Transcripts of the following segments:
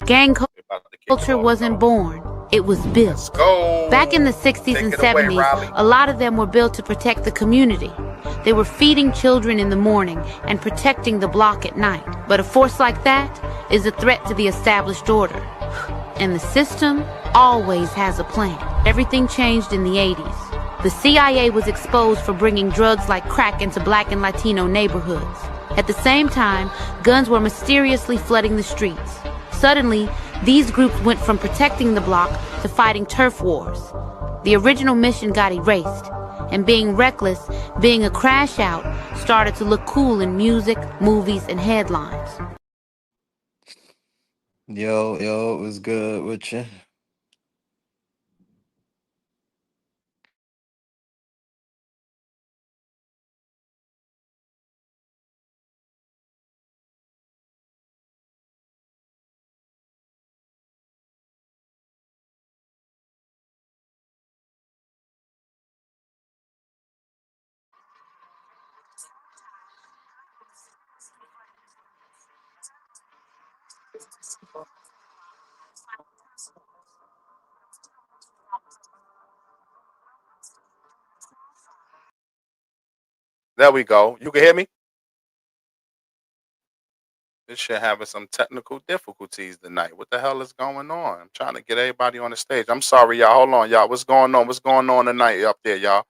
Gang culture wasn't born, it was built. Back in the 60s and 70s, a lot of them were built to protect the community. They were feeding children in the morning and protecting the block at night. But a force like that is a threat to the established order. And the system always has a plan. Everything changed in the 80s. The CIA was exposed for bringing drugs like crack into Black and Latino neighborhoods. At the same time, guns were mysteriously flooding the streets. Suddenly, these groups went from protecting the block to fighting turf wars. The original mission got erased, and being reckless, being a crash out, started to look cool in music, movies, and headlines. Yo, it was good with you. There we go. You can hear me? This shit having some technical difficulties tonight. What the hell is going on? I'm trying to get everybody on the stage. I'm sorry, y'all. Hold on, y'all. What's going on? What's going on tonight up there, y'all?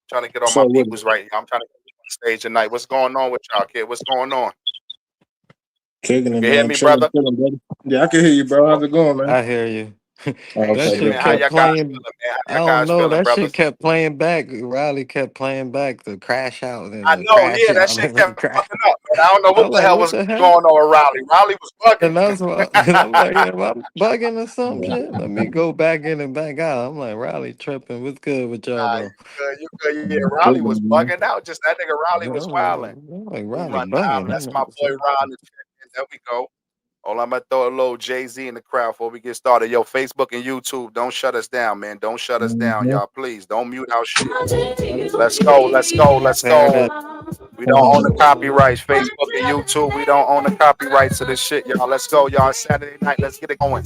Trying to get all my So with peoples right. I'm trying to get on the stage tonight. What's going on with y'all, kid? What's going on? kicking You it, can hear man. me, Chilling, brother? chilling, brother. Yeah, I can hear you, bro. How's it going, man? I hear you. Oh, Ain't That okay, shit, good. shit man. How kept y'all guys playing. feeling, man? How I y'all don't guys know. feeling, That shit brothers? kept playing back. Riley kept playing back the crash out and I the know, crash yeah, that out shit and the kept crash. fucking up, man. I don't know what I'm the like, hell what was the hell? going on with Riley. Riley was bugging. And that's what. And I'm like, am I bugging or some Yeah. shit? Let me go back in and back out. I'm like, Riley tripping. What's good with y'all Nah, you though? good, you good. Yeah, I'm Riley was chilling, man. bugging out. Just that nigga Riley was wilding. I'm like Who Riley run the island? bugging. That's my boy Ron. There we go. Hold on, I'm gonna throw a little Jay-Z in the crowd before we get started. Yo, Facebook and YouTube, don't shut us down, man. Don't shut us down, Mhm. y'all. Please don't mute our shit. Let's go, let's go, let's Saying go. that We don't own the copyrights. Facebook and YouTube, we don't own the copyrights to this shit, y'all. Let's go, y'all. It's Saturday night. Let's get it going.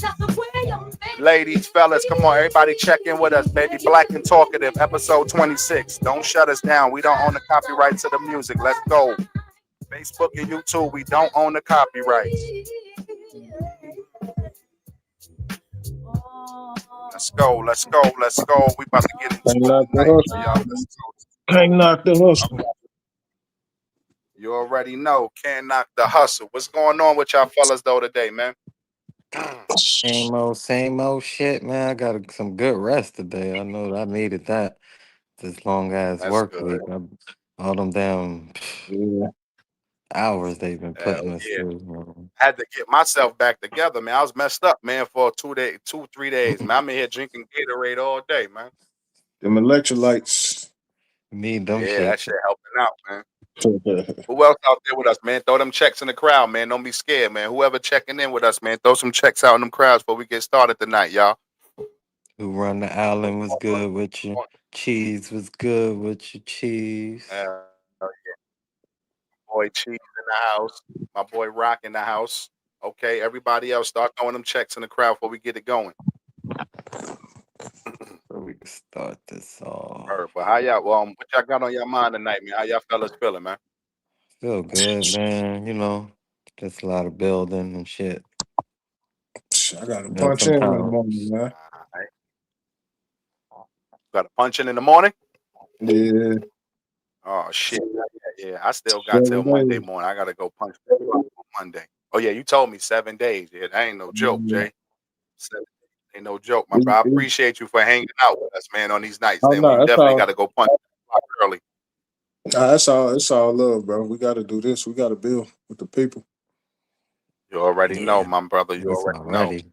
Ladies, fellas, come on. Everybody check in with us, baby. Black and Talkative, episode 26. Don't shut us down. We don't own the copyrights to the music. Let's go. Facebook and YouTube, we don't own the copyrights. Let's go, let's go, let's go. We about to get into Can't it knock the tonight, hustle. y'all. Let's go. Can't knock the hustle. You already know, can't knock the hustle. What's going on with y'all fellas though today, man? same old shit, man. I got some good rest today. I know I needed that. This long ass That's work good. week. All them damn Yeah. hours they've been Hell putting us yeah. through. Man. Had to get myself back together, man. I was messed up, man, for 3 days. Man, I'm in here drinking Gatorade all day, man. Them electrolytes. Need them Yeah, that shits. shit helping out, man. Them Who else out there with us, man? Throw them checks in the crowd, man. Don't be scared, man. Whoever checking in with us, man, throw some checks out in them crowds before we get started tonight, y'all. Who run the island was good with you. Cheese was good with you. Cheese. Boy Cheese in the house. My boy Rock in the house. Okay, everybody else, start throwing them checks in the crowd before we get it going. So we can start this off. But how y'all? What y'all got on your mind tonight, man? How y'all fellas feeling, man? Feel good, man. You know, just a lot of building and shit. I got to You know, punch in the sometimes morning, man. All right. Got a punching in the morning. Yeah. Oh shit! Yeah. I still got till 7 Monday days. morning. I gotta go punch on Monday. Oh yeah, you told me 7 days. Yeah, that ain't no joke, Yeah. Jay. 7 days ain't no joke, my It, bro. I it, appreciate you for hanging out with us, man, on these nights. oh, Then we no, that's definitely all. got to go punch early. Nah, that's all. It's all love, bro. We got to do this. We got to build with the people. You already know, yeah, my brother. You that's already know. already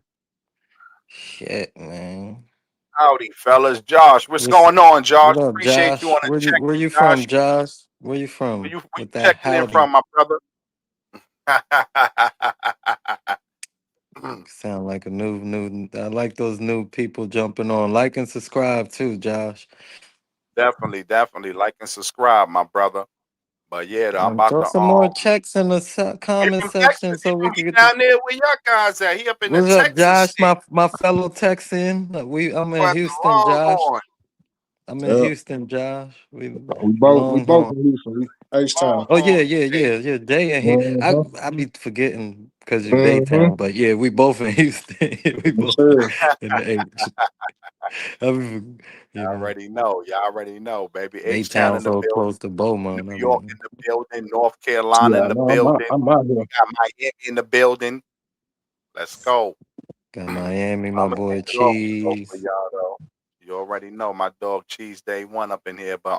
shit, man. Howdy, fellas. Josh, what's What's going on, Josh? what up, Appreciate you on Josh? the Where you check, from, Josh. Josh? Where you Where from you with that checking in howdy? from, my brother? Sound like a new. I like those new people jumping on. Like and subscribe too, Josh. Definitely like and subscribe, my brother. But yeah, though, I'm about Throw to some more checks in the hit comment them Texas section so we people. can He get the. down there where your guys at. He up in the What's up, Texas Josh? shit. My fellow Texan. I'm in At the Houston, Josh. Longhorn. I'm in Yeah, Houston, Josh. We we both Longhorn. in Houston. We H Town. Oh Longhorn State. yeah. Jay and he. Mm-hmm. I be forgetting because you're Mm-hmm. Baytown, but yeah, we both in Houston. We Yes, both sir. in the H. I be, you Y'all know, already know. Y'all already know, baby. H-Town Baytown in the so building. close to New Beaumont. I York mean, in the building. North Carolina Yeah, in the no, building. I'm out here. We got Miami in the building. Let's go. got I'm Miami, my gonna boy kick it off though for Cheese. y'all though. You already know my dog Cheese Day One up in here, but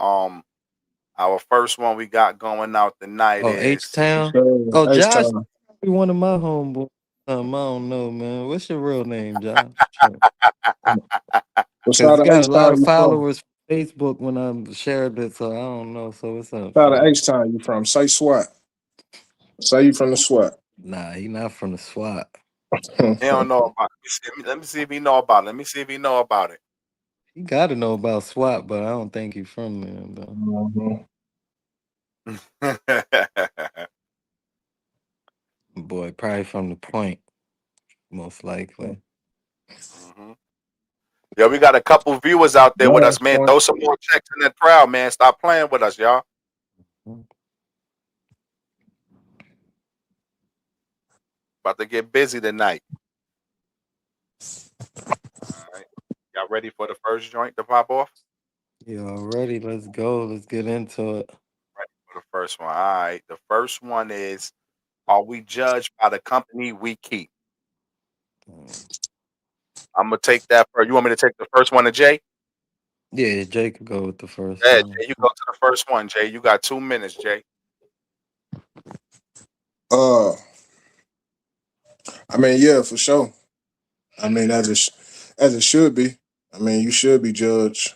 our first one we got going out tonight Oh, H is Yes, Town. sir. Oh, H Josh, Town. be one of my homeboys. I don't know, man. What's your real name, Josh? What Because side you of got H a lot Town of you from? followers from Facebook when I shared it, so I don't know. So what's up, What side of fam? H Town you from? Say SWAT. Say you from the SWAT. Nah, he not from the SWAT. he don't know about it. Let me see if he know about it. Let me see if he know about it. He got to know about SWAT, but I don't think he from there, though. Mhm. Boy, probably from the Point, most likely. Mhm. Yeah, we got a couple viewers out there with us, Last man. point. Throw some more checks in that crowd, man. Stop playing with us, y'all. About to get busy tonight. All right. Y'all ready for the first joint to pop off? You already? Let's go. Let's get into it. Ready for the first one. All right. The first one is, are we judged by the company we keep? I'm gonna take that first. You want me to take the first one to Jay? Yeah, Jake could go with the first Yeah, one. Jay, you go to the first one, Jay. You got 2 minutes, Jay. Uh, I mean, yeah, for sure. I mean, as it should be. I mean, you should be judged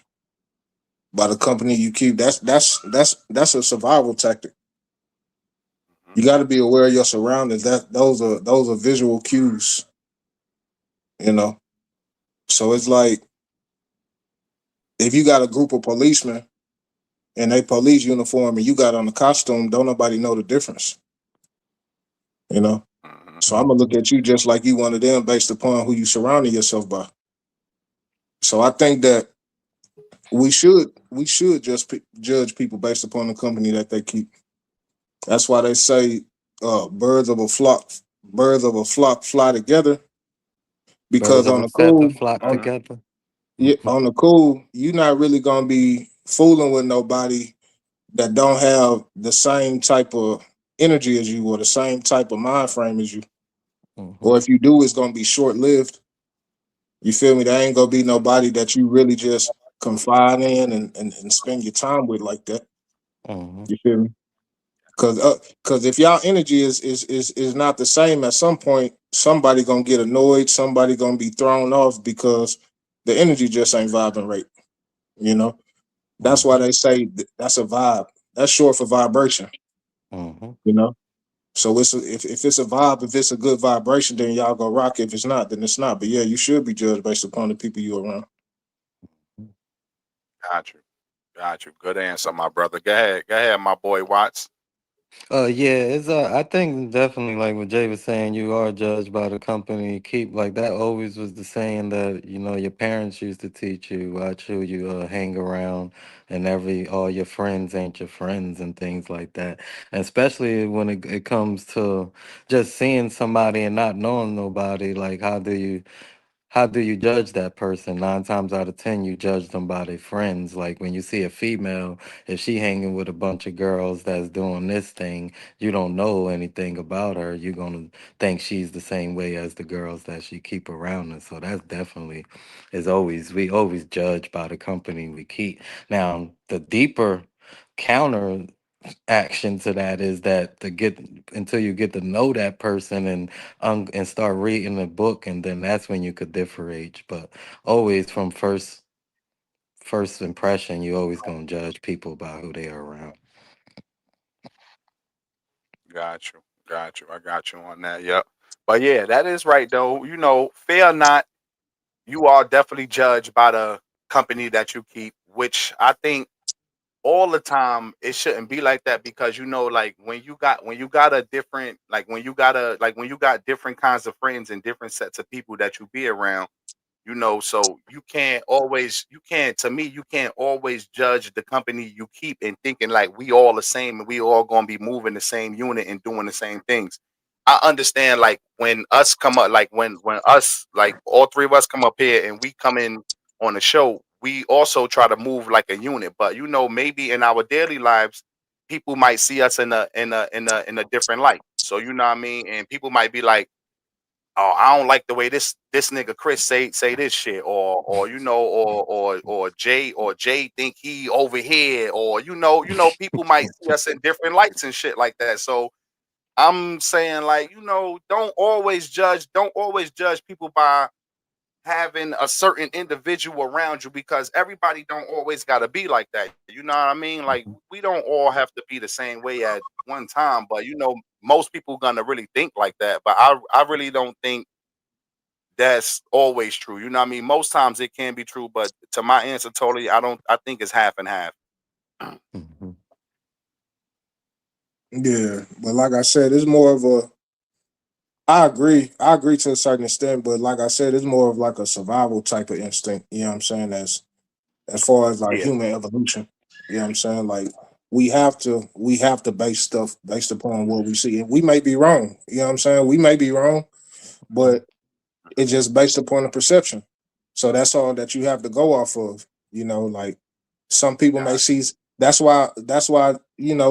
by the company you keep. That's a survival tactic. Mhm. You got to be aware of your surroundings. Those are visual cues. You know. So it's like if you got a group of policemen in a police uniform and you got on a costume, don't nobody know the difference. You know. Mhm. So I'm gonna look at you just like you one of them based upon who you surrounding yourself by. So I think that we should just judge people based upon the company that they keep. That's why they say birds of a flock fly together Birds because of on a the feather cool flock on together. yeah, on the cool you're not really gonna be fooling with nobody that don't have the same type of energy as you or the same type of mind frame as you. Hmm. Or if you do, it's gonna be short lived. You feel me? There ain't gonna be nobody that you really just confide in and spend your time with like that. Hmm. You feel me? Cause if y'all energy is not the same, at some point somebody gonna get annoyed, somebody gonna be thrown off because the energy just ain't vibing right. You know, that's why Hmm. they say that's a vibe. That's short for vibration. Hmm. You know, so if it's a vibe, if it's a good vibration, then y'all go rock. If it's not, then it's not. But yeah, you should be judged based upon the people you around. Got you. Got you. Good answer, my brother. Go ahead. Go ahead, my boy Watts. Yeah, it's I think definitely like what Jay was saying, you are judged by the company you keep. Like that always was the saying that, your parents used to teach you, watch who you hang around, and all your friends ain't your friends and things like that. And especially when it comes to just seeing somebody and not knowing nobody, like how do you judge that person? 9 times out of 10, you judge them by their friends. Like when you see a female, if she hanging with a bunch of girls that's doing this thing, you don't know anything about her. You're gonna think she's the same way as the girls that she keep around her. So that's definitely we always judge by the company we keep. Now, the deeper counter action to that is that to get until you get to know that person and start reading the book, and then that's when you could differentiate. But always from first impression, you always gonna judge people by who they are around. Got you. Got you. I got you on that. Yep. But yeah, that is right though. Fear not. You are definitely judged by the company that you keep, which I think all the time it shouldn't be like that, because like when you got a different, like when you got different kinds of friends and different sets of people that you be around, so you can't to me you can't always judge the company you keep and thinking like we all the same and we all gonna be moving the same unit and doing the same things. I understand, like when us come up, like when us, like all three of us come up here and we come in on the show, we also try to move like a unit. But maybe in our daily lives, people might see us in a different light. So you know what I mean? And people might be like, oh, I don't like the way this nigga Chris say this shit, or Jay think he over here, or people might see us in different lights and shit like that. So I'm saying, like, don't always judge people by having a certain individual around you, because everybody don't always got to be like that. You know what I mean? Like, Mhm. we don't all have to be the same way at one time, but most people gonna really think like that. But I really don't think that's always true. You know what I mean? Most times it can be true, but to my answer, totally, I think it's half and half. Mhm. Yeah, but like I said, it's more of a. I agree. I agree to a certain extent, but like I said, it's more of like a survival type of instinct. You know what I'm saying? As far as like Yeah. human evolution. You know what I'm saying? Like we have to base stuff based upon what we see. And we may be wrong. You know what I'm saying? We may be wrong, but it's just based upon the perception. So that's all that you have to go off of. Like some people may Got see. That's why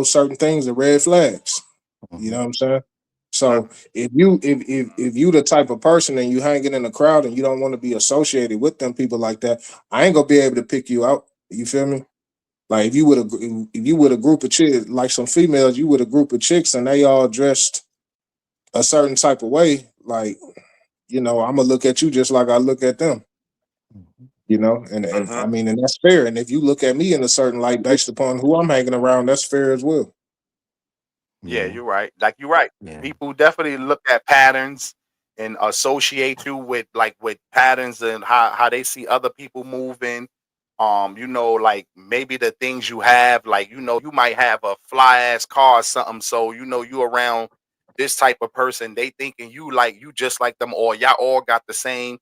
certain things are red flags. You know Mhm. what I'm saying? you. So if you the type of person and you hanging in a crowd and you don't want to be associated with them people like that, I ain't gonna be able to pick you out. You feel me? Like if you with a group of chicks, like some females, you with a group of chicks and they all dressed a certain type of way, like I'm gonna look at you just like I look at them. Mhm. And I Mm-hmm. mean, and that's fair. And if you look at me in a certain light based upon who I'm hanging around, that's fair as well. Yeah, Yeah. you're right. Like, you're right. Yeah. People definitely look at patterns and associate you with patterns and how they see other people moving. Like maybe the things you have, like you might have a fly ass car or something. So you around this type of person, they thinking you just like them, or y'all all got the same.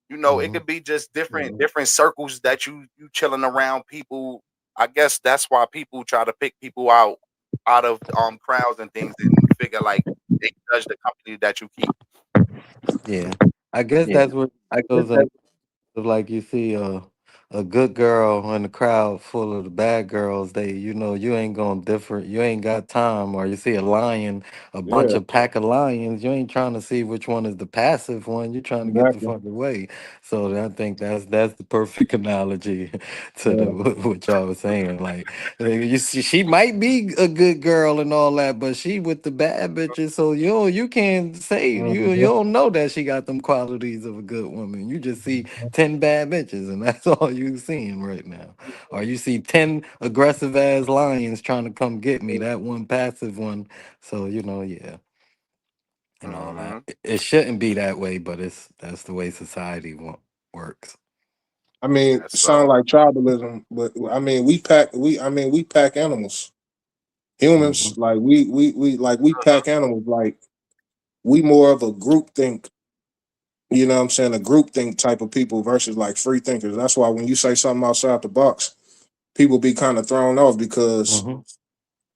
It Mhm. could be just different Mhm. different circles that you chilling around people. I guess that's why people try to pick people out of crowds and things, and figure like they judge the company that you keep. Yeah. I guess Yeah. that's what goes on. Like you see a good girl in the crowd full of the bad girls, they you ain't gonna differ. You ain't got time. Or you see a lion, a bunch Yeah. of pack of lions. You ain't trying to see which one is the passive one. You're trying to get the Exactly. fuck away. So I think that's the perfect analogy to the Yeah. what y'all was saying. Like you see, she might be a good girl and all that, but she with the bad bitches. So you can't say you Mhm. don't know that she got them qualities of a good woman. You just see 10 bad bitches, and that's all you seeing right now. Or you see 10 aggressive ass lions trying to come get me, that one passive one. So, yeah, and all that. Hmm. It shouldn't be that way, but that's the way society works. I mean, That's sound so. like tribalism, but I mean, we pack animals. Humans, Hmm. like we pack animals. Like we more of a group think. You know what I'm saying? A group think type of people versus like free thinkers. That's why when you say something outside the box, people be kind of thrown off because Hmm.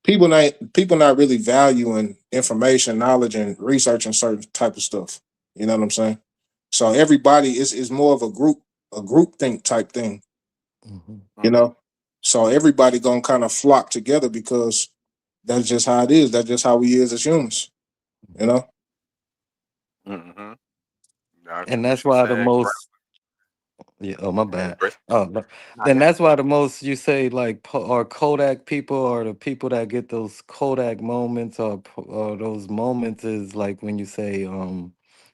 people not really valuing information, knowledge, and researching certain type of stuff. You know what I'm saying? So everybody is more of a group think type thing. Hmm. You Hmm. know, so everybody gonna kind of flock together because that's just how it is. That's just how we is as humans. You know. Hmm. That's And what that's you why the said. most. Yeah. Oh, my Go ahead, bad. Chris. Oh, no. Nah, Then yeah. that's why the most you say like or Kodak people or the people that get those Kodak moments or those moments is like when you say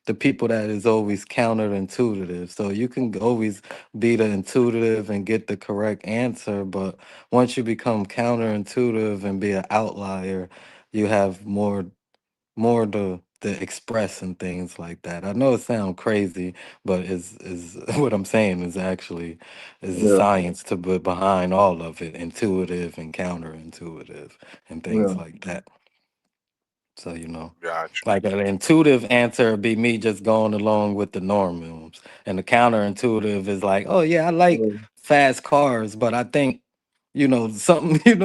the people that is always counterintuitive. So you can always be the intuitive and get the correct answer, but once you become counterintuitive and be an outlier, you have more the to express and things like that. I know it sounds crazy, but is what I'm saying is actually is the Yeah, science to be behind all of it, intuitive and counterintuitive and things yeah, like that. So, Gotcha. like an intuitive answer would be me just going along with the norms. And the counterintuitive is like, oh, yeah, I like yeah, fast cars, but I think, something,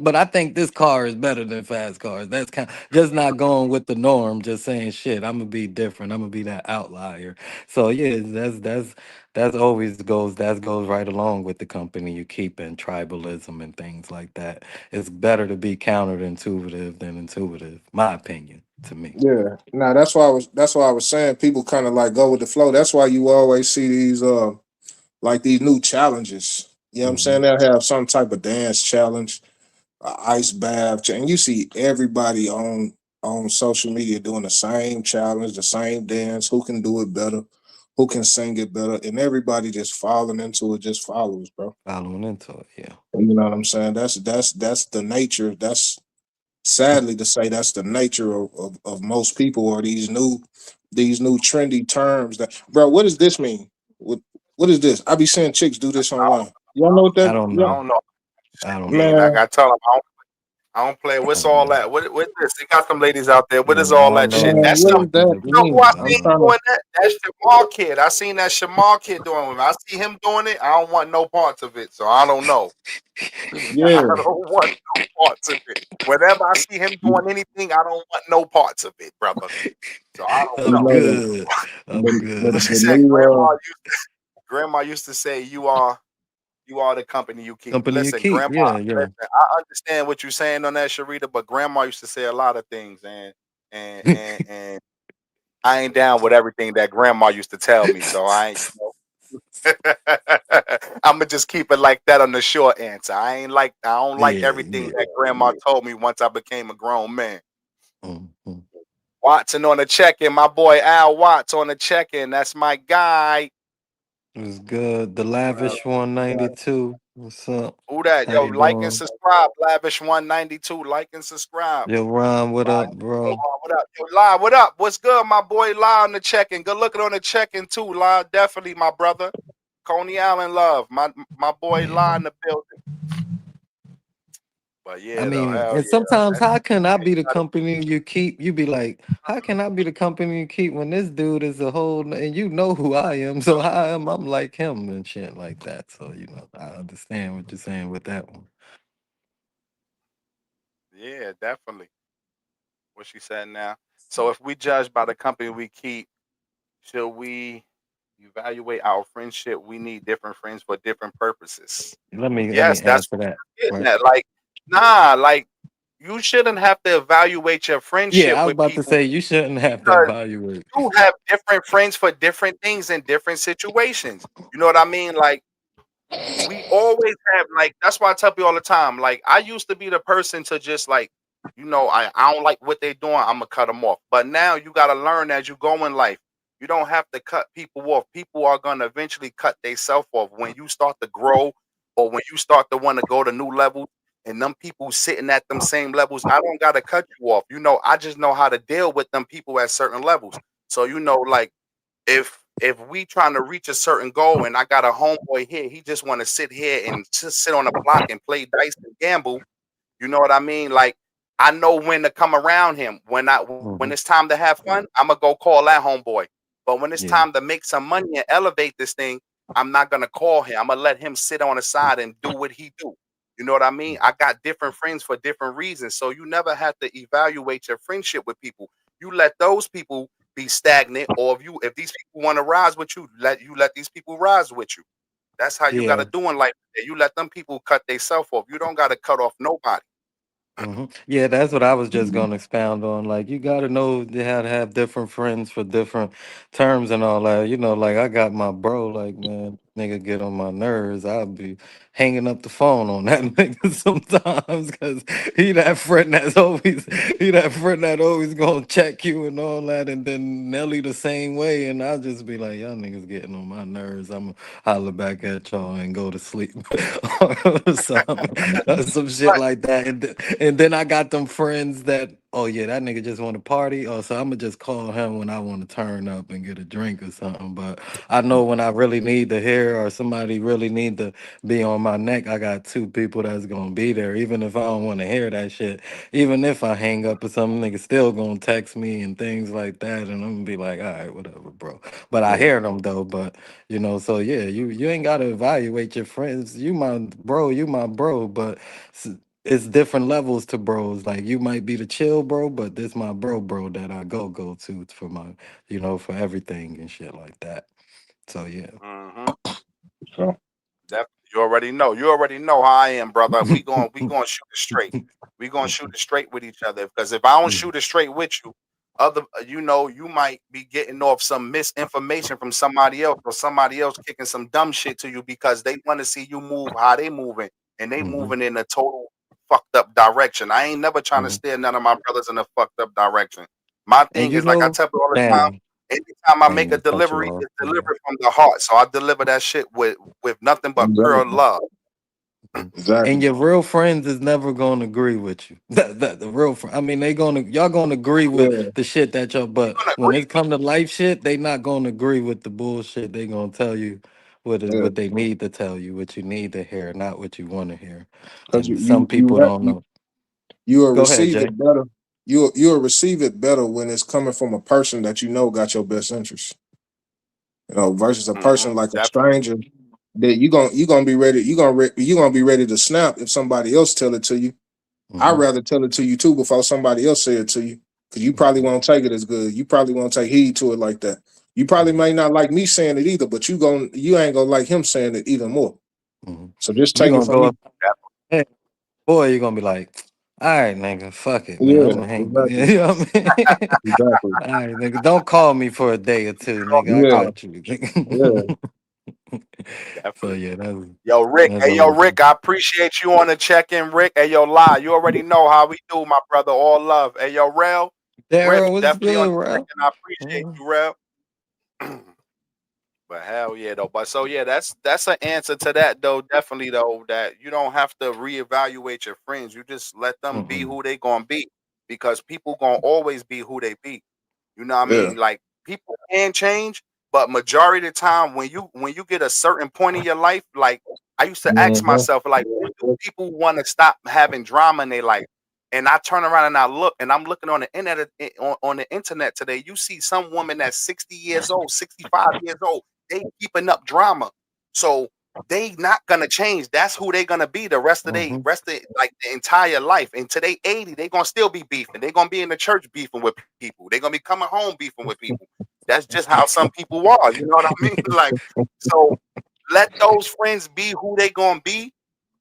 but I think this car is better than fast cars. That's kind of just not going with the norm, just saying shit. I'm gonna be different. I'm gonna be that outlier. So yeah, that's always goes right along with the company you keep and tribalism and things like that. It's better to be counterintuitive than intuitive, my opinion, to me. yeah. Now that's why I was saying people kind of like go with the flow. That's why you always see these like these new challenges. You know what I'm Hmm. saying? They'll have some type of dance challenge, ice bath, and you see everybody on social media doing the same challenge, the same dance. Who can do it better? Who can sing it better? And everybody just falling into it, just follows, bro. Following into it, yeah. You know what I'm saying? That's the nature. That's sadly to say that's the nature of most people or these new trendy terms that bro, what does this mean? What is this? I be seeing chicks do this I don't, online. Y'all know what I that don't I yeah, know. don't know. I Shit don't know. mean, I man, gotta tell them I don't play. I What's don't all know. that? What this? They got some ladies out there. What is Yeah, I all don't that know shit? what man, the That's what some. does that talkative You know who is. I mean? I I'm seen don't trying know. to doing that? That's Shamar Kid. I seen that Shamar Kid doing it. I see him doing it. I don't want no parts of it. So I don't know. I yeah. don't want no parts of it. Whenever I see him You, doing anything, I don't want no parts of it, brother. So I don't you I'm know. know good. I'm What good. she the said, new Grandma used to say, you are the company you keep. Company you Listen, keep. grandma, Yeah, yeah. listen, I understand what you're saying on that, Sharita, but grandma used to say a lot of things, and I ain't down with everything that grandma used to tell me. So I ain't, I'm gonna just keep it like that on the short answer. I don't like Yeah, everything yeah. that grandma told me once I became a grown man. Mhm. Watson on the check-in, my boy Al Watts on the check-in. That's my guy. It was good. The lavish 192. What's up? Who that? How Yo, you like and doing? subscribe. Lavish 192. Like and subscribe. Yo, Ron, what up, Yo, bro? what up? Yo, La, what up? What's good, my boy? La on the check-in. Good looking on the check-in too, La. Definitely, my brother. Coney Allen love. My boy La in the building. But I yeah, though, mean, hell and yeah. sometimes how can I Yeah, you be the gotta, company you keep? You be like, how can I be the company you keep when this dude is a whole and you know who I am, so how am I'm like him and shit like that. So, I understand what you're saying with that one. yeah, definitely. What she said now. So if we judge by the company we keep, should we evaluate our friendship? We need different friends for different purposes. Let me Yes, that's answer that. what I'm Right. getting at. Like, nah, like you shouldn't have to evaluate your friendship Yeah, I was with about to people say you shouldn't have to because evaluate. you have different friends for different things in different situations. You know what I mean? Like we always have like that's why I tell people all the time. Like I used to be the person to just like, I don't like what they're doing. I'm gonna cut them off. But now you gotta learn as you go in life. You don't have to cut people off. People are gonna eventually cut themselves off when you start to grow or when you start to want to go to new levels. And them people sitting at them same levels, I don't gotta cut you off. I just know how to deal with them people at certain levels. So like if we trying to reach a certain goal and I got a homeboy here, he just want to sit here and just sit on a block and play dice and gamble. You know what I mean? Like I know when to come around him. When Hmm. it's time to have fun, I'm gonna go call that homeboy. But when it's Yeah. time to make some money and elevate this thing, I'm not gonna call him. I'm gonna let him sit on the side and do what he do. You know what I mean? I got different friends for different reasons. So you never have to evaluate your friendship with people. You let those people be stagnant, or if these people want to rise with you, let these people rise with you. That's how you Yeah. gotta do in life. You let them people cut themselves off. You don't gotta cut off nobody. Yeah, that's what I was just gonna expound on. Like, you gotta know how to have different friends for different terms and all that. Like I got my bro. Like, man, nigga get on my nerves. I'll be hanging up the phone on that nigga sometimes because he that friend that always gonna check you and all that. And then Nelly the same way. And I'll just be like, y'all niggas getting on my nerves. I'm gonna holler back at y'all and go to sleep or some shit But like that. And then I got them friends that oh yeah, that nigga just want to party. Oh, so I'm gonna just call him when I want to turn up and get a drink or something. But I know when I really need to hear or somebody really need to be on my neck, I got two people that's gonna be there. Even if I don't want to hear that shit, even if I hang up or something, nigga still gonna text me and things like that, and I'm gonna be like, all right, whatever, bro. But I Yeah. hear them though. But so yeah, you ain't gotta evaluate your friends. You my bro, you my bro, but it's different levels to bros. Like you might be the chill bro, but this my bro that I go to for my for everything and shit like that. So yeah. Mm-hmm. So Definitely. You already know. You already know how I am, brother. We going to shoot it straight. We going to shoot it straight with each other. Because if I don't shoot it straight with you, you might be getting off some misinformation from somebody else, or somebody else kicking some dumb shit to you because they want to see you move how they moving, and they Hmm. moving in a total fucked up direction. I ain't never trying to Hmm. steer none of my brothers in a fucked up direction. My And thing is, like I tell people all the time, Danny, anytime I I ain't make a gonna cut you delivery, off. it's Yeah. delivered from the heart. So I deliver that shit with nothing but pure exactly. love. Mhm. And Exactly. your real friends is never gonna agree with you. The real I mean, y'all gonna agree with Yeah. the shit that y'all. You're But gonna when agree. it come to life shit, they not gonna agree with the bullshit. They gonna tell you Yeah. what they need to tell you, what you need to hear, not what you want to hear. Because And some people don't know. you will Go ahead, receive Jay. it better. You'll receive it better when it's coming from a person that you know got your best interest. Versus a person like a Definitely. stranger that you gonna be ready. You gonna be ready to snap if somebody else tell it to you. I'd Hmm. rather tell it to you too before somebody else say it to you, because you probably Hmm. won't take it as good. You probably won't take heed to it like that. You probably may not like me saying it either, but you ain't gonna like him saying it even more. Hmm. So just You take it gonna from go me. up, hey, boy, you're gonna be like, all right, nigga, fuck it, man. I'm Yeah, gonna hang. exactly, You know what I mean? exactly. All right, nigga, don't call me for a day or two, nigga. I Yeah, got you. yeah. So Definitely. yeah, Yo, Rick. that's Hey, yo, always. Rick. I appreciate you on the check-in, Rick. Hey, yo, Lie. You already know how we do, my brother. All love. Hey, yo, Rel. Rip. Daryl, what's Definitely on good, the bro? check-in. I appreciate Mhm. you, Rel. But hell yeah, though. But so yeah, that's an answer to that though. Definitely though, that you don't have to reevaluate your friends. You just let them be Mm-mm. who they gonna be, because people gonna always be who they be. You know what I Yeah. mean? Like people can change, but majority of the time when you get a certain point in your life, like I used to ask Mm-hmm. myself, like, when do people want to stop having drama in their life? And I turn around and I look, and I'm looking on the internet on the internet today. You see some woman that's 60 years old, 65 years old, they keeping up drama. So they not gonna change. That's who they gonna be the Mm-hmm. rest of like the entire life. And today 80, they gonna still be beefing. They gonna be in the church beefing with people. They gonna be coming home beefing with people. That's just how some people are. You know what I mean? Like, so let those friends be who they gonna be,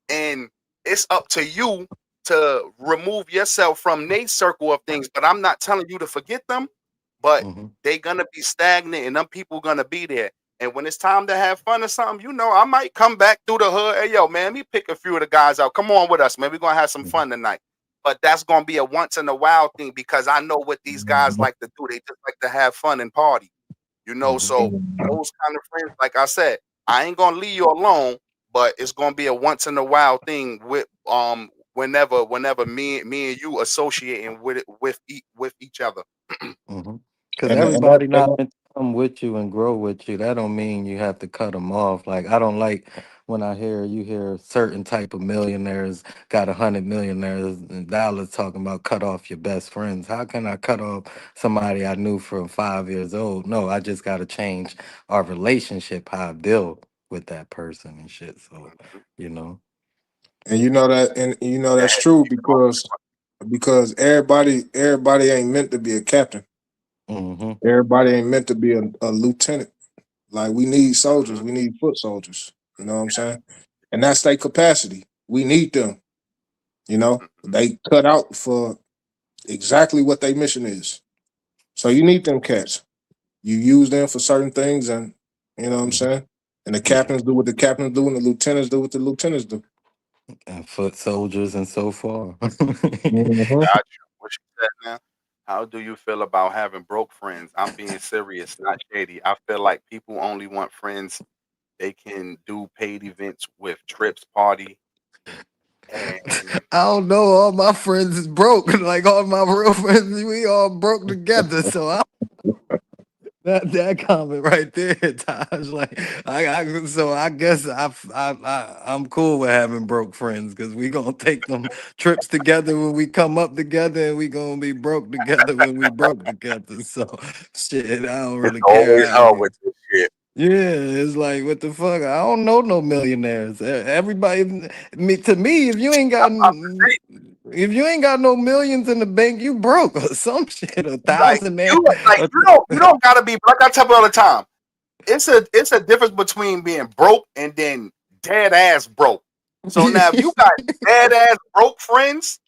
and it's up to you to remove yourself from their circle of things. But I'm not telling you to forget them, but Mm-hmm. they gonna be stagnant, and them people gonna be there. And when it's time to have fun or something, I might come back through the hood. Hey, yo, man, let me pick a few of the guys out. Come on with us, man. We're gonna have some fun tonight. But that's gonna be a once in a while thing, because I know what these guys like to do. They just like to have fun and party. Mm-hmm. So those kind of friends, like I said, I ain't gonna leave you alone, but it's gonna be a once in a while thing with whenever me and you associating with each other. Mm-hmm. Because And that, everybody not meant to come with you and grow with you. That don't mean you have to cut them off. Like I don't like when you hear certain type of millionaires got 100 millionaires and dollars talking about cut off your best friends. How can I cut off somebody I knew from 5 years old? No, I just got to change our relationship, how I deal with that person and shit. So, you know. and you know that, and you know Go that's ahead. true Keep it going. because everybody ain't meant to be a captain. Mm-hmm. Everybody ain't meant to be a lieutenant. Like we need soldiers, Mhm. we need foot soldiers. You know what I'm saying? And that's their capacity. We need them. They cut out for exactly what their mission is. So you need them cats. You use them for certain things, and you know what I'm Mm-hmm. saying. And the Yeah. captains do what the captains do, and the lieutenants do what the lieutenants do. And foot soldiers and so far. Hmm. Got you. What you said now? How do you feel about having broke friends? I'm being serious, not shady. I feel like people only want friends they can do paid events with, trips, party. And I don't know. All my friends is broke. Like all my real friends, we all broke together. So that comment right there, Taj. Like so I guess I'm cool with having broke friends because we gonna take them trips together when we come up together, and we gonna be broke together when we broke together. So shit, I don't it's really always care. I hard with mean, this shit. yeah, it's like what the fuck. I don't know no millionaires. Everybody, to me, I'm about to say, if you ain't got no millions in the bank, you broke or some shit. A like thousand there. you like you don't gotta be like I tell people all the time. It's a difference between being broke and then dead ass broke. So now if you got dead ass broke friends,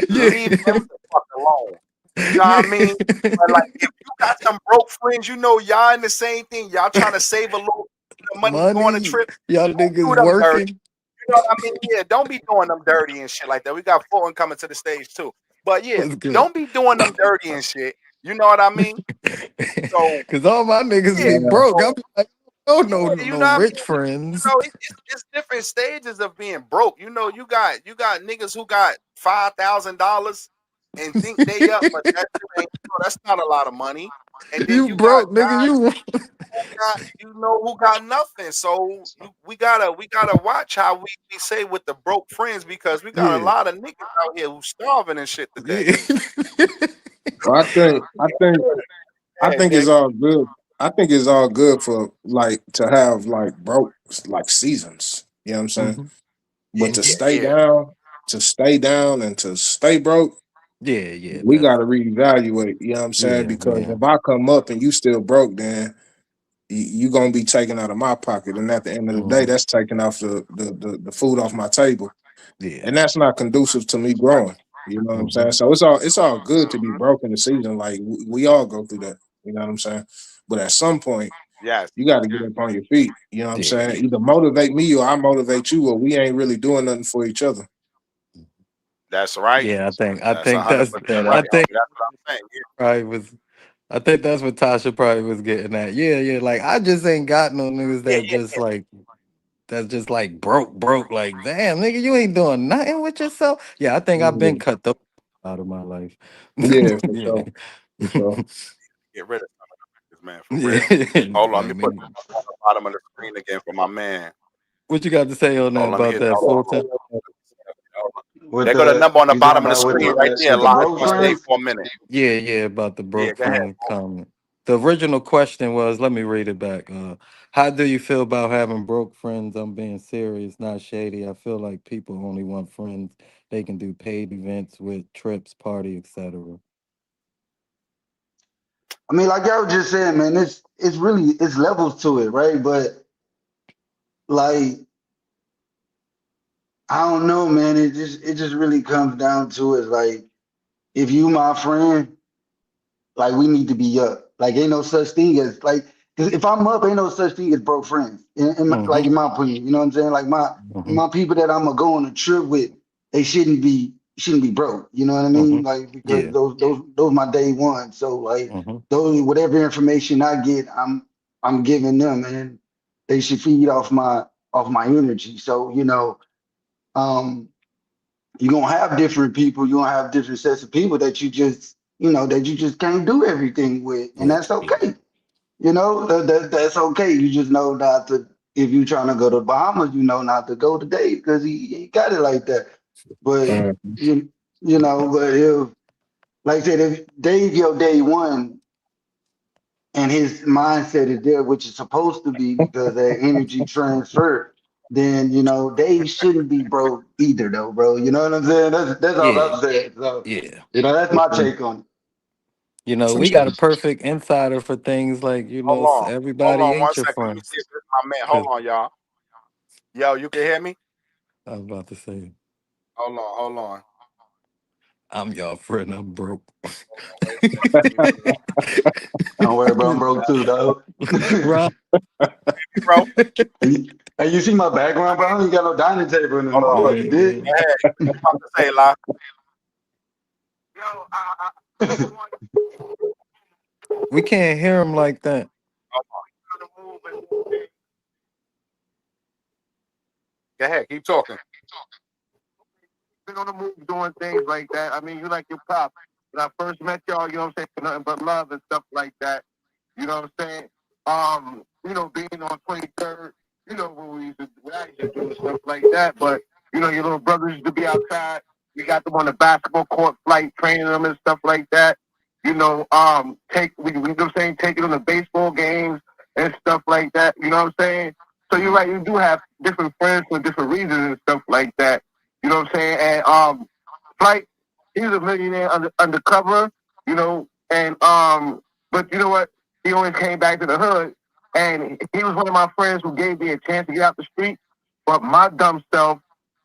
Yeah. leave them the fuck alone. You know what I mean? Yeah. But like if you got some broke friends, you know y'all in the same thing. Y'all trying to save a little bit of money going to Money, trip. y'all Don't niggas do them dirty. working. You know what I mean? Yeah, don't be doing them dirty and shit like that. We got Fulton coming to the stage too. But yeah, What's good? don't be doing them dirty and shit. You know what I mean? So Cause all my niggas yeah, be Man, broke. I'm so like, no, yeah, you no know what I rich mean? friends. You know, it's different stages of being broke. You know, you got niggas who got $5,000 and think they up, but that shit ain't, that's not a lot of money. And then You you got broke, nigga. guys You who got nothing. So we gotta watch how we say with the broke friends because we got a yeah, lot of niggas out here who starving and shit today. yeah. well, I Yeah, think it's Nick. all good. I think it's all good for like to have like broke like seasons. You know what I'm saying? hmm Yeah, But hmm to stay down and to stay broke, Yeah, yeah. we That's gotta reevaluate. You know what I'm saying? yeah, Because yeah. if I come up and you still broke, then you gonna be taken out of my pocket, and at the end of the day, hmm that's taking off the food off my table, Yeah. and that's not conducive to me growing. You know what I'm hmm saying? So it's all good to be broke in the season. Like we all go through that. You know what I'm saying? But at some point, yes, you got to get up on your feet. You know what I'm Yeah, saying? yeah. Either motivate me or I motivate you, or we ain't really doing nothing for each other. that's right. Yeah, I That's think 100% I right, think homie. That's what I'm saying. probably was I think that's what Tasha probably was getting at. Yeah, yeah. Like I just ain't got no niggas Yeah, that yeah, just like that's just like broke. Like, damn, nigga, you ain't doing nothing with yourself. Yeah, I think I've been Yeah, cut those out of my life. yeah, for Yeah. sure, for sure. get rid of some of them niggas, man, for Yeah. real. Hold on, let Like, me put nigga, this up on the bottom of the screen again for my man. what you got to say on that Hold on, let me about hit. that Hold on, Fulton? hold on. With There go the the number on the you talking bottom of the about screen right there. with the Lock. It's broke gonna stay friends? for a minute. Yeah, yeah, about the Yeah, broke go ahead. friend comment. The original question was, let me read it back. How do you feel about having broke friends? I'm being serious, not shady. I feel like people only want friends they can do paid events with, trips, party, etc. I mean, like y'all was just saying, man, it's really it's levels to it, right? But like I don't know, man. It just really comes down to it. Like if you my friend, like we need to be up. Like ain't no such thing as like because if I'm up, ain't no such thing as broke friends. Mm-hmm. Like in my opinion, you know what I'm saying? Like Mm-hmm. my people that I'm gonna go on a trip with, they shouldn't be broke. You know what I Mm-hmm. mean? Like because Yeah. those my day one. So like Mm-hmm. those whatever information I get, I'm giving them, and they should feed off my energy. So um you're gonna have different people, you're gonna have different sets of people that you just can't do everything with, and Yeah. that's Yeah. okay. That's okay. You just know not to if you're trying to go to Bahamas, you know not to go today because he got it like that. But Mhm. but if like I said, if Dave your day one and his mindset is there, which is supposed to be because that energy transfer, then they shouldn't be broke either, though, bro. You know what I'm saying? That's all Yeah. I'm saying. So, Yeah. that's my take on it. For We sure. got a perfect insider for things like, Hold on. Hold everybody on one ain't your second. Let me friend. see if this is my man. Hold 'Cause on, y'all. Yo, you can hear me? I was about to say, Hold on, hold on. I'm your friend, I'm broke. Hold on, wait a second. Let me put it up. Don't worry, bro. I'm broke too, though. Rob. Bro, And you see my background, bro? I ain't got no dining table in this hold on. motherfucker. You Yeah. Go ahead. What you about to say, La? did? We can't hear him like that. Go ahead. Keep talking. been on the move doing things like that. I mean, you like your pop. When I first met y'all, you know what I'm saying, nothing but love and stuff like that. You know what I'm saying? Being on 23rd, when I used to do stuff like that. But your little brothers used to be outside. We got them on the basketball court, flight training them and stuff like that. Taking them to baseball games and stuff like that. You know what I'm saying? So you're right, you do have different friends for different reasons and stuff like that. You know what I'm saying? And Flight, he was a millionaire undercover, but you know what? He always came back to the hood, and he was one of my friends who gave me a chance to get out the street, but my dumb self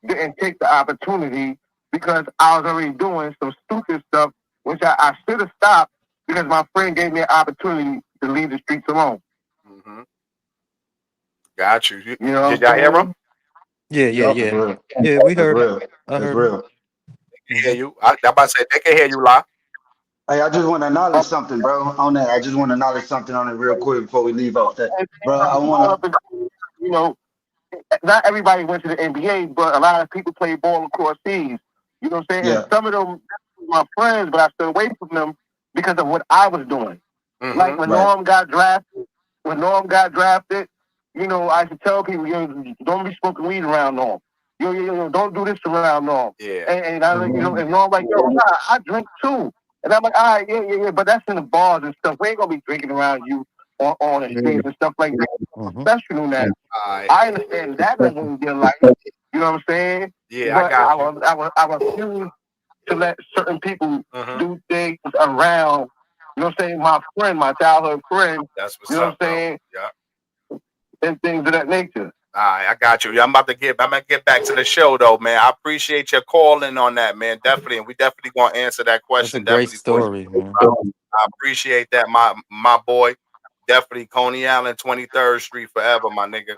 didn't take the opportunity because I was already doing some stupid stuff, which I should have stopped because my friend gave me an opportunity to leave the streets alone. Mm-hmm. Got you. Did y'all hear him? Yeah, Yep, yeah. We that's heard. real. I That's heard him. real. They can hear you. I'm about to say they can hear you live. Hey, I just want to acknowledge something, bro. On that, I just want to acknowledge something on it real quick before we leave off that, bro. I want to. You know, not everybody went to the NBA, but a lot of people play ball across seas. You know what I'm saying? Yeah. And some of them were my friends, but I stood away from them because of what I was doing. Mm-hmm. Like when Right. Norm got drafted, I used to tell people, don't be smoking weed around Norm. Don't do this around Norm. Yeah. And Norm like, nah, I drink too. And I'm like, all right, yeah, but that's in the bars and stuff. We ain't gonna be drinking around you on the streets and stuff like that. Professional now. I understand that in your life. You know what I'm saying? Yeah, but I refuse to let certain people do things around. You know what I'm saying? My friend, my childhood friend. That's what's up, what I'm saying? Yeah. And things of that nature. All right, I got you. I'm gonna get back to the show though, man. I appreciate your calling on that, man. Definitely, and we definitely gonna answer that That's a question. great Definitely story, man. I appreciate that, my boy. Definitely Coney Island, 23rd Street forever, my nigga.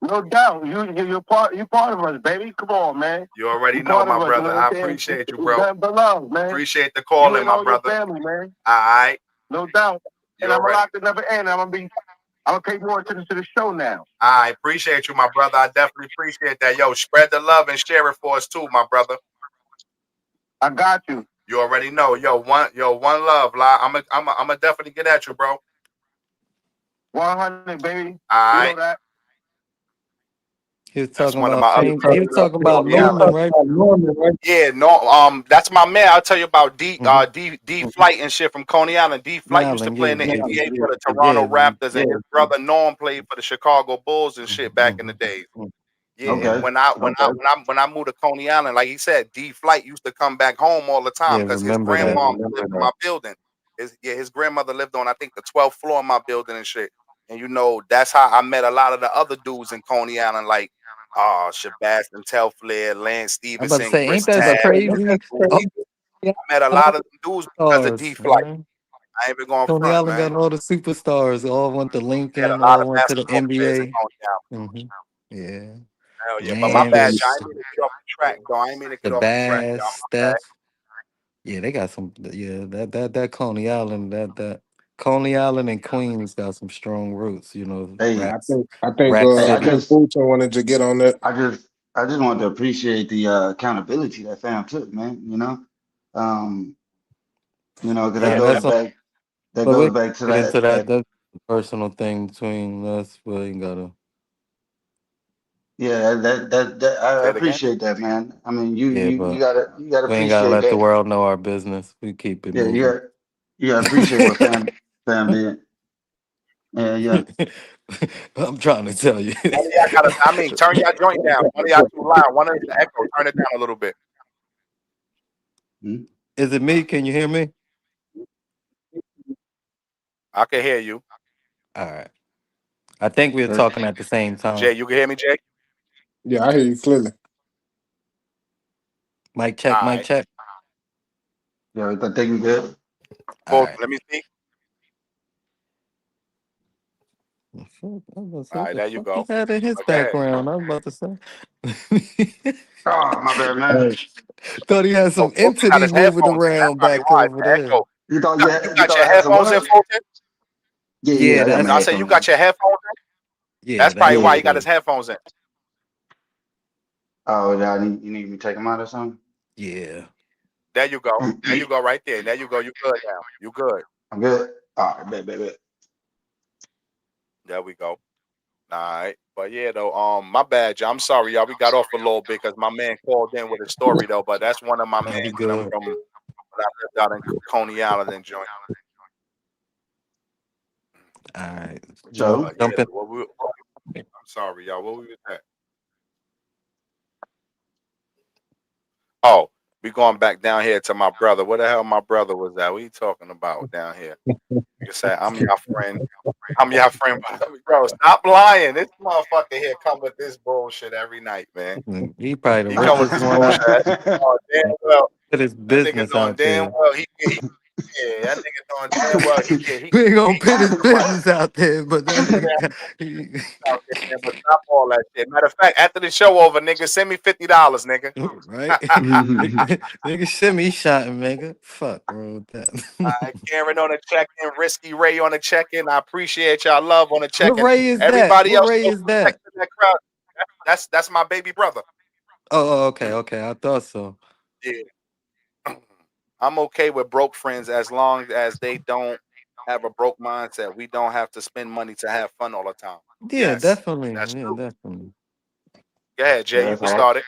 No doubt. You're part of us, baby. Come on, man. You already know, my brother. I appreciate you, bro. But love, man. Appreciate the calling, my brother. Family, man. All right. No doubt. And I'm gonna lock the number in. I'm gonna pay more attention to the show now. I appreciate you, my brother. I definitely appreciate that. Yo, spread the love and share it for us too, my brother. I got you. You already know. One love, La. I'm definitely get at you, bro. 100, baby. All right. You know that. He was talking about change. He was talking about Norman, right? Yeah, no, that's my man. I'll tell you about D Flight and shit from Coney Island. D Flight used to play in the NBA for the Toronto Raptors, and his brother Norm played for the Chicago Bulls and shit back in the days. Yeah, Okay. when I moved to Coney Island, like he said, D Flight used to come back home all the time because his grandma lived in my building. His grandmother lived on, I think, the 12th floor of my building and shit. And that's how I met a lot of the other dudes in Coney Island, like Sebastian Telflair, Lance I'm about to Stevenson, say, Chris ain't that Tagg. crazy? I met a lot of dudes because of D Stars, Flight. man. I ain't been going Coney front, Island man. got all the superstars. All went to We had Lincoln. a lot All of went to the basketball players in NBA. Coney Island. Yeah. Hell yeah, but my bad, John. I Lance, ain't mean to get off the track, though. I ain't mean to the get off the track, Bass, y'all. My bad. Steph. Yeah, they got some. Yeah, that Coney Island, that Coney Island and Queens got some strong roots. Hey, I think Rack hey, I City. just, Futo wanted to get on that. I just wanted to appreciate the accountability that fam took, man. Um, because that Man, goes that's all. back. That But we goes back to get into that. that. That's a personal thing between us. We ain't gotta. Yeah, I Say it again. appreciate that, man. I mean, you Yeah, you you but gotta we ain't gotta appreciate let the that. world know our business. We keep it Yeah, moving. you gotta appreciate what fam did. Yeah, yeah. I'm trying to tell you. One of y'all gotta, turn your joint down. One of y'all too loud. One of the echo. Turn it down a little bit. Hmm? Is it me? Can you hear me? I can hear you. All right. I think we were Good. talking at the same time. Jay, you can hear me, Jay? Yeah, I hear you clearly. Mic All check, mic right. check. Yeah, I think we good. All Well, right. let me see. I was about to say, All what right, the there you fuck he go. had in his Okay. background? I was about to say. Oh, my bad, man. Thought he had Oh, some Fulton got entity his moving headphones in. That's around probably back why. It's over the there. echo. You You got thought your you had some headphones in, what? Fulton? Yeah, Yeah, I got No, my I that's said you headphones got in. your headphones in. yeah, That's probably that's why Yeah, he what it got his is. headphones in. Oh, you need me to take them out or something? Yeah. There you go. There you go. Right there. There you go. You good now. You good. I'm good. All right, bet. There we go. All right. But yeah, though. My bad, y'all. I'm sorry, y'all. We got off a little bit because my man called in with a story though. But that's one of my Nah, we mans and I'm good. from when I lived out in Coney Island and joint. All right. So, But yeah, Jump in. I'm sorry, y'all. What we was at? Oh, we going back down here to my brother. Where the hell my brother was at? What you talking about down here? You can say I'm your friend. I'm your friend, bro. Stop lying. This motherfucker here come with this bullshit every night, man. He probably the He come with richest this one out. bullshit. Oh, damn well. Put his That nigga business knowing out damn there. well yeah, that nigga knowing damn well We ain't gonna he put got his too much. business out there, but that nigga Yeah, got, he, out there, man, but stop all that shit. Matter of fact, after the show over, nigga, send me $50, nigga. right? Nigga shimmy shot him, nigga. Fuck wrong with that. Karen on the check-in, Risky Ray on the check-in. I appreciate y'all love on the What check-in. Ray is that? Everybody What else Ray know is that? protecting that crowd. That's my baby brother. Okay. I thought so. Yeah. I'm okay with broke friends as long as they don't have a broke mindset. We don't have to spend money to have fun all the time. Yeah, Yes, definitely. that's Yeah, true. definitely. Go ahead, Jay. You that's can all. start it.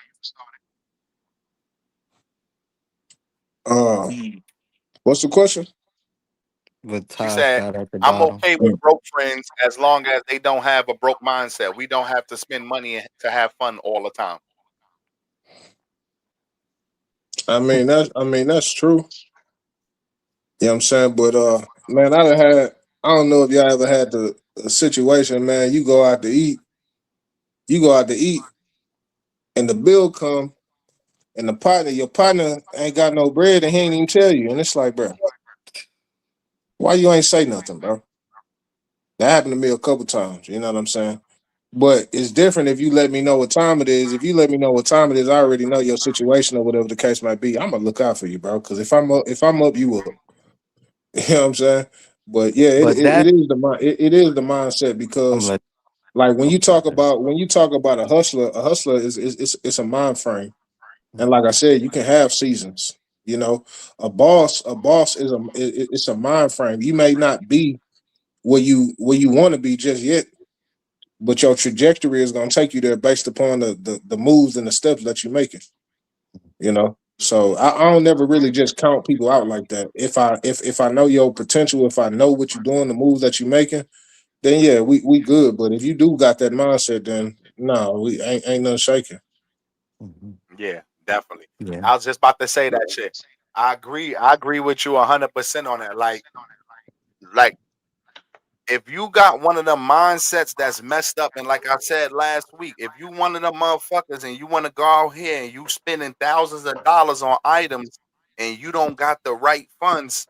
Uh, what's the question? But You Tosh said, got at the I'm bottom. okay with broke friends as long as they don't have a broke mindset. We don't have to spend money to have fun all the time. That's true. You know what I'm saying? But man, I don't know if y'all ever had the situation, man, you go out to eat and the bill come and your partner ain't got no bread and he ain't even tell you. And it's like, bro, why you ain't say nothing, bro? That happened to me a couple times, you know what I'm saying? But it's different if you let me know what time it is. If you let me know what time it is, I already know your situation or whatever the case might be. I'm gonna look out for you, bro. Because if I'm up, you up. You know what I'm saying? But yeah, But that it is the mindset I'm because like, like when I'm you talk sorry. about a hustler is it's a mind frame. And like I said, you can have seasons. You know, a boss is it's a mind frame. You may not be where you want to be just yet, but your trajectory is going to take you there based upon the moves and the steps that you're making. You know, so I don't never really just count people out like that. If I know your potential, if I know what you're doing, the moves that you're making, then yeah, we good. But if you do got that mindset, then no, we ain't nothing shaking. Mhm. Yeah, definitely. Yeah. I was just about to say that shit. I agree. I agree with you 100% on that. Like if you got one of them mindsets that's messed up, and like I said last week, if you one of them motherfuckers and you want to go out here and you spending thousands of dollars on items and you don't got the right funds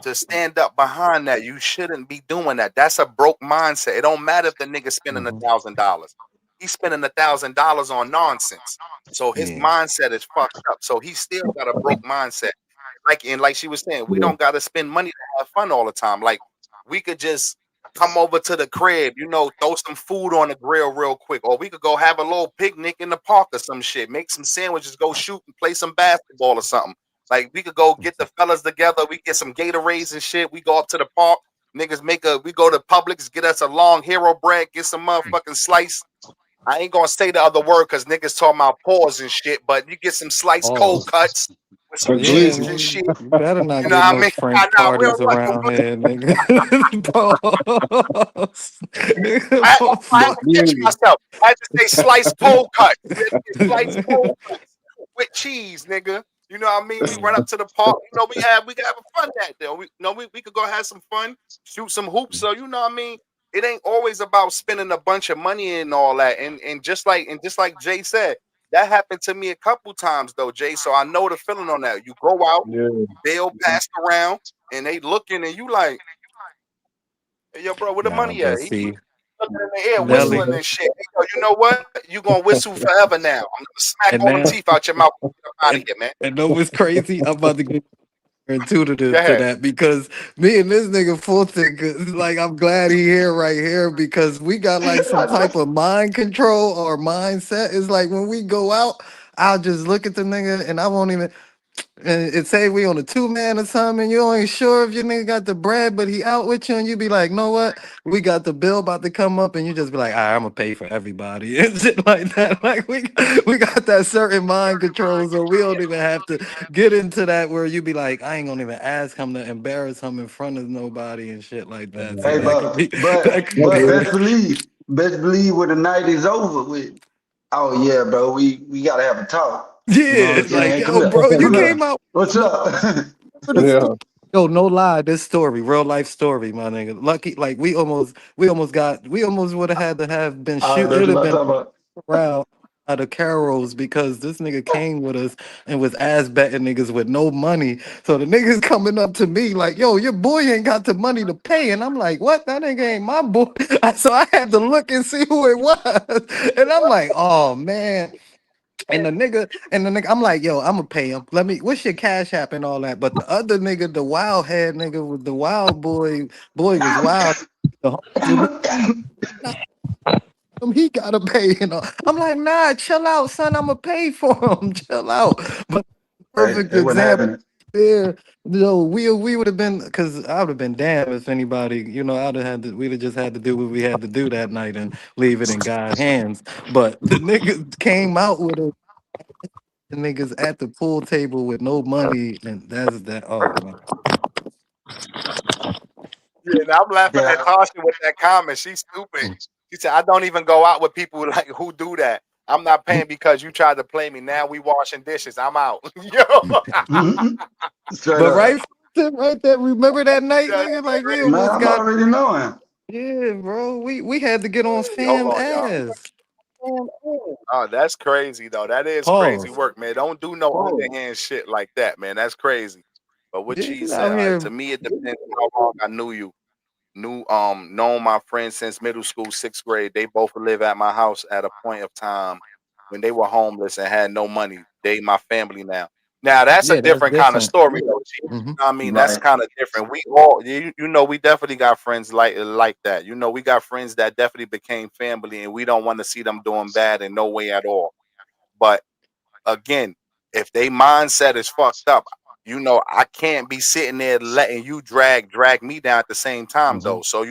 to stand up behind that, you shouldn't be doing that. That's a broke mindset. It don't matter if the nigga spending Hmm. $1,000. He's spending $1,000 on nonsense. So his Yeah. mindset is fucked up. So he still got a broke mindset. Like she was saying, we Yeah, don't gotta spend money to have fun all the time. Like we could just come over to the crib, throw some food on the grill real quick, or we could go have a little picnic in the park or some shit, make some sandwiches, go shoot and play some basketball or something. Like we could go get the fellas together, we get some Gatorades and shit. We go up to the park, niggas we go to Publix, get us a long hero bread, get some motherfucking slice. I ain't gonna say the other word because niggas talking about paws and shit, but you get some sliced cold Pause. cuts with some Yeah, cheese and agreed. shit. nigga. You better not You know get what I no mean? French Nah, we parties don't want around here, nigga. Pause. I had to catch Agreed. myself. I had to say sliced cold cuts. Sliced cold cuts with cheese, nigga. You know what I mean? We run up to the park. We can have fun that day. We could go have some fun, shoot some hoops. So you know what I mean? It ain't always about spending a bunch of money and all that. And just like Jay said, that happened to me a couple times though, Jay. So I know the feeling on that. You go out, Yeah, bill passed around, and they looking, and you like, hey, yo, bro, where the Nah, money but at? see, Looking in the air, Nelly, whistling and shit. Yo, you know what? You gonna whistle forever now. I'm gonna smack and all them now, teeth out your mouth. Get up out of and here, man. know what's crazy? intuitive Go to ahead. that because me and this nigga full think like I'm glad he here right here because we got like some type of mind control or mindset. It's like when we go out, I'll just look at the nigga and I won't even and it say we on a 2 man or something, and you ain't sure if your nigga got the bread, but he out with you, and you be like, know what? We got the bill about to come up, and you just be like, all right, I'm gonna pay for everybody and shit like that. Like we got that certain mind control, so we don't even have to get into that where you be like, I ain't gonna even ask him to embarrass him in front of nobody and shit like that. So Hey, that could be that could but be best believe when the night is over with. Oh yeah, bro, we gotta have a talk. You know what yeah, I'm like saying? Come yo, here, bro, you come came here. out. What's up? For the Yeah. story. Yo, no lie, this story, real life story, my nigga. Lucky, like we almost would have had to have been I shoot. know It what would you have about to been talk about. around out of Carol's because this nigga came with us and was ass betting niggas with no money. So the niggas coming up to me like, yo, your boy ain't got the money to pay. And I'm like, what? That nigga ain't my boy. So I had to look and see who it was. And I'm like, oh man. And the nigga, I'm like, yo, I'm gonna pay him. Let me, what's your cash app and all that? But the other nigga, the wild head nigga with the wild boy was wild. The homies with me, nah, he gotta pay. I'm like, nah, chill out, son. I'm gonna pay for him. Chill out. But Hey, perfect it wasn't example. happening. Yeah, no, we would have been because I would have been damned if anybody, I'd have had to, we'd have just had to do what we had to do that night and leave it in God's hands. But the nigga came out with a the niggas at the pool table with no money, and that's that. Oh man, Yeah, and I'm laughing at Yeah. Tasha with that comment. She's stupid. She said, I don't even go out with people like who do that. I'm not paying because you tried to play me. Now we washing dishes. I'm out. Yo, Straight but up. right there. Remember that night, that's nigga? Like we Man, almost I'm crazy. got. already knowing. Yeah, bro. We had to get on Hold fam on, y'all. ass. Oh, that's crazy though. That is crazy Pause. work, man. Don't do no underhand shit like that, man. That's crazy. But what Yeah, she you said, out to here. me, it depends how long I knew you. Known my friends since middle school, sixth grade. They both live at my house at a point of time when they were homeless and had no money. They my family now. Now that's a Yeah, that's different kind of different. story, though. G. You Hmm. know what I mean, that's Right. kind of different. We all, we definitely got friends like that. We got friends that definitely became family, and we don't want to see them doing bad in no way at all. But again, if they mindset is fucked up, I can't be sitting there letting you drag me down at the same time Hmm. though. So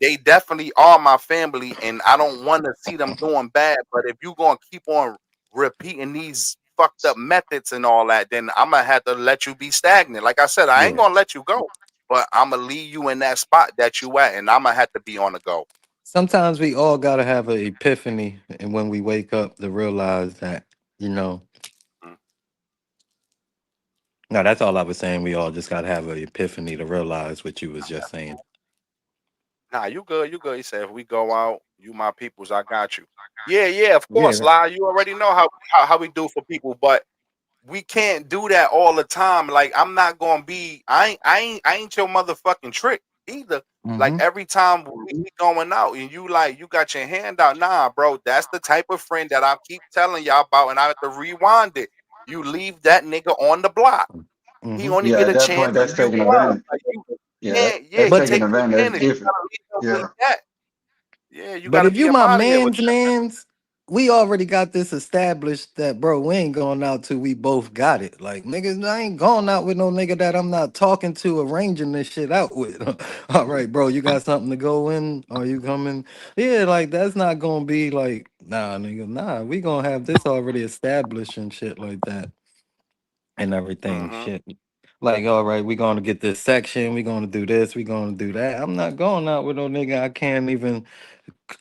they definitely are my family, and I don't want to see them doing bad. But if you gonna keep on repeating these fucked up methods and all that, then I'm gonna have to let you be stagnant. Like I said, I ain't Yeah. gonna let you go, but I'm gonna leave you in that spot that you at, and I'm gonna have to be on the go. Sometimes we all gotta have an epiphany, and when we wake up to realize that, you know. Mm. No, that's all I was saying. We all just gotta have an epiphany to realize what you was just saying. Nah, you good, you good. He said, if we go out, you my peoples, I got you. Yeah, yeah, of course, Yeah. lie. You already know how we do for people, but we can't do that all the time. Like I'm not gonna be. I ain't your motherfucking trick either. Like Mm-hmm. every time we be going out and you got your hand out, nah, bro. That's the type of friend that I keep telling y'all about, and I have to rewind it. You leave that nigga on the block. He Mm-hmm. only Yeah, get at a that chance point, if that's you taking block. advantage. Like you Yeah, can't. Yeah, that's he But taking take advantage. advantage. That's You different. gotta leave him with Yeah. that. Yeah, you but gotta if be you up my out of there with man's, we already got this established that bro, we ain't going out till we both got it. Like niggas, I ain't going out with no nigga that I'm not talking to, arranging this shit out with. All right, bro, you got something to go in? Are you coming? Yeah, like that's not gonna be like, nah, nigga, nah. We gonna have this already established and shit like that and that. everything. Hmm. Shit. Like, all right, we gonna get this section, we gonna do this, we gonna do that. I'm not going out with no nigga I can't even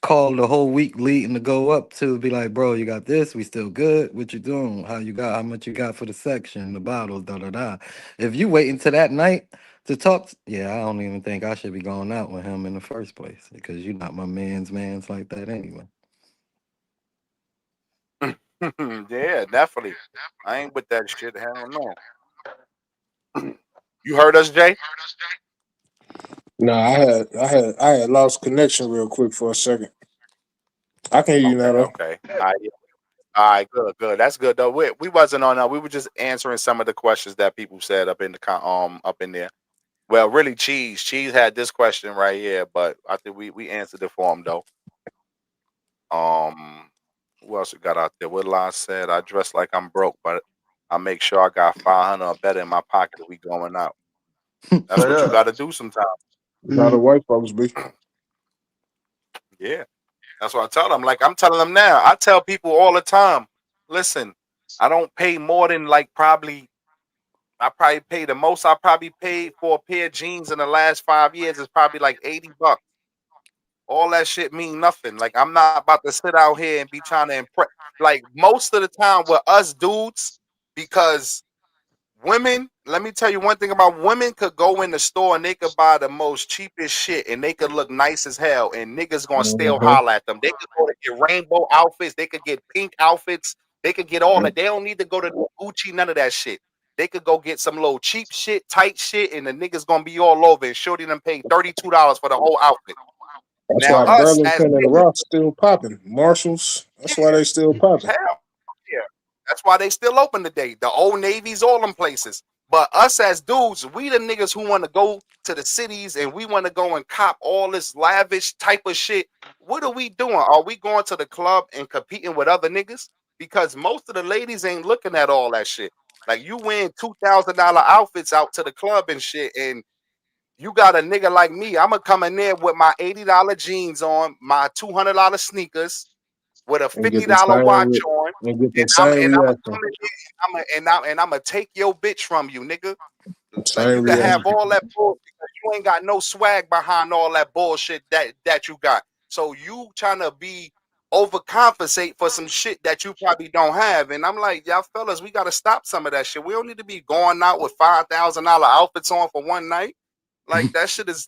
call the whole week leading to go up to be like, bro, you got this, we still good. What you doing? How much you got for the section, the bottles, da da da. If you wait until that night to talk, yeah, I don't even think I should be going out with him in the first place because you're not my man's like that anyway. Yeah, definitely. I ain't with that shit. Hell no. You heard us, Jay? No, I had lost connection real quick for a second. I can hear you now Okay, though. okay. Yeah. All right, good, good. That's good though. We wasn't on. We were just answering some of the questions that people said up in the up in there. Well, really, cheese. Cheese had this question right here, but I think we answered it for him though. Um, who else we got out there? What Lon said? I dress like I'm broke, but I make sure I got 500 or better in my pocket if we going out. That's But what you got to do sometimes. That's how the mm, white folks be. Yeah, that's what I tell them. Like I'm telling them now. I tell people all the time. Listen, I don't pay more than like probably. I probably pay the most I probably paid for a pair of jeans in the last 5 years is probably like $80. All that shit mean nothing. Like I'm not about to sit out here and be trying to impress. Like most of the time with us dudes, because women, let me tell you one thing about women could go in the store and they could buy the most cheapest shit and they could look nice as hell and niggas gonna still Mm-hmm. holler at them. They could go to get rainbow outfits, they could get pink outfits, they could get all that. They don't need to go to Gucci, none of that shit. They could go get some little cheap shit, tight shit, and the niggas gonna be all over and shorty them pay $32 for the whole outfit. That's Now why us as Burlington and the niggas, Rock still popping. Marshalls. yeah, That's why they still popping. hell yeah. That's why they still open today. The old navies, all them places. But us as dudes, we the niggas who want to go to the cities and we want to go and cop all this lavish type of shit. What are we doing? Are we going to the club and competing with other niggas? Because most of the ladies ain't looking at all that shit. Like you wearing $2,000 outfits out to the club and shit, and you got a nigga like me. I'ma come in there with my $80 jeans on, my $200 sneakers, with a And get the $50 watch same on, and get and the I'm same come reaction. in here and I'm gonna take your bitch from you, nigga. Like Same you can have reaction. all that bullshit because you ain't got no swag behind all that bullshit that you got. So you trying to be overcompensate for some shit that you probably don't have. And I'm like, y'all fellas, we gotta stop some of that shit. We don't need to be going out with $5,000 outfits on for one night. Like that shit is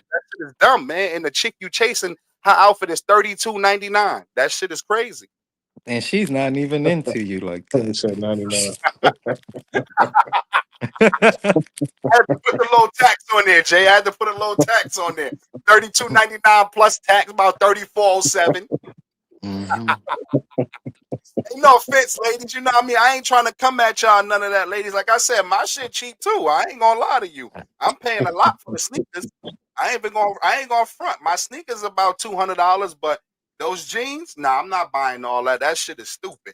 dumb, man. And the chick you chasing, her outfit is $32.99. That shit is crazy. And she's not even into you like He that. said 99. I had to put the low tax on there, Jay. I had to put a low tax on there. 32.99 plus tax, about 34.07. Hmm. No offense, ladies. You know what I mean? I ain't trying to come at y'all, none of that, ladies. Like I said, my shit cheap too. I ain't gonna lie to you. I'm paying a lot for the sneakers. I ain't gonna front. My sneakers about $200, but those jeans, nah, I'm not buying all that. That shit is stupid.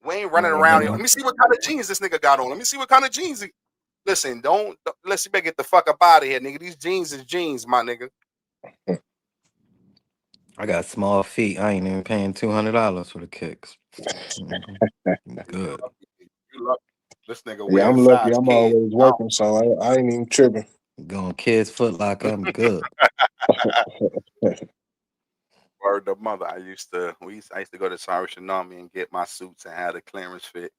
We ain't running around here. Mm-hmm. Let me see what kind of jeans this nigga got on. Let me see what kind of jeans listen, let's better get the fuck up out of here, nigga. These jeans is jeans, my nigga. I got small feet. I ain't even paying $200 for the kicks. Mhm. You Good. lucky. You lucky. This nigga Yeah, wears I'm lucky. size I'm kids. always working, so I ain't even tripping. Going Kids Foot Locker. I'm good. Word of mother. I used to go to Cyrus and Army and get my suits and have a clearance fit.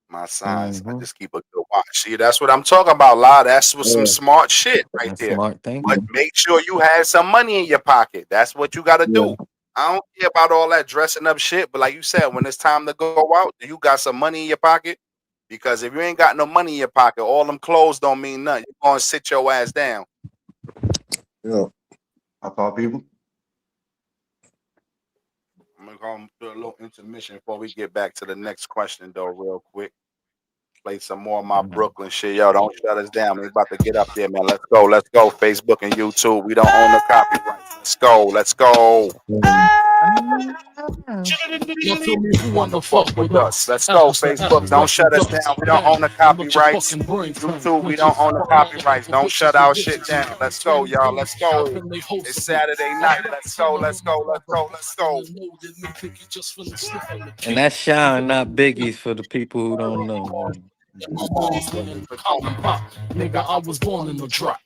My size. I Hmm. just keep a good watch. See, that's what I'm talking about, La. That's what some Yeah, smart shit right That's there. smart But thinking. make sure you have some money in your pocket. That's what you gotta yeah, do. I don't care about all that dressing up shit, but like you said, when it's time to go out, you got some money in your pocket. Because if you ain't got no money in your pocket, all them clothes don't mean nothing. You're gonna sit your ass down. yeah. I thought people. I'm gonna go and do a little intermission before we get back to the next question, though, real quick. Play some more of my Mhm. Brooklyn shit. Yo, don't shut us down. We about to get up there, man. Let's go. Let's go. Facebook and YouTube. We don't own the copyrights. Let's go. Let's go. Mm. Now tell me who wanna fuck with us. Let's go. Apples to Facebook, apples, don't Russian shut us ducks. down. We don't own Bang, the and let your copyrights. fucking brain turn. YouTube, we Quench it. don't own the Fucking like copyrights. for Don't bitches shut with our shit bitches. down. Let's go, Twin y'all. Let's peaks, up go. in they host It's of me. Saturday I night. got Let's go. some Let's of my go. Let's brother. go. Let's And go. the know that me think he just finna sniff on the And king. that's Shine, Even not Biggie's for the people who don't though know. my mom's in the common pot. Nigga, I was born in the drop.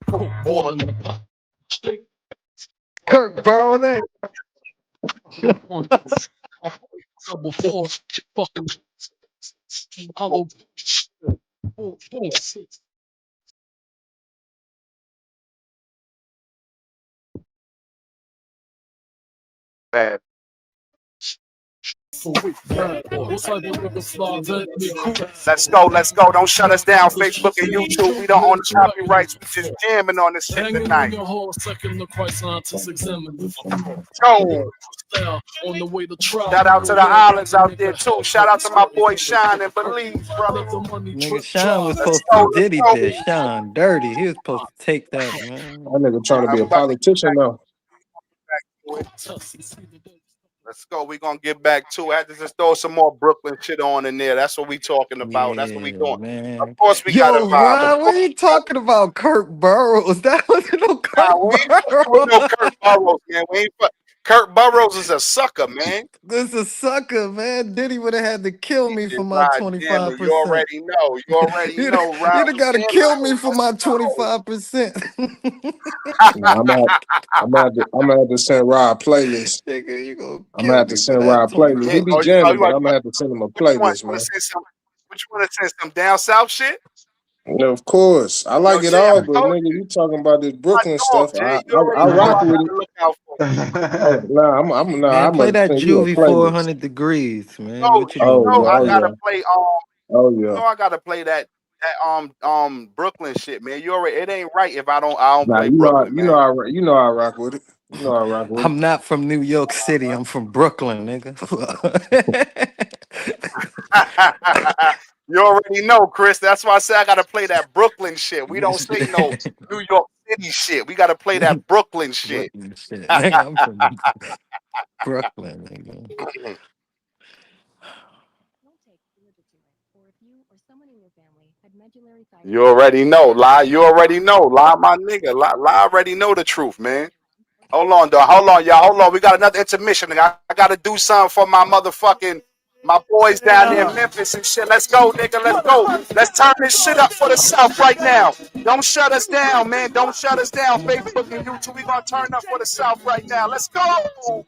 Coke boiling in the pot. Straight Kirk Barnett. on double four fucking hollow. Four, six. Bad. Let's go, let's go. Don't shut us down, Facebook and YouTube. We don't own the copyrights. We just jamming on this shit tonight. Go. Shout out to the islands out there too. Shout out to my boy Shine and Believe, brother. Nigga, Sean was Let's supposed to go, let's Diddy go. this. Sean dirty. He was supposed to take that, man. That nigga trying to be I'm a about to get politician now. back to it. Let's go. We're gonna get back to it. I had to just throw some more Brooklyn shit on in there. That's what we talking about. That's what we Yeah, doing. Of man. course we got a Yo, vibe. Of Ron, course what are you we got talking about? Kirk Burrows? That wasn't no Kirk we ain't fucking with no Kurt Burrows. Burrows, man. We ain't Kurt Burrows is a sucker, man. This is a sucker, man. Diddy would have had to kill me for my God damn it. You 25%. already know. You already You'd know, Rob. have got to Damn kill right. me for my 25%. Nah, I'm gonna have to send Rob a playlist. Nigga, you gonna I'm gonna kill have to me for send that Rob a playlist. He 25%. be jamming, but I'm gonna have to send him a What you want? playlist, You want man. to send some? What you want to send some down south shit? Yeah, of course, I Yo, like it Jay, I all, but told nigga, you, you talking about this my Brooklyn dog, stuff? Jay. You I already know rock I with got it. to look out for. Oh, nah, Man, I'm play gonna that send you a Juvie playlist. 400 degrees, man. No, What you you Oh doing, know yeah, I oh man? gotta yeah, play. oh You yeah. know I gotta play that Brooklyn shit, man. You already. It ain't right if I don't Nah, play Brooklyn, man. you know I rock with it. You know I rock with it. I'm not from New York City. I'm from Brooklyn, nigga. You already know, Chris. That's why I say I gotta play that Brooklyn shit. We don't say no New York City shit. We gotta play that Brooklyn shit. Brooklyn shit, nigga. I'm from Brooklyn, nigga. You already know, lie. You already know, lie, my nigga. Lie already know the truth, man. Hold on, though. Hold on, y'all. Hold on. We got another intermission. Nigga. I gotta do something for my boys down there in Memphis and shit. Let's go, nigga. Let's go. Let's turn this shit up for the South right now. Don't shut us down, man. Don't shut us down. Facebook and YouTube. We gonna turn up for the South right now. Let's go. Woo-hoo.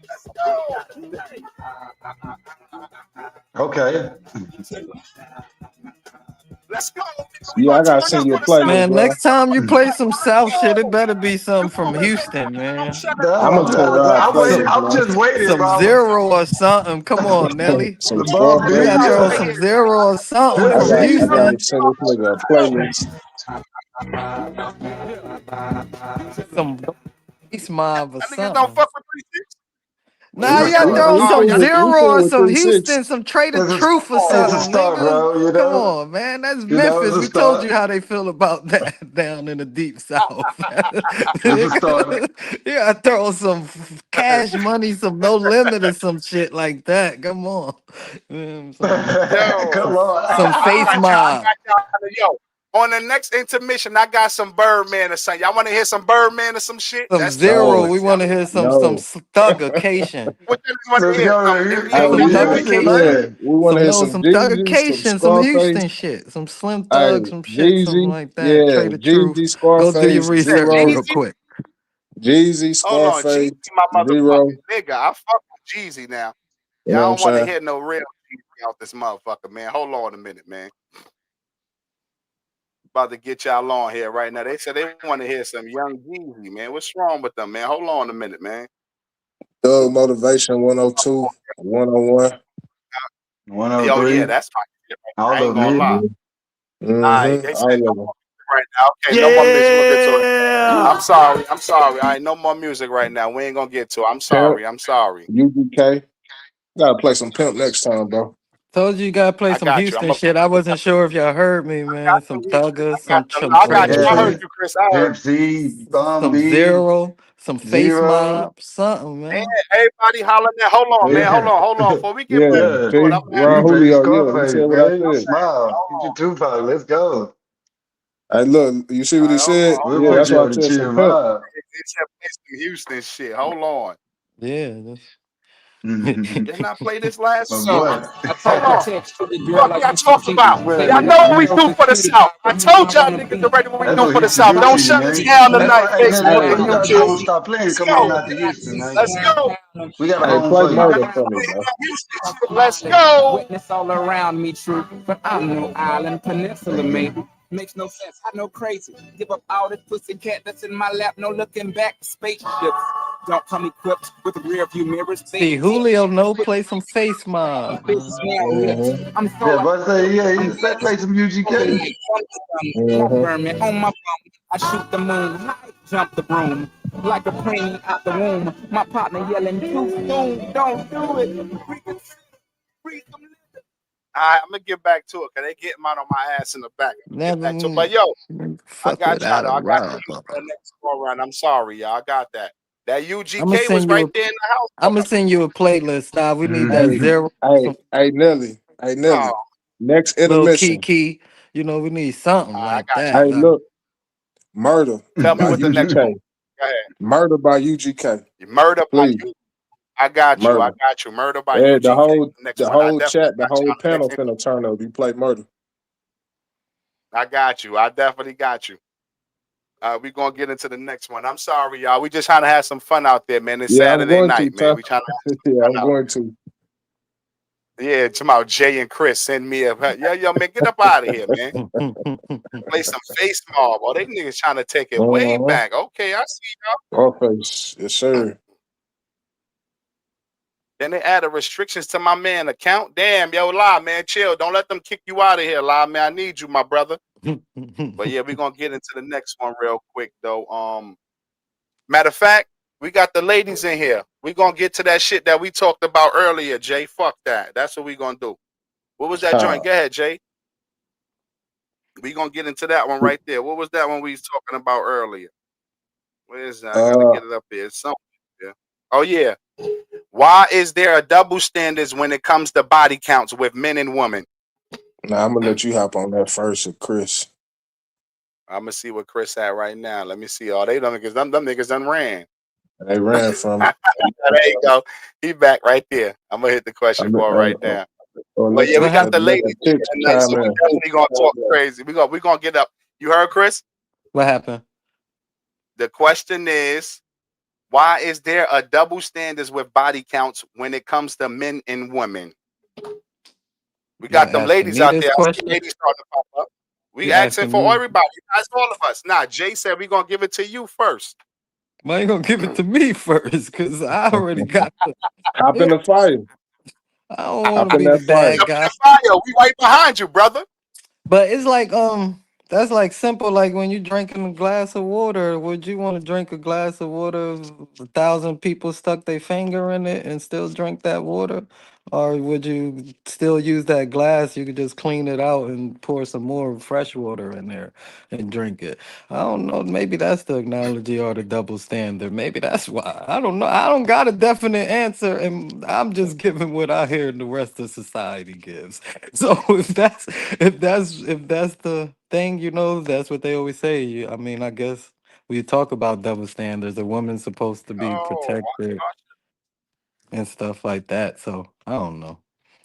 Let's go. Okay. Let's go. We Yeah, gonna I gotta turn send up you a for the South. playlist, Man, bro. next time you play some South shit, it better Go. be something Come from on, Houston, don't man. shut us I'm No, gonna send Rob I'm waiting. playlist, I'm man. just waiting, Some bro. Zero or something. Come on, Nelly. Some Bro, We big Scarface. gotta throw yeah. some Zero or something from I gotta Houston. send this nigga a playlist. Some East Mob or That niggas don't something. fuck with 3 6. Nah, you It's, gotta throw it's, Oh, some y'all niggas. Zero or with some 3-6. Houston, some Trade of it's, a, Truth or it's a Oh, something, start, nigga. bro. You Come know, on, man. That's it's Memphis. a We told you start. how they feel about that down in the deep south. It's a start. You gotta throw some cash money, some no limit or some shit like that. Come on. yo, Come Some I face on. got y'all. I mob. got y'all. Yo, on the next intermission, I got some Birdman or something. Y'all want to hear some Birdman or some shit? Some That's the Zero. No, boys. We Y'all, want to hear some no. thuggication. what you want to Let's hear? go Some to Hey, Some y'all know Houston, right? thuggication. Yeah. we want to hear some Some Jeezy, some thuggication, some Scarface. Houston shit, some Slim Hey, Thug, some shit, something Jeezy, like that. yeah, Trade of Truth. Jeezy, Go do your Scarface, You said research Zero, real Jeezy? quick. Jeezy, Hold on, Jeezy, Scarface, my Zero. motherfucking nigga. I fuck with Jeezy now. You know what Y'all I'm don't want to saying? hear no real Jeezy out this motherfucker, man. Hold on a minute, man. About to get y'all on here right now. They said they want to hear some young Jeezy, man. What's wrong with them, man? Hold on a minute, man. Thug Motivation 102, 101. Yo, yeah, 103. that's my shit right there. I All ain't of them gonna lie. hitting. All right, they said All no of them. more music right now. Okay, no more music. We'll get to it. I'm Yeah. sorry. I'm sorry. All right, no more music right now. We ain't gonna get to it. I'm Pimp, sorry. I'm sorry. UGK. Gotta play some Pimp next time, bro. Told you gotta play I some got you. I'm Houston a. shit. I wasn't sure if y'all heard me, man. Some Thugger, some I Trade got of you. I Okay. heard Truth, you, Chris. I heard Pimp C, Bum some B, Zero, some Face Zero. Mob, something, you. man. Everybody hollering at. Hold on, man. Yeah. Hold on. Before we get back Yeah, Yeah. to it, see? I'm gonna ask You Ron you. play Julio, yeah, he Scarface, said what I man. said. Smile. Get your Hold Tupac. Let's go. Hey, look, you see on. what All he right, hold on. said? We'll Hold Yeah, on. put that's you why I on the said some chill Pimp. vibe. It's some Houston shit. Hold on. Yeah. Didn't I play this last My song? boy. I Hold type on. of text to the girl Fuck like y'all when she talk see about. me. Well, Y'all Baby, know what I'm we so do for the secluded. South. I Put me told where I y'all wanna niggas be. already what we that's do what for the Houston South. do Don't to you, shut us man. down That's tonight, why, hey, Nelly, Facebook that's Hey, why and you gotta YouTube. stop playing and Let's come on go. out to Houston, man. Let's go. We got a hey, home play for you. murder for me, bro. Let's go. Witness all around me, true. But I'm no island peninsula, maybe. Makes no sense. I know crazy. Give up all this pussy cat that's in my lap. No looking back. Spaceships. Don't come equipped with rear view mirrors. See, Julio no play some face mob, man. I'm so Yeah, like, but say he said play some UGK. Vermin on my phone. I shoot the moon, jump the broom. Like a preemie out the womb. My partner yelling, too soon, don't do it. I'm gonna get back to it because they getting mine on my ass in the back. I'm gonna get Never back to it. But yo, I fuck got y'all without though. a I got rubber. the next go around. I'm sorry, y'all. I got that. That I'm gonna UGK was send right you. there in the house. I'm gonna send you a playlist. Now we need that Hey, zero hey, from hey, Nelly. Hey, Nelly. Oh, Next Lil intermission. Kiki. You know, we need something I like got you. that. Hey, look, Murder Tell me by what the next one. UGK. Go ahead. Murder by UGK. Murder by Please, you. I got you. I Murder. got you. Murder by Yeah, the UGK. whole Next the one. I whole definitely chat, the got you whole on the panel next. finna turn up. You play Murder. I got you. I definitely got you. We're gonna get into the next one. I'm sorry, y'all. We just trying to have some fun out there, man. It's Yeah, I'm Saturday going to, night, man. Tuff. We trying to have Yeah, some I'm fun out going to. there. Yeah, tomorrow Jay and Chris send me a yo, man, get up out of here, man. Play some face mob. Oh, they niggas trying to take it way Uh-huh. back. Okay, I see Warface. Yes, sir. Then they added restrictions to my man account. Damn, yo, lie, man, chill. Don't let them kick you out of here, lie, man. I need you, my brother. But yeah, we're gonna get into the next one real quick though. Matter of fact, we got the ladies in here. We're gonna get to that shit that we talked about earlier, Jay. Fuck that. That's what we're gonna do. What was that joint? Go ahead, Jay. We gonna get into that one right there. What was that one we was talking about earlier? Where is that? I gotta Uh, get it up here. It's something. Yeah. Oh yeah. Why is there a double standards when it comes to body counts with men and women? Now I'm gonna let you hop on that first, Chris. I'm gonna see what Chris at right now. Let me see. Oh, they done niggas, them niggas done ran. They ran from it. There you go. He back right there. I'm gonna hit the question for right now. But yeah, we What got the happened? let ladies the chicks tonight, so chime we in. definitely gonna talk crazy. We gonna get up. You heard Chris? What happened? The question is, why is there a double standards with body counts when it comes to men and women? We Y'all got them asking ladies me out this there. I see question? ladies starting to pop up. We You asking asking for me? everybody. That's all of us. Nah, Jay said we gonna give it to you first. Why you gonna give it to me first? Cause I already got the. Hop in the fire. I don't want Hop to in be the that fire. bad Jump in guy. the fire. We right behind you, brother. But it's like that's like simple. Like when you drinking a glass of water, would you want to drink a glass of water? 1,000 people stuck their finger in it and still drink that water, or would you still use that glass? You could just clean it out and pour some more fresh water in there and drink it. I don't know. Maybe that's the analogy or the double standard. Maybe that's why. I don't know. I don't got a definite answer, and I'm just giving what I hear the rest of society gives. So if that's the thing, that's what they always say. I mean, I guess we talk about double standards. A woman's supposed to be Oh, protected and stuff like that. So I don't know.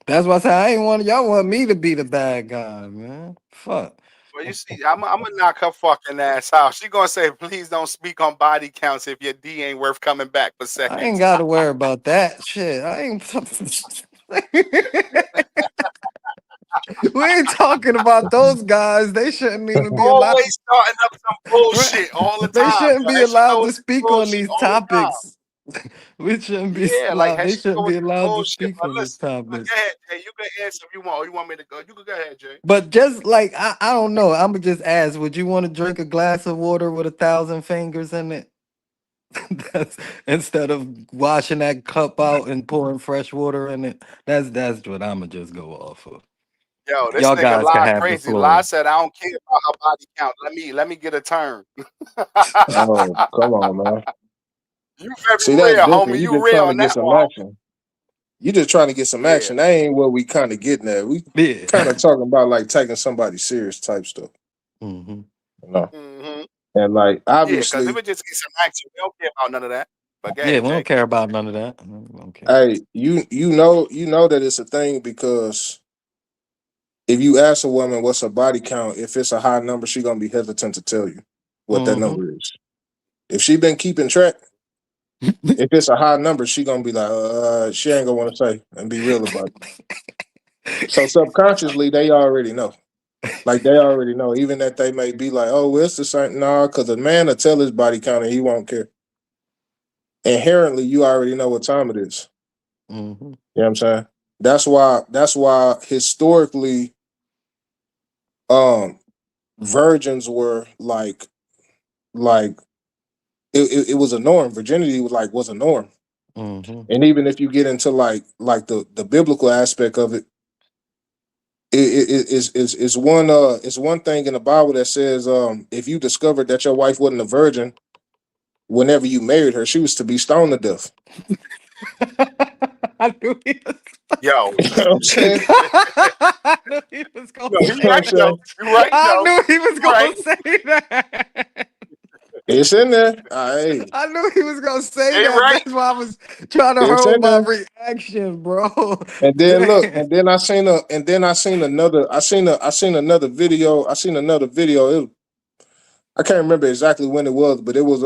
That's why I say I ain't want y'all want me to be the bad guy, man. Fuck. well, you see, I'm gonna knock her fucking ass out. She gonna say, "Please don't speak on body counts if your D ain't worth coming back for I ain't seconds." got to worry about that shit. I ain't. We ain't talking about those guys. They shouldn't even be allowed. Always starting up some Right. bullshit all the They time, shouldn't yo. be And she allowed go to with the speak on bullshit these all the time. topics. We shouldn't be Yeah, like allowed. how They she go shouldn't with be the allowed to bullshit. speak But on these listen, but go topics. ahead, Jay. You can answer if you want. Or you want me to go? You can go ahead, Jay. But just like I don't know. I'm gonna just ask. Would you want to drink a glass of water with 1,000 fingers in it? That's instead of washing that cup out and pouring fresh water in it. That's what I'm gonna just go off of. Yo, this Y'all nigga guys can lie have the crazy. Lie floor. said I don't care about her body count. Let me get a turn. Oh, come on, man. You very See, that's real, different. homie. You You just real trying to on get that some one, action. You just trying to get some homie. Yeah. action. That ain't what we kind of getting at. We Yeah. kind of talking about like taking somebody serious type stuff, Hmm. you know. Mm-hmm. And like Yeah, because if obviously, it just get some action, we don't care about none of that. But go Yeah, ahead, we don't Jay. care about none of that. We don't care. hey, you know that it's a thing because if you ask a woman what's her body count, if it's a high number, she gonna be hesitant to tell you what that Hmm. number is. If she been keeping track, if it's a high number, she gonna be like, she ain't gonna want to say and be real about it. So subconsciously, they already know. Like they already know, even that they may be like, "Oh, well, it's the same." Nah, because a man will tell his body count and he won't care. inherently you already know what time it is. Mm-hmm. You know what I'm saying? That's why historically um virgins were like it was a norm. Virginity was a norm. Mm-hmm. And even if you get into like the biblical aspect of it, it's one thing in the Bible that says if you discovered that your wife wasn't a virgin whenever you married her, she was to be stoned to death. I knew he was. Yo, You know what I'm saying? I knew he was gonna yo, You he know say what I'm right that. though. saying? You right I though. knew he was You right. gonna say that. It's in there. Hey, I knew he was gonna say He that. right. That's why I was trying to it's hold in my there. reaction, bro. And then look, Damn. and then I seen another I seen another video. I seen another video. I can't remember exactly when it was, but it was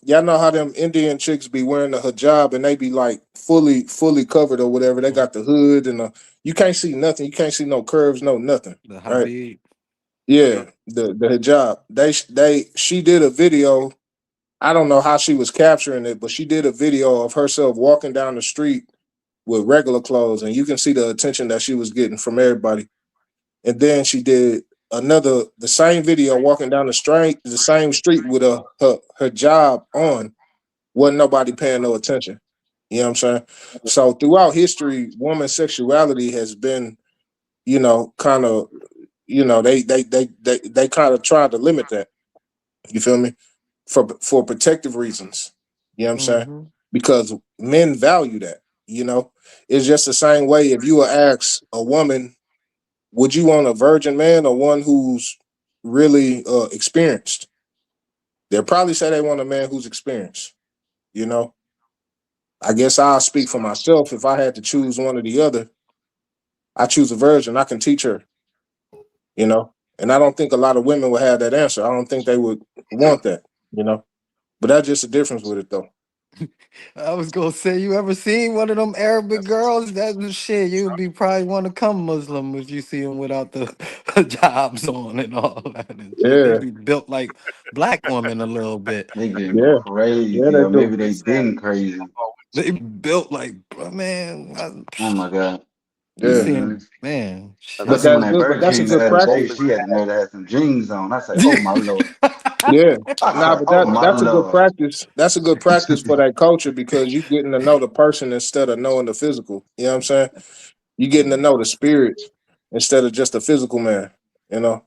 y'all know how them Indian chicks be wearing the hijab and they be like fully covered or whatever. They got the hood and you can't see nothing. You can't see no curves, no nothing. The Right? Habib. Hmm. Yeah, the hijab. She did a video. I don't know how she was capturing it, but she did a video of herself walking down the street with regular clothes, and you can see the attention that she was getting from everybody. And then she did the same video walking down the same street with her job on. Wasn't nobody paying no attention. You know what I'm saying? So throughout history, woman's sexuality has been, kind of, they kind of tried to limit that. You feel me? For protective reasons. You know what I'm saying? Mm-hmm. Because men value that. You know, it's just the same way if you were asked a woman, would you want a virgin man or one who's really experienced? They'll probably say they want a man who's experienced. You know, I guess I'll speak for myself. If I had to choose one or the other, I choose a virgin. I can teach her. You know, and I don't think a lot of women would have that answer. I don't think they would want that. You know, but that's just the difference with it, though. I was gonna say, you ever seen one of them Arabic girls? That was shit. You'd be probably want to come Muslim if you see them without the jobs on and all that and shit. They Yeah, be built like black women a little bit. They getting yeah, yeah. crazy, They or do. maybe He they said, been crazy. They built like man. Oh my god. You Yeah, see Hmm. him, man. as I but Shit. Especially said, when that's that good. But bird that's a came the good other day, both practice. is she had to bad. know to have some jeans on. I said, "Oh my lord." Yeah. I Nah, said, but "Oh that my that's a good lord." practice. That's a good practice for that culture because you getting to know the person instead of knowing the physical. You know what I'm saying? You getting to know the spirit instead of just a physical man. You know?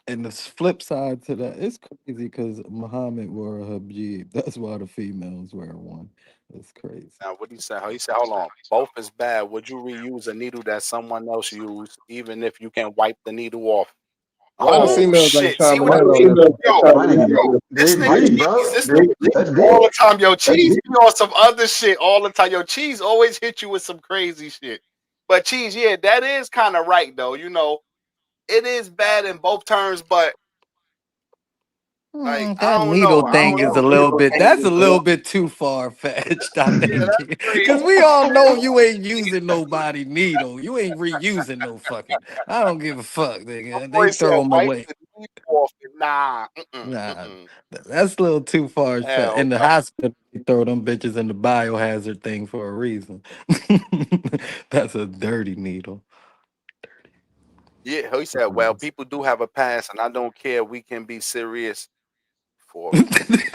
And the flip side to that, it's crazy because Muhammad wore a hijab. That's why the females wear one. It's crazy. Now, what he said? He said, hold on. Both is bad. Would you reuse a needle that someone else used, even if you can wipe the needle off? Why the Oh females ain't shit! See chiming what? in on this? Yo, My nigga, they this nigga agree, cheese. bro. This nigga That's all deep. the time. Yo, cheese be on some other shit all the time. Yo, cheese always hit you with some crazy shit. But cheese, yeah, that is kind of right though. It is bad in both terms, but like That I don't needle know. I thing don't is know. a little bit. That's a little bit too far fetched, I Yeah, think, that's because crazy. we all know you ain't using nobody needle. You ain't reusing no fucking. I don't give a fuck, My nigga. They boy said throw them wipe away. the needle off. Nah, Nah, that's a little too far fetched. hell In the no. hospital, they throw them bitches in the biohazard thing for a reason. That's a dirty needle. Yeah, he said, well, people do have a past, and I don't care. We can be serious for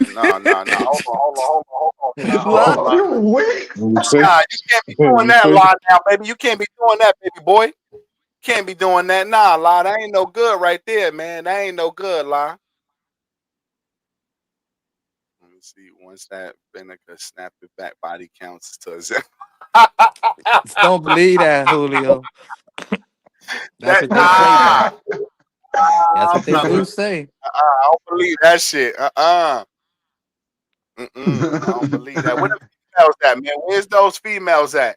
no, no, no. Hold on. Nah, hold on, Lot. lie. You weak. You see? Nah, you can't be doing You that, see? lie now, baby. You can't be doing that, baby boy. Can't be doing that. Nah, lie. That ain't no good right there, man. That ain't no good, lie. Let me see. Once that vinegar snap it back, body counts to zero. Don't believe that, Julio. That's That what they say now. That's what they nah. do say. I don't believe that shit. I don't believe that. Where the females at, man? Where's those females at?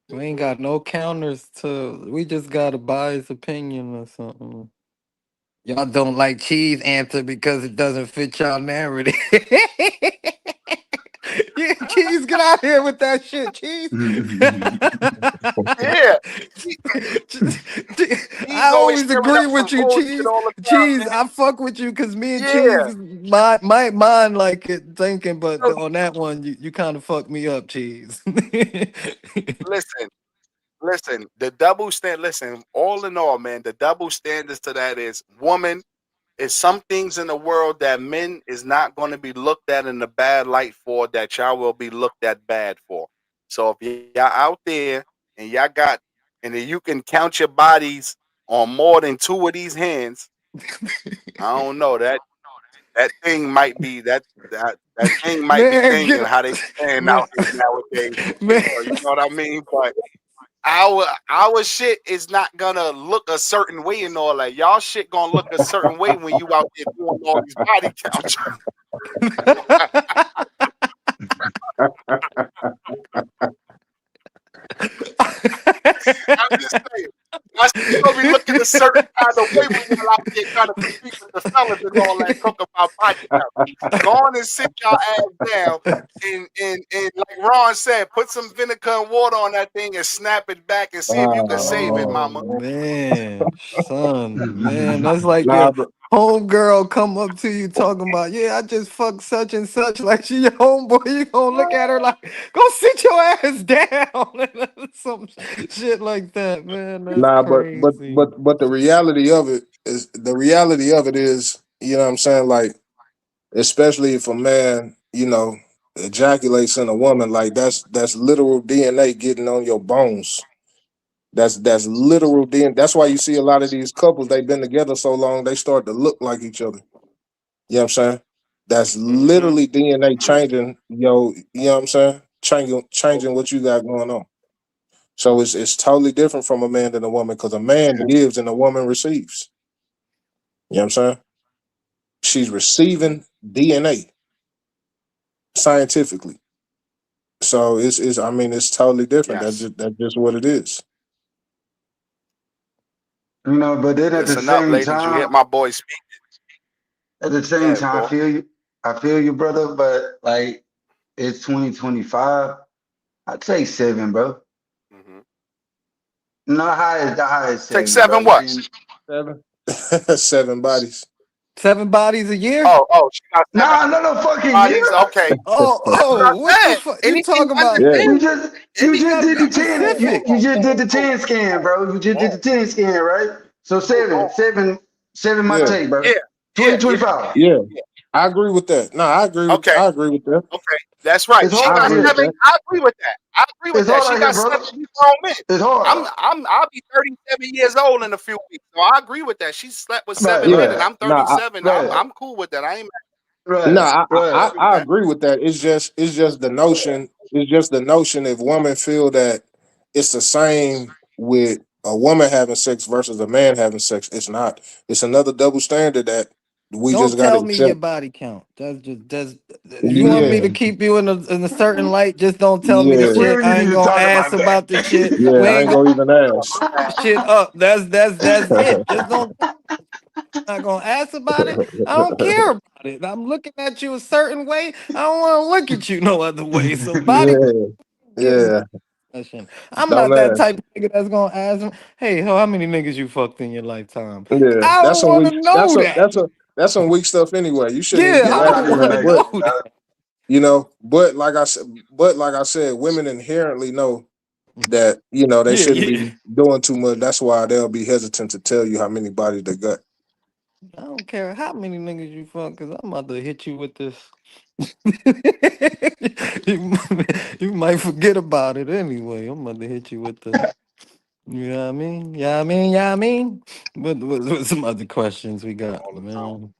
We ain't got no counters to. We just got a biased opinion or something. Y'all don't like cheese answer because it doesn't fit y'all narrative. Yeah, Cheese, get out here with that shit, Cheese. Yeah. He- I He's always always stirring agree up some with you, bullshit Cheese. all the Cheese, time, man. I fuck with you because me and Cheese Yeah. might mind like it thinking, but So, on that one, you kind of fucked me up, Cheese. listen, listen. The double stand. Listen, all in all, man, the double standards to that is woman is some things in the world that men is not going to be looked at in a bad light for that y'all will be looked at bad for. So if y'all out there and y'all got and then you can count your bodies on more than two of these hands, I don't know that thing might be that thing might be Man, thinking get how they be saying man, out here nowadays and shit. man. So you know what I mean? But our shit is not gonna look a certain way and all that. Y'all shit gonna look a certain way when you out there doing all these body counts. I'm just saying. I shit gonna be looking a certain kind of way when y'all out there trying to compete with the fellas and all that talk about body count. Go on and sit y'all ass down and like Ron said, put some vinegar and water on that thing and snap it back and see if you can save it, Oh mama. man, son, man, that's like Nah, your but homegirl come up to you talking about, yeah, I just fucked such and such, like she your homeboy. You gonna look at her like, go sit your ass down, some shit like that, man. That's nah, crazy. but the reality of it is, you know what I'm saying? Like, especially if a man, ejaculates in a woman, like that's literal DNA getting on your bones. That's literal DNA. That's why you see a lot of these couples, they've been together so long, they start to look like each other. You know what I'm saying? That's Mm-hmm. literally DNA changing, you know what I'm saying? Changing what you got going on. So it's totally different from a man than a woman because a man gives and a woman receives. You know what I'm saying? She's receiving DNA scientifically. So it's I mean it's totally different. Yes. That's just what it is. But then Listen up, ladies. You hear my boy speak. at the same Yeah, time, boy. I feel you, brother. But like, it's 2025. I'd say seven, bro. Mm-hmm. Not high the highest Take seven, bro. seven You what? feel me? Seven. Seven bodies. 7 bodies a year? Oh, she got seven Nah, no, no fucking bodies. year. Okay, Oh, that's what oh, I what the said. fuck? You Anything talking under about? Yeah. You ten, just you You anything. just gotta did be the 10. specific. You just did the Whoa, 10 scan, bro. You just did whoa, the 10 scan, right? So whoa. seven my Yeah. take, bro. Yeah, yeah. 2025. Yeah. Yeah. I agree with that. No, Okay, I agree with that. okay. That's right. It's She hard I out got agree with here. seven. that. I agree with that. I agree with It's that. hard She out here, got seven brother. grown men. It's hard. I'll be 37 years old in a few weeks. So I agree with that. She slept with Right, seven men right, and Yeah. I'm No, 37. right, I'm cool with that. I ain't no, right, I right. agree with I that. agree with that. It's just the notion. It's just the notion if women feel that it's the same with a woman having sex versus a man having sex. It's not. It's another double standard that we Don't just got to tell me your accept. body count. That's if you want me Yeah. to keep you in a certain light, just don't tell me the We Yeah. shit. don't I even ain't need to gonna talk ask about that. about the shit. Yeah. We I ain't ain't gonna gonna even ask. shit up. That's it. Just don't not gonna ask about it. I don't care about it. I'm looking at you a certain way. I don't want to look at you no other way. So body Yeah. getting Yeah. discussion. I'm Don't not that ask. type of nigga that's gonna ask him, hey, how many niggas you fucked in your lifetime? Yeah. I That's don't some want to weak. know that. That's some weak stuff anyway. You shouldn't even Yeah, be Yeah, I I'm not don't asking even want that. to asking But know that. like I said, women inherently know that. that they Yeah, shouldn't yeah. be doing too much. That's why they'll be hesitant to tell you how many bodies they got. I don't care how many niggas you fuck, cause I'm about to hit you with this. You might forget about it anyway. I'm about to hit you with the. You know what I mean? Yeah, I mean, yeah, I mean. What some other questions we got, All the time. man?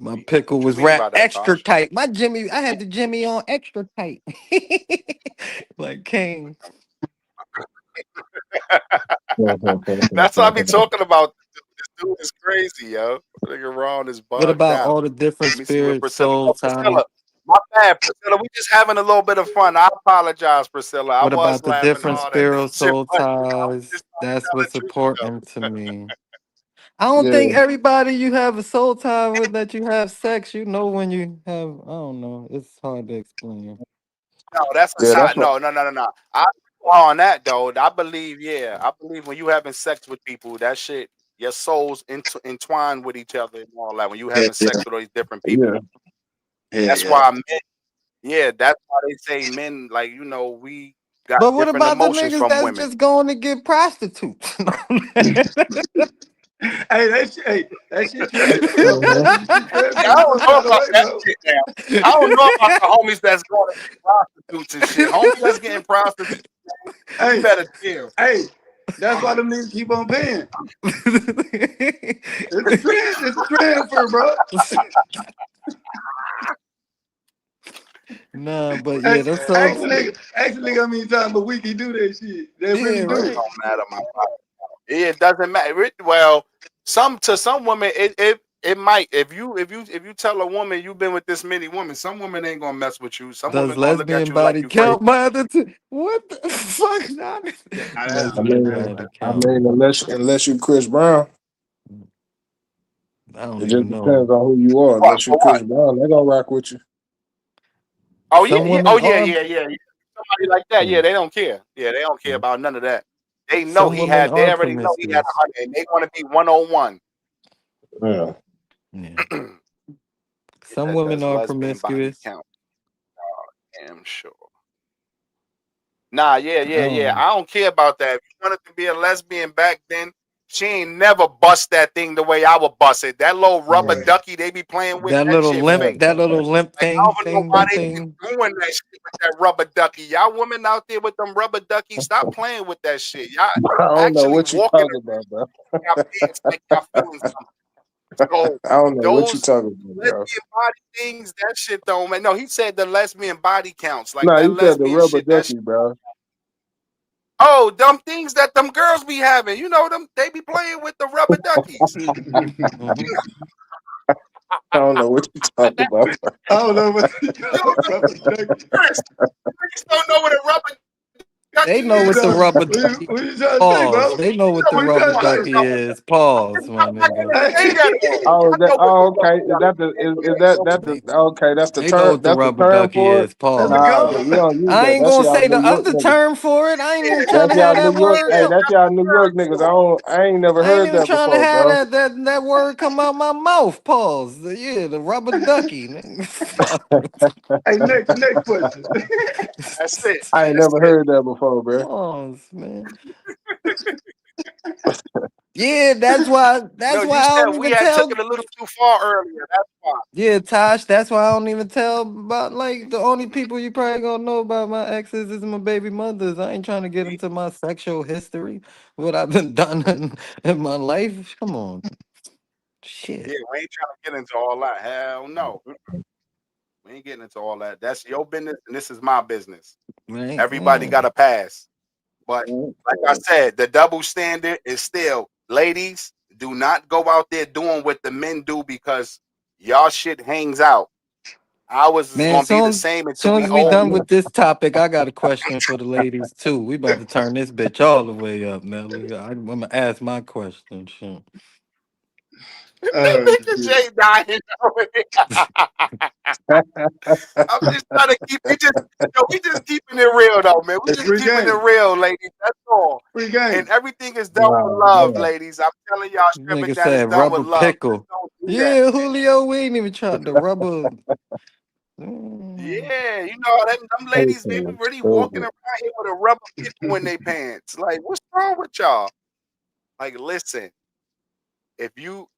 My pickle What you was mean wrapped by that, extra Tosh? tight. My Jimmy, I had the Jimmy on extra tight, like King. That's what I be talking about. This dude is crazy, yo. Nigga Ron is What bugged about out. all the different Let me see what spirits, Priscilla. soul Oh, ties? Priscilla. My bad, Priscilla. We just having a little bit of fun. I apologize, Priscilla. I What was about the laughing different hard at that spirit, shit, soul but I was ties? just trying to That's tell the what's truth, important to though. me. I don't Yeah, think everybody you have a soul tie with that you have sex, you know when you have I don't know. It's hard to explain. No, that's a yeah, that's side. what. No. I on that though. I believe, yeah, I believe when you having sex with people, that shit, your souls entwined with each other and all that. When you Yeah, having yeah, sex with all these different people, Yeah, yeah, that's yeah. why men. Yeah, that's why they say men, like, we got But what different about the emotions niggas from that's women. just going to get prostitutes? Hey, that shit transfer, man. uh-huh. That shit Yeah, I transfer don't some know kind of about way, that bro. shit now. I don't know about the homies that's going to get prostitutes and shit. Homie that's getting prostitutes, you Hey, better chill. hey, that's why them niggas keep on paying. It's a trend. It's a transfer, bro. Nah, but Hey, yeah, that's so actually, how many times a week he do that shit? They yeah, really do. It right. don't matter, my brother. It doesn't matter. Well, some women it might. If you tell a woman you've been with this many women, some women ain't gonna mess with you. Some Does women gonna look at lesbian you like body you crazy. count by the what the fuck? Nah, that's I true. Lesbian mean, body I count. mean, unless you Chris Brown, I don't it just even know. depends on who you are. What Unless you for what? Chris Brown, they gonna rock with you. Oh yeah, Some yeah. women Oh yeah, are yeah, yeah. Somebody like that, yeah, they don't care. Yeah, they don't care about none of that. They know some he women had. They are already know he had promiscuous. 100, and they want to be 101. Yeah. Yeah. It Some says, women does are lesbian body promiscuous. count? I'm sure. Nah, yeah. Oh, I don't care about that. If you wanted to be a lesbian back then, she ain't never bust that thing the way I would bust it. That little rubber Right. ducky they be playing with, that that little shit limp, fake. Right. that little limp Like, I thing, don't know why they be thing. doing that shit with that rubber ducky. Y'all women out there with them rubber duckies, stop playing with that shit. Y'all I don't know actually what you walking talking around about, bro. in y'all pants like y'all feeling something. So I don't know what you those talking about, bro. lesbian body things, that shit don't man. No, he said the lesbian body counts. Like No, that you said the lesbian rubber shit, that ducky, bro. oh, them things that them girls be having. You know them, they be playing with the rubber duckies. Hmm. I don't know what you talking about, bro. I don't know what you You got. Rubber ducky. Chris don't know what a rubber They ducky know is. what the No, rubber what ducky. you trying to say, Pause. bro? They know what the What you rubber trying to What? say? ducky is. Pause, my I nigga. didn't say that. Oh, I that, know what the oh, rubber okay. Is ducky that the is that the They, okay? That's the they know term. what the That's the rubber term ducky for it. is. That's a Pause. Nah, call. you don't use I that. ain't That's gonna y'all say the New York other niggas. term for it. I ain't even trying That's to y'all have New that York. word Hey, come. that's y'all New York niggas. I ain't never I ain't heard even that trying to before, have bro. that word come out my mouth. Pause. Yeah, the rubber ducky. Nigga. Fuck. Hey, next question. That's it. I ain't That's never it. heard that before, bro. Pause, man. Yeah, that's why. No, That's you why I said don't we even had took tell. it a little too far earlier. That's why. Yeah, Tosh. That's why I don't even tell about like the only people you probably gonna know about my exes is my baby mothers. I ain't trying to get into my sexual history, what I've been done in my life. Come on, Yeah, shit, we ain't trying to get into all that. Hell no. We ain't getting into all that. That's your business and this is my business. man. Everybody got a pass. But like I Mhm. said, the double standard is still, ladies, do not go out there doing what the men do because y'all shit hangs out. Ours is Man, gonna be the soon, same until soon we as we old. done with this topic, I got a question for the ladies too. We about to turn this bitch all the way up, Nelly. I'm gonna ask my question. Shit. Oh shit. Jay dying over here. I'm just trying to keep we just keeping it real though, man. We It's just free keeping it game. real, ladies. That's all. Free And game. everything is done with Nah, love, man. ladies. I'm telling y'all strip it Nigga down, it's said done with rubber love. Just pickle. don't do that. Yeah, Julio, we ain't even tried the rubber. Mm. Yeah, you know, them ladies, they be Everything is really walking stupid. around here with a rubber pickle in their pants. Like, what's wrong with y'all? Like, listen, if you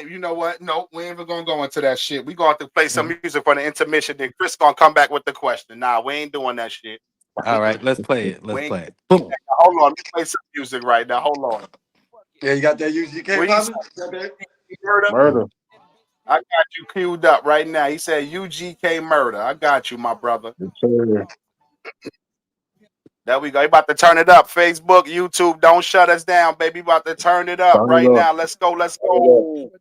you know what? No, we ain't even gonna go into that shit. We gonna have to play some Mm. music for the intermission. Then Chris gonna come back with the question. Nah, we ain't doing that shit. All right, let's play it. We Let's ain't play it. Boom. hold on. Let me play some music right now. Hold on. Yeah, you got that UGK What you say? popping? Got that? Murder? Murder. I got you queued up right now. He said UGK murder. I got you, my brother. Yes, sir. There we go. You about to turn it up. Facebook, YouTube, don't shut us down, baby. About to turn it up Turn it right up. now. Let's go. Let's go.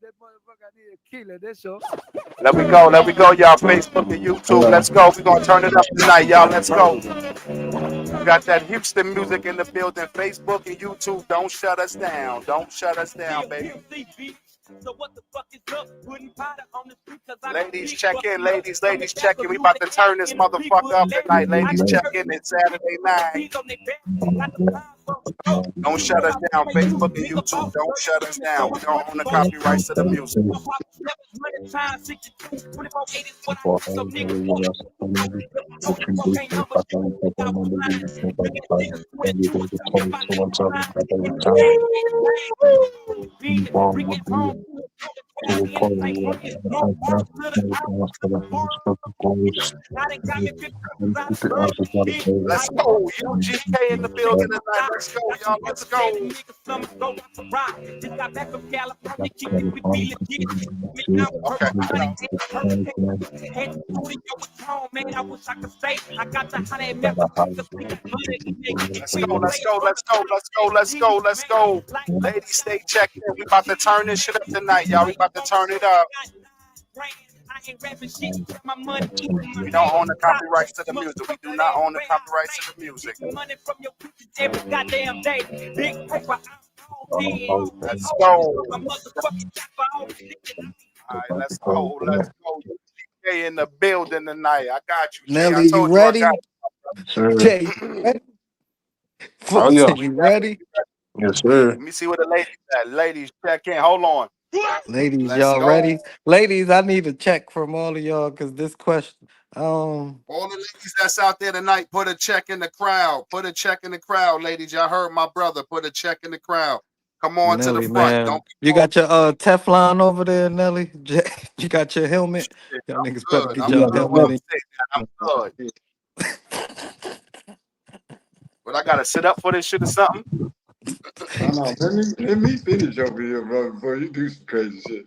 Let we go. Y'all. Facebook and YouTube. Yeah. Let's go. We're gonna turn it up tonight, y'all. Let's go. got that Houston music in the building. Facebook and YouTube, don't shut us down. Don't shut us down, baby. Ladies, check in. Ladies, check in. We about to turn this motherfucker up tonight. Ladies, check in. It's Saturday night. Don't shut us down. Facebook and YouTube, don't shut us down. We don't own the copyrights to the music. Let's go. UGK in the building tonight. Let's go, y'all. Let's go. Okay. Let's go. Ladies, stay checked in. We about to turn this shit up tonight, y'all. We about to turn it up. We don't own the copyrights to the music. We do not own the copyrights to the music. Let's go. All right, let's go. UGK in the building tonight. I got you, Jay. Nelly, I told you you I ready? got you. Jay, you ready? Oh yeah. You ready? Yes, sir. Let me see where the ladies at. Ladies, check in. Hold on. Ladies, Let's y'all go. ready? Ladies, I need a check from all of y'all because this question. All the ladies that's out there tonight, put a check in the crowd. Put a check in the crowd, ladies. Y'all heard my brother. Put a check in the crowd. Come on to the Nelly, front. man, Don't you got your Teflon over there, Nelly. You got your helmet. Y'all I'm niggas better good. get I'm y'all good. helmet. I'm good. But I gotta sit up for this shit or something. No, let me finish over here, bro, before you do some crazy shit.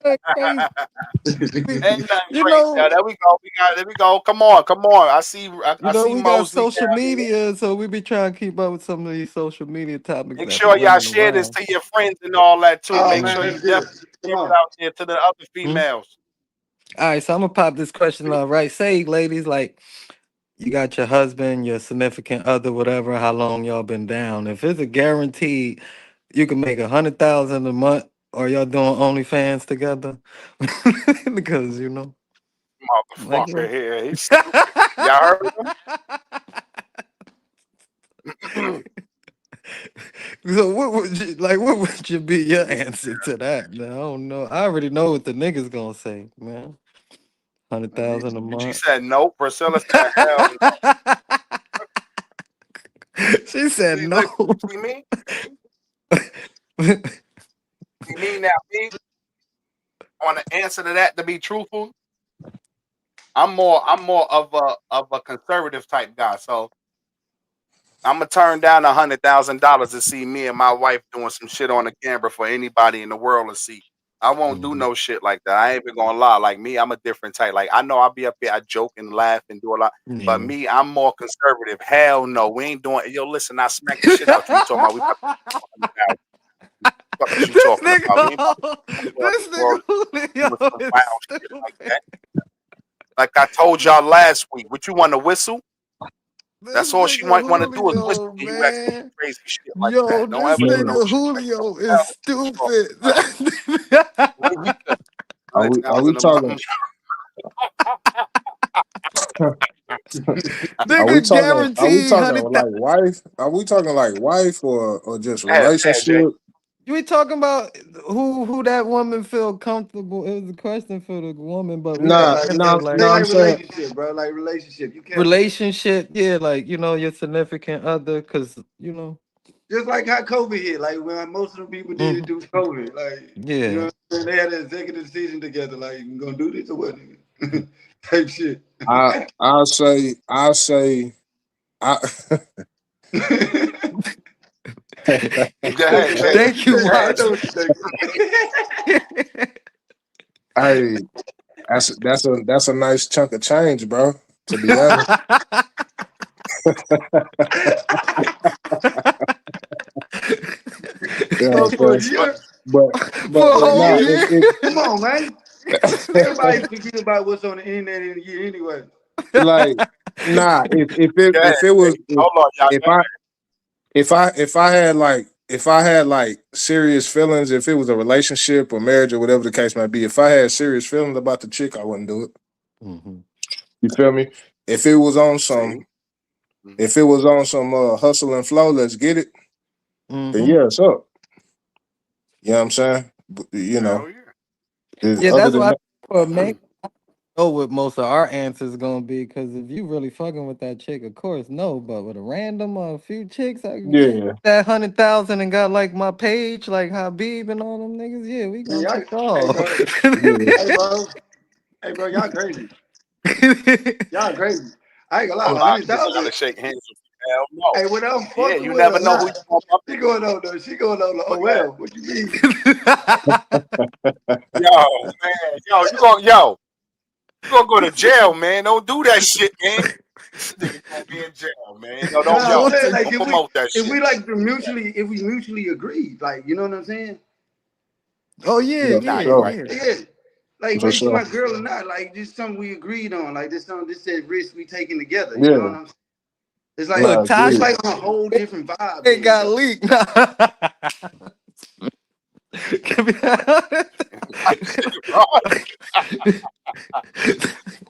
Ain't nothing You crazy. know, There we go. There we go. Come on. I see. I see we got Mosley social down here. media, so we be trying to keep up with some of these social media topics Make that sure be y'all running share this around. to your friends and all that too. Oh, Make man, sure you that's good. definitely Come share on. it out there to the other females. All right, so I'm gonna pop this question out, right? Say, ladies, like you got your husband, your significant other, whatever, how long y'all been down. If it's a guaranteed you can make 100,000 a month, or y'all doing OnlyFans together? Because like Motherfucker here. He's stupid. Y'all heard him? So what would you be your answer to that? Man, I don't know. I already know what the niggas gonna say, man. 100,000 a She month. said no. Priscilla said hell no. She said See, no. look, see me? See me now, me? On the answer to that, to be truthful, I'm more of a conservative type guy. So I'm gonna turn down $100,000 to see me and my wife doing some shit on the camera for anybody in the world to see. I won't do no shit like that. I ain't even gonna lie. Like me, I'm a different type. Like I know I'll be up here, I joke and laugh and do a lot. But Yeah. me, I'm more conservative. Hell no, we ain't doing. Yo, listen, I smack the shit out you. You talking about we about to what is you This talking about? We ain't about nigga, to this world nigga Julio doing some is wild shit like stupid. that. Like I told y'all last week, what you want to whistle? This That's all she nigga might want to do is whistle. Julio, And you ask man. crazy shit like Yo, that. Don't this ever do no nigga shit like that. Julio is stupid. Are we 100,000 a talking? month. Are we Nigga talking? Are we guaranteed talking 100,000. like wife? Are we talking like wife or just Go ahead, Jay. relationship? We talking about who that woman feel comfortable. It was a question for the woman, but we can Nah, answer no, like They no. I'm like saying relationship, bro. Like relationship. You can't relationship. Yeah, like your significant other, because just like how COVID hit. Like when most of the people did it mhm, through COVID. Like you know yeah. what I'm saying? They had an executive decision together, like you gonna do this or what, nigga? Type shit. I'll say I Go ahead, Jay. Thank you, Go I ahead. know Watch. what you're thinking. hey that's a nice chunk of change, bro. To be honest. You know So what for a I'm saying? But year, But For a for a whole year, year. come on, man. Everybody forget about what's on the internet in a year anyway. like Nah, Go ahead, if it was Jay. Hold on, y'all. if I if I had like serious feelings, if it was a relationship or marriage or whatever the case might be, if I had serious feelings about the chick, I wouldn't do it. Hmm. You feel me? If it was on See? some, Mm-hmm. if it was on some hustle and flow, let's get it. Then Hmm. yeah, it's up. You know what I'm saying? But, Hell yeah. Yeah, other that's than why that, for a man know what most of our answers gonna be. Because if you really fucking with that chick, of course, no. But with a random or a few chicks, I yeah, that 100,000 and got like my page, like Habib and all them niggas. Yeah, we Man, gonna y'all, take hey, off. bro. yeah, Hey, bro. Hey, bro, y'all crazy. Y'all crazy. I ain't gonna lie, Gonna a lie, hundred Chris thousand. gotta shake hands with you. Hell no. Hey, whether I'm Yeah, fucking you with her never or know who you not, gonna bump she into. going on though. She going on the But oh go ahead. well. What you mean? Yo, man, you gonna go to jail, man. Don't do that shit, man. This nigga gonna be in jail, man. No, And don't I'm saying Fulton. like don't promote that if shit. we like to mutually if we mutually agree, like you know what I'm saying? Oh yeah, yeah, for Nah, yeah, you sure, right. yeah. Yeah. Like for whether she sure. my girl or not, like just something we agreed on. Like this that risk we taking together. You know what Yeah, I'm saying? It's Look, like nah, it's Tasha agreed. like on a whole different vibe it then, got though. leaked. Ron,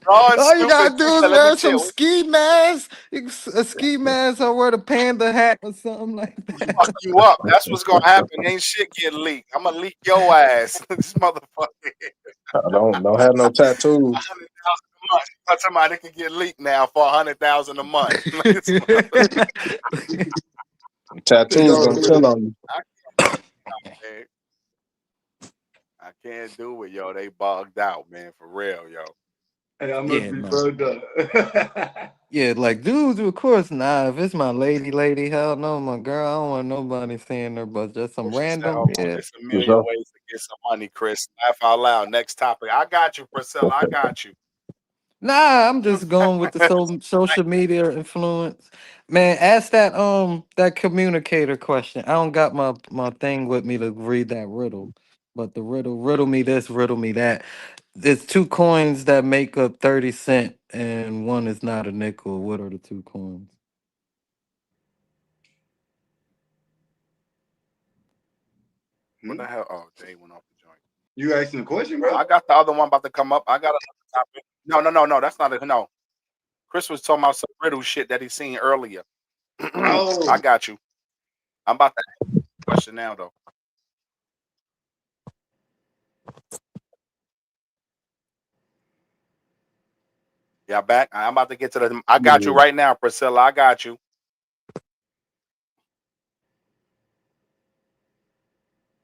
Ron All you stupid gotta do too. is Let me wear tell some you, ski mask, a ski mask, or wear the panda hat or something like that. fuck you up. That's what's gonna happen. Ain't shit getting leaked. I'm gonna leak your ass. This motherfucker. I don't have no tattoos. 100,000 a month. But somebody can get leaked now for 100,000 a month. This They Tattoos go gonna to tell it. on you. I can't, I can't do it, yo. They bugged out, man, for real, yo. Hey, I must Yeah, be no. bugged up. Yeah, like dudes, of course, nah. If it's my lady, hell no, my girl, I don't want nobody seeing her, but just some What she said, random, hold on. yeah. It's a For million sure. ways to get some money, Chris. Laugh out loud. Next topic. I got you, Priscilla. I got you. Nah, I'm just going with the social media influence. Man, ask that communicator question. I don't got my thing with me to read that riddle. But the riddle me this, riddle me that. There's two coins that make up 30 cent and one is not a nickel. What are the two coins? What the hell? Oh, Jay went off the joint. You asking a question, Oh, bro? I got the other one about to come up. I got another topic. No. That's not a no. Chris was talking about some riddle shit that he seen earlier. I Oh, got you. I'm about to ask you a question now, though. Y'all back? I'm about to get to the. I got you Yeah. right now, Priscilla. I got you.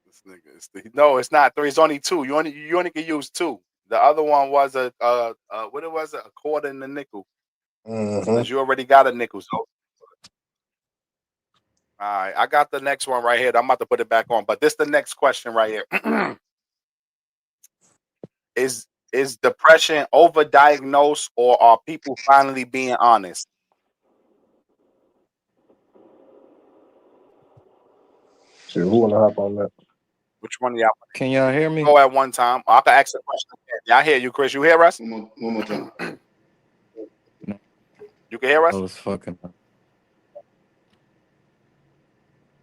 This nigga is no, it's not three. It's only two. You only can use two. The other one was what it was, a quarter and a nickel. Mm-hmm. Cause you already got a nickel. So all right, I got the next one right here. I'm about to put it back on. But this the next question right here. Is depression overdiagnosed or are people finally being honest? Shit, who wanna hop on that? Which one of y'all Can y'all hear me? go at one time? I can ask a question again. Yeah, I hear you, Chris. You hear us? one more time. No, You can hear I us? was fucking up.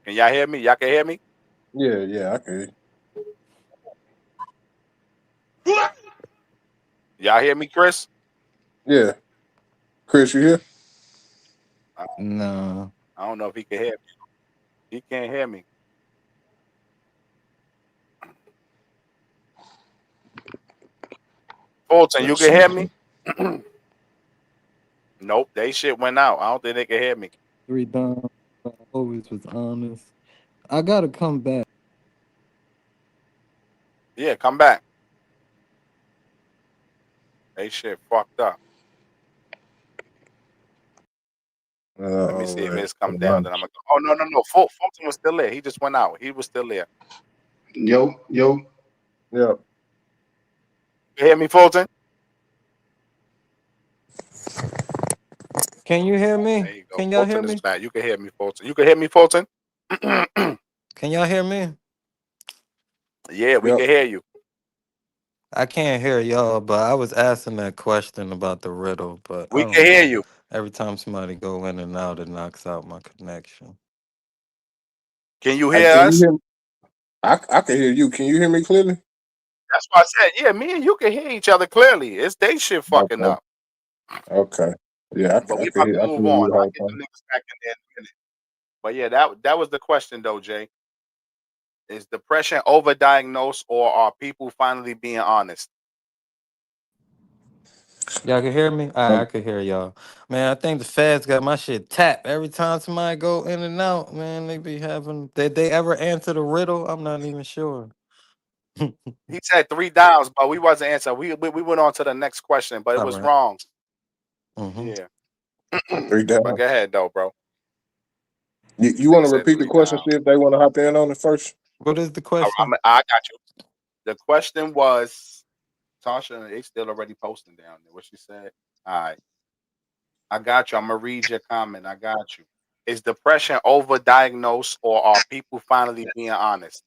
Can y'all hear me? Y'all can hear me? Yeah, I can. Y'all hear me, Chris? Yeah, Chris, you here? I No. I don't know if he can hear me. He can't hear me. Fulton, you Let's can see. hear me? Nope, they shit went out. I don't think they can hear me. Three times. I always was honest. I gotta come back. Yeah, come back. They shit fucked up. Let me All see if right. his come down. Then I'm gonna go. Oh no. Fulton was still there. He just went out. He was still there. Yo. Yeah. You hear me, Fulton? Can you hear There me? you go. Can y'all hear Fulton is me? back. You can hear me, Fulton. You can hear me, Fulton? Can y'all hear me? Yeah, we Yep. can hear you. I can't hear y'all, but I was asking that question about the riddle, but I We don't can hear know. you. Every time somebody go in and out, it knocks out my connection. Can you Hey, hear can you us? hear me? I can hear you. Can you hear me clearly? That's why I said, yeah, me and you can hear each other clearly. It's they shit fucking Okay. up. Okay. Yeah, But we can about hear to I move can hear you on. the I'll whole get them time. niggas back in there in a minute. But yeah, that was the question though, Jay. Is depression overdiagnosed or are people finally being honest? Y'all can hear me? I Um, can hear y'all. Man, I think the feds got my shit tapped. Every time somebody go in and out, man, they be having. Did they ever answer the riddle? I'm not even sure. He said 3 downs, but we wasn't answering. We went on to the next question, but it All was right. wrong. Mm-hmm. Yeah. Three But down. go ahead though, bro. You want Nigga to said repeat the three question? down. See if they want to hop in on it first. What is the I, question? I got you. The question was Tasha, they still already posting down there. What she said? All right. I got you. I'm gonna read your comment. I got you. Is depression overdiagnosed or are people finally being honest?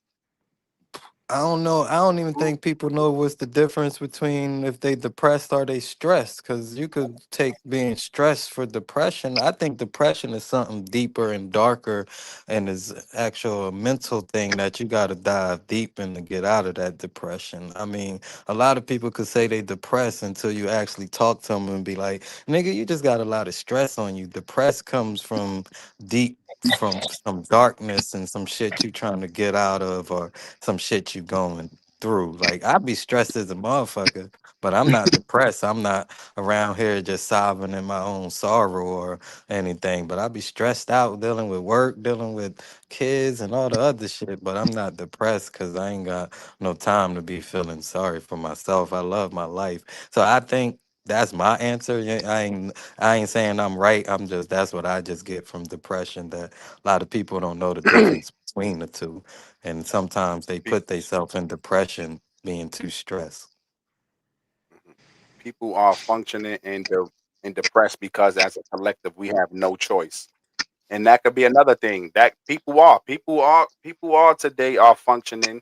I don't know. I don't even think people know what's the difference between if they depressed or they stressed. Because you could take being stressed for depression. I think depression is something deeper and darker, and is actual mental thing that you got to dive deep in to get out of that depression. I mean, a lot of people could say they depressed until you actually talk to them and be like, "Nigga, you just got a lot of stress on you." Depressed comes from deep. From some darkness and some shit you trying to get out of, or some shit you going through. Like I be stressed as a motherfucker, but I'm not depressed. I'm not around here just sobbing in my own sorrow or anything. But I be stressed out dealing with work, dealing with kids and all the other shit. But I'm not depressed because I ain't got no time to be feeling sorry for myself. I love my life. So I think that's my answer. Yeah, I ain't saying I'm right. I'm just that's what I just get from depression, that a lot of people don't know the difference between the two, and sometimes they Pe- put themselves in depression being too stressed. People are functioning and depressed because as a collective we have no choice. And that could be another thing that people are today are functioning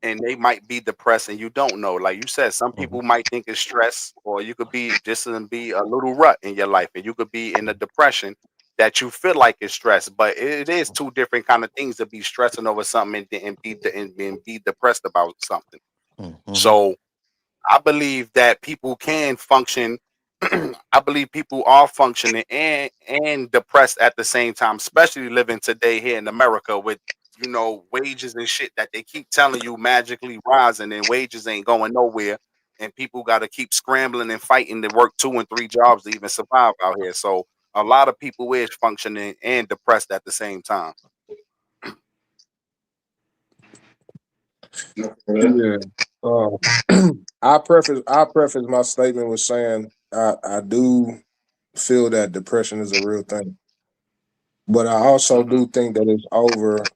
and they might be depressed and you don't know. Like you said, some Hmm. people might think it's stress, or you could be just and be a little rut in your life, and you could be in a depression that you feel like it's stress. But it is two different kind of things to be stressing over something and be depressed about something. Hmm. So I believe that people can function. I believe people are functioning and depressed at the same time, especially living today here in America with wages and shit that they keep telling you magically rising, and wages ain't going nowhere, and people got to keep scrambling and fighting to work 2 and 3 jobs to even survive out here. So a lot of people is functioning and depressed at the same time. Yeah. Uh, I preface my statement with saying I do feel that depression is a real thing, but I also Hmm. do think that it's over.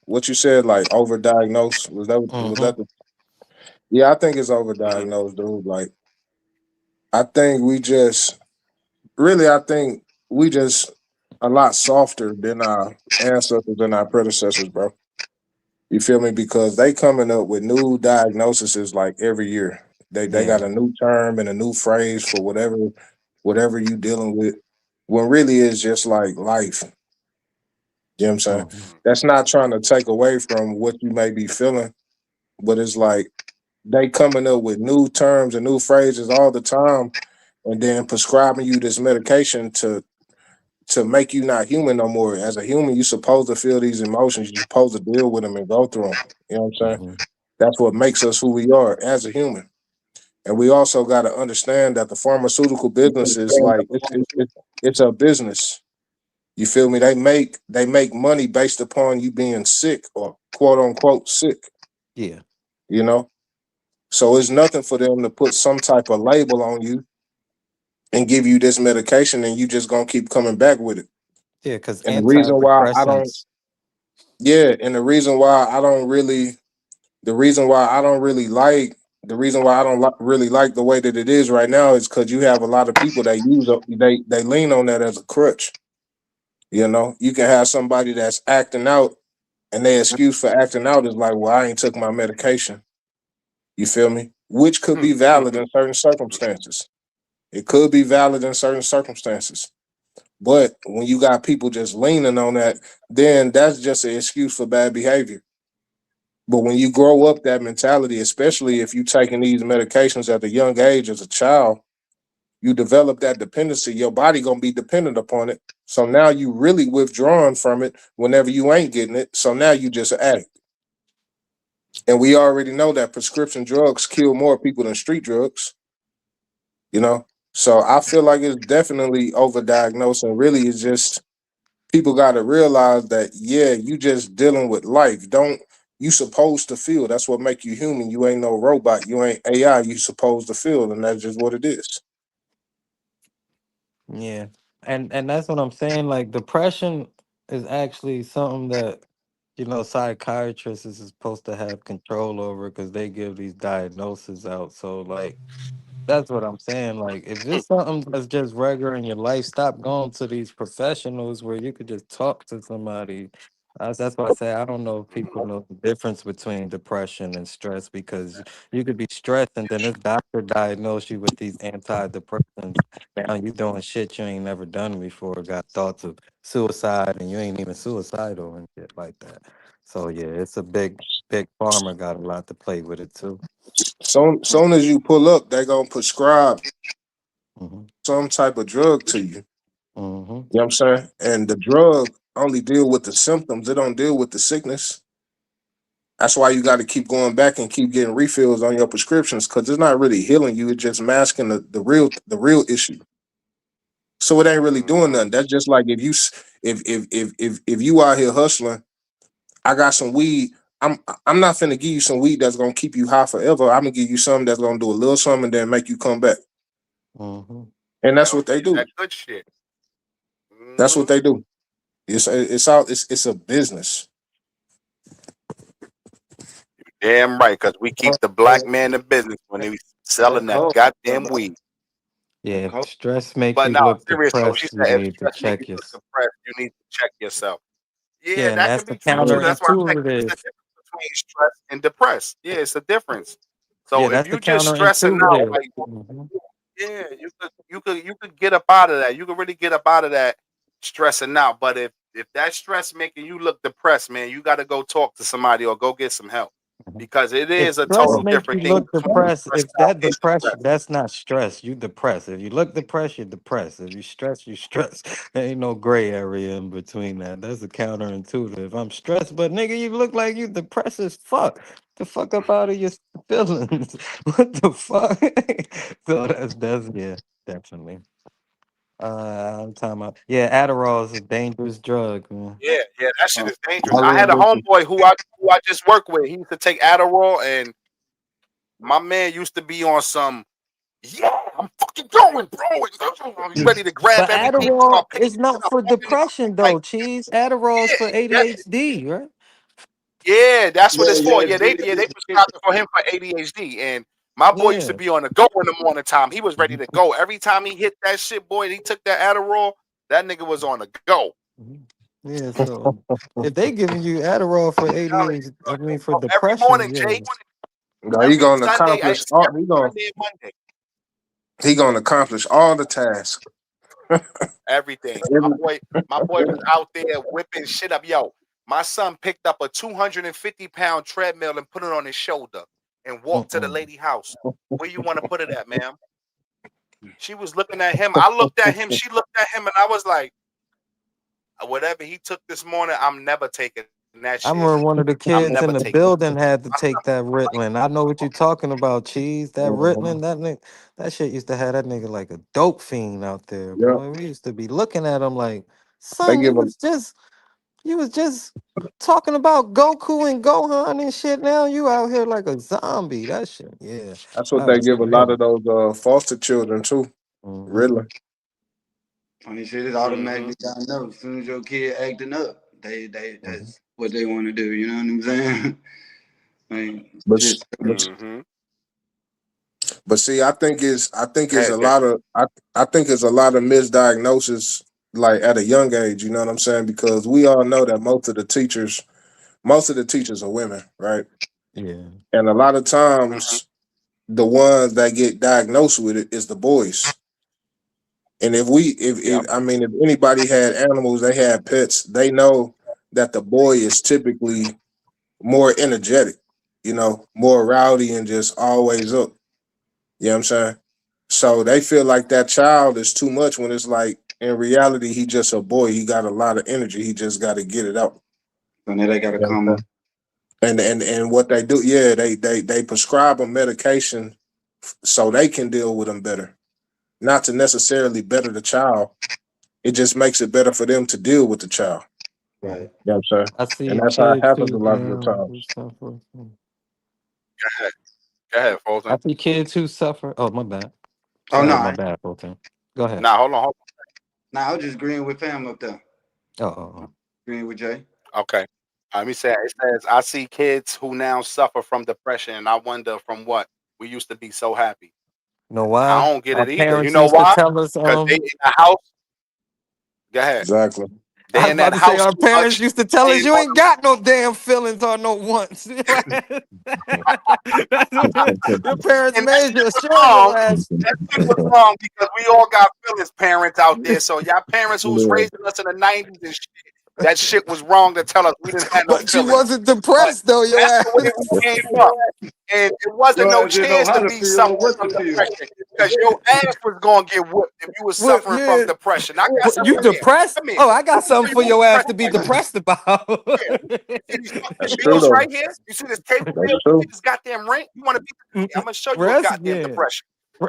What you said, like overdiagnosed, was that Hmm. the? Yeah, I think it's Hmm. overdiagnosed, dude. Like I think we just really, I think we just a lot softer than our ancestors and our predecessors, bro. You feel me? Because they coming up with new diagnoses like every year. They got Yeah. a new term and a new phrase for whatever you dealing with. When really it's just like life. You know what I'm saying? Hmm. That's not trying to take away from what you may be feeling, but it's like they coming up with new terms and new phrases all the time, and then prescribing you this medication to make you not human no more. As a human, you're supposed to feel these emotions. You're supposed to deal with them and go through them. You know what I'm saying? Hmm. That's what makes us who we are as a human. And we also got to understand that the pharmaceutical business is like it's a business. You feel me? They make money based upon you being sick or quote unquote sick. Yeah. You know, so it's nothing for them to put some type of label on you and give you this medication, and you just gonna keep coming back with it. Yeah. Because And the reason why I don't, antidepressants. yeah, and the reason why I don't really the reason why I don't really like the reason why I don't really like the way that it is right now is because you have a lot of people that they lean on that as a crutch. You know, you can have somebody that's acting out, and their excuse for acting out is like, "Well, I ain't took my medication." You feel me? Which could be valid in certain circumstances. It could be valid in certain circumstances. But when you got people just leaning on that, then that's just an excuse for bad behavior. But when you grow up that mentality, especially if you're taking these medications at a young age as a child, you develop that dependency. Your body gonna be dependent upon it. So now you really withdrawn from it whenever you ain't getting it. So now you just an addict. And we already know that prescription drugs kill more people than street drugs, you know? So I feel like it's definitely overdiagnosed, and really it's just people gotta realize that yeah, you just dealing with life. Don't you supposed to feel. That's what make you human. You ain't no robot. You ain't AI. You supposed to feel, and that's just what it is. Yeah. And that's what I'm saying. Like depression is actually something that, psychiatrists is supposed to have control over because they give these diagnoses out. So like that's what I'm saying. Like, if it's something that's just regular in your life, stop going to these professionals where you could just talk to somebody. That's why I say I don't know if people know the difference between depression and stress, because you could be stressed and then this doctor diagnosed you with these antidepressants. Now you doing shit you ain't never done before, got thoughts of suicide, and you ain't even suicidal and shit like that. So yeah, it's a big pharma got a lot to play with it too. Soon as you pull up, they gonna prescribe Hmm. some type of drug to you. Hmm. You know what I'm saying? And the drug only deal with the symptoms. It don't deal with the sickness. That's why you got to keep going back and keep getting refills on your prescriptions, because it's not really healing you. It's just masking the real issue. So it ain't really doing Mm-hmm. nothing. That's just like if you out here hustling, I got some weed. I'm not finna give you some weed that's gonna keep you high forever. I'm gonna give you something that's gonna do a little something and then make you come back. Hmm. And that's Yo, what they give you do. that good shit. That's what Mm-hmm. they do. It's a business. Damn right, because we keep the black man in business when they selling that goddamn weed. Yeah, if stress make But you no, look serious though, she depressed, you said if need to stress make you check your. look depressed, you need to check yourself. Yeah, Yeah, and that that's could the be true too. That's why I say it's a counterintuitive. difference between stress and depressed. Yeah, it's a difference. Yeah, So if that's the you just stressing out, counterintuitive. like Hmm. yeah, you could get up out of that. You could really get up out of that stressing out. But if that stress making you look depressed, man, you got to go talk to somebody or go get some help, because it If is a stress total make you different thing look between depressed, stressed if out that and depression, depressed. that's not stress. You depressed. If you look depressed, you're depressed. If you stress, you stress. There ain't no gray area in between that. That's a counterintuitive. I'm stressed, but nigga, you look like you depressed as fuck. The fuck up out of your feelings. What the fuck? So that's yeah, definitely. I'm talking about, yeah, Adderall is a dangerous drug, man. Yeah, yeah, that shit Uh, is dangerous. I I had read a this. homeboy who I just worked with. He used to take Adderall, and my man used to be on some. Yeah, I'm fucking going, bro. He's ready to grab But everything, Adderall start picking is shit not up, for walking around depression like, though, Cheese. Adderall is yeah, for yeah, ADHD, right? yeah. That's what Yeah, it's for. yeah, Yeah, they prescribed it for him for ADHD, and my boy used to Yeah. be on the go in the morning time. He was ready Mhm. to go every time he hit that shit, boy. And he took that Adderall. That nigga was on the go. Mhm. Yeah, so if they giving you Adderall for Telling ADHD, you, I mean for bro, every morning, depression, yeah. Jake. Now he Every gonna Sunday, accomplish it's all. every Sunday and Monday. He gonna accomplish all the tasks. Everything. My Every- boy, my boy was out there whipping shit up. Yo, my son picked up a 250-pound treadmill and put it on his shoulder and walked to the Mm-mm. lady house. Where you want to put it at, ma'am? She was looking at him. I looked at him. She looked at him, and I was like, whatever he took this morning, I'm never taking that I shit. remember one of the I'm kids in never the taking it. building had to My son take that like, Ritalin. I know what you're talking about, Cheese. That Mhm. Ritalin, that nigga, that shit used to have that nigga like a dope fiend out there, Yeah, boy. We used to be looking at him like, they son, give a. you was just talking about Goku and Gohan and shit. Now you out here like a zombie. That shit, yeah, That's what that they was give a lot crazy. of those foster children too. Hmm. Really. funny shit is mm-hmm. automatically got know. As soon as your kid acting up, they that's what they want to do. You know what I'm saying? Like, But just Mm-hmm. see, I think it's Yeah, a yeah. lot of I think it's a lot of misdiagnosis like at a young age. You know what I'm saying? Because we all know that most of the teachers are women, right? Yeah. And a lot of Mm-hmm. times the ones that get diagnosed with it is the boys. And if I mean, if anybody had animals, they had pets, they know that the boy is typically more energetic, more rowdy and just always up. You know what I'm saying? So they feel like that child is too much when it's like in reality he just a boy. He got a lot of energy. He just got to get it out. So now they got to You know come what I'm up. saying? And what they do, yeah, they prescribe them medication so they can deal with them better. Not to necessarily better the child. It just makes it better for them to deal with the child. Right. You know what I'm saying? I And see that's how it kids happens who a lot of the who times. suffer. Go ahead, I Fulton. see kids who suffer. Oh, my bad. Oh, Sorry, no. my bad, Fulton. Go ahead. Nah, hold on. Nah, I was just agreeing with fam up there. Oh. Agreeing with Jay. Okay. Let me say it says I see kids who now suffer from depression, and I wonder from what we used to be so happy. You know I why? don't get Our it either. You parents know used to why? tell us, Because they in the house. Go ahead. Exactly. I They was in about that to say house our too parents much. used to tell They us ain't you on ain't got no damn feelings or no wants. That's what your parents and that made shit you was show wrong. your ass. That shit was wrong because we all got feelings parents out there. So y'all parents who was Yeah. raising us in the 90s and shit, that shit was wrong to tell us we didn't have no But you feelings. wasn't But depressed though, your that's the way ass. we came up. And it wasn't Your no ass didn't know chance how to to be feel or suffering what from to feel. depression because your ass was gonna get whooped if you was What? suffering from Yeah. depression. I got What, some. you Come here. depressed? Come here. Oh, I got Let me show something you for what your ass to depression be is. depressed about. Yeah. You see these fucking That's true bills though. right here? You see this cable That's bill? You see true. this goddamn rent? You want to be? I'm gonna show you a Rest? goddamn Yeah. depression.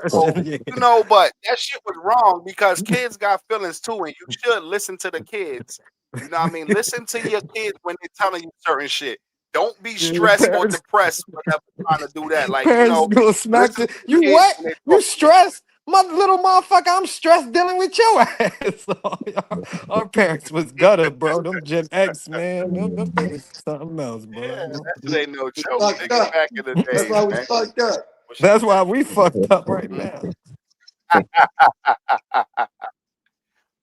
So, Depression, yeah. but that shit was wrong because kids got feelings too, and you should listen to the kids. You know what I mean? Listen to your kids when they're telling you certain shit. Don't be Yeah, your stressed or parents. depressed whenever trying to do that. Like, Parents gonna smack listen you. to the You kids what? when they You talk. stressed? My little motherfucker, I'm stressed dealing with your ass. Our parents was gutter, bro. Them Gen X, man. Them niggas something else, Yeah, bro. that shit ain't no joke, Fucked nigga. up. Back in the That's days, why we man. fucked up. That's why we fucked up right Mm. now.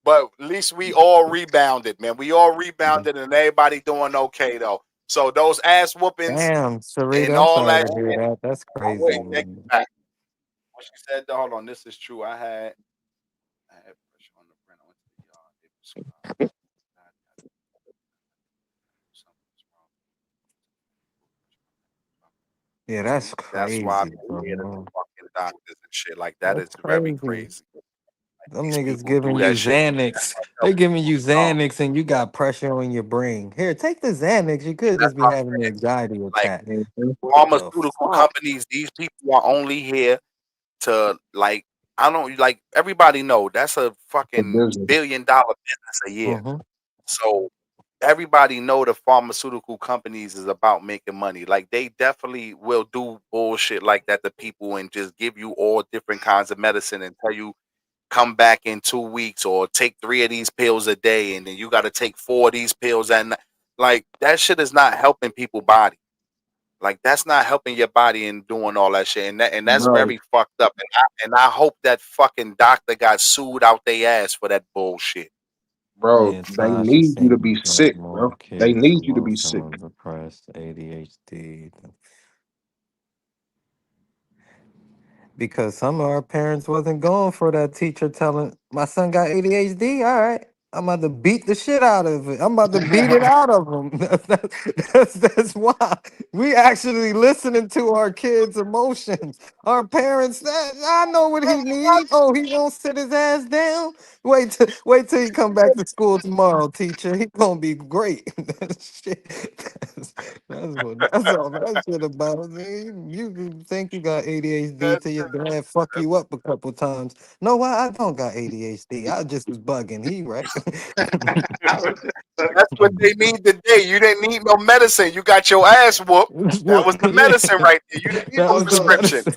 But at least we all rebounded, man. We all rebounded, and everybody doing okay though. So those ass whoopings Damn, and Sarita, I'm all sorry that to hear shit. that. That's Oh crazy, wait, take man. it back. What she said, though, hold on, this is true. I had pressure on the brand. I went to the yard. They prescribed. Something's wrong. Yeah, that's That's why crazy, I'm scared of the bro. fucking doctors and shit. Like that That's is very crazy. crazy. Like Them these niggas people do giving you that shit. Xanax. They giving you Xanax and you got pressure on your brain. Here, take the Xanax. You could That's just be what I'm having an saying. anxiety Like attack. Mhm. What the pharmaceutical fuck? companies, these people are only here to like I don't like everybody know that's a The fucking business. $1 billion business a year. Mm-hmm. So everybody know the pharmaceutical companies is about making money. Like they definitely will do bullshit like that to people and just give you all different kinds of medicine and tell you come back in 2 weeks or take 3 of these pills a day and then you got to take 4 of these pills and like that shit is not helping people body. Like that's not helping your body and doing all that shit, and that's Bro, very fucked up. And I hope that fucking doctor got sued out their ass for that bullshit. bro, Yeah, they Tasha need you to saying be that sick, more bro. They kids need you to be sick. emotional, depressed, ADHD. Because some of our parents wasn't going for that teacher telling my son got ADHD. All right, I'm about to beat the shit out of it. I'm about to beat it out of him. That's why we actually listening to our kids' emotions. Our parents, I know what he needs. Oh, he gonna sit his ass down. Wait till he come back to school tomorrow, teacher. He gonna be great. Shit. That's all that shit about. Man. You think you got ADHD That's till your dad fuck you up a couple times. No, why I don't got ADHD. I just was bugging. He right. that's what they need today. You didn't need no medicine. You got your ass whooped. That was the Yeah, medicine right there. You didn't need that no was the prescription. medicine.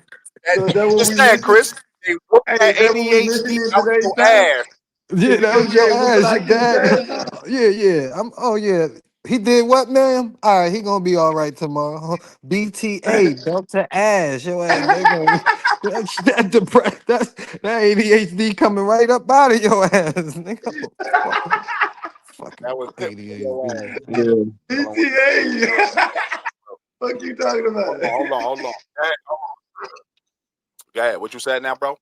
So is that what we Understand, missing? Chris? They whooped Hey, that is that what we ADHD missing in out today's your time? ass. Yeah, Is that because was we your ain't whooping ass. our Your kids' dad. ass now? Yeah. Oh yeah. He did what, ma'am? All right, he gonna be all right tomorrow. BTA, Delta Ash. Your ass. They gonna that depressed. That ADHD coming right up out of your ass. Nigga, fucking That was hit for your ADHD. ass. Yeah. Hold on, what you say? PTA. Fuck you talking about? Hold on. Go ahead. What you said now, bro?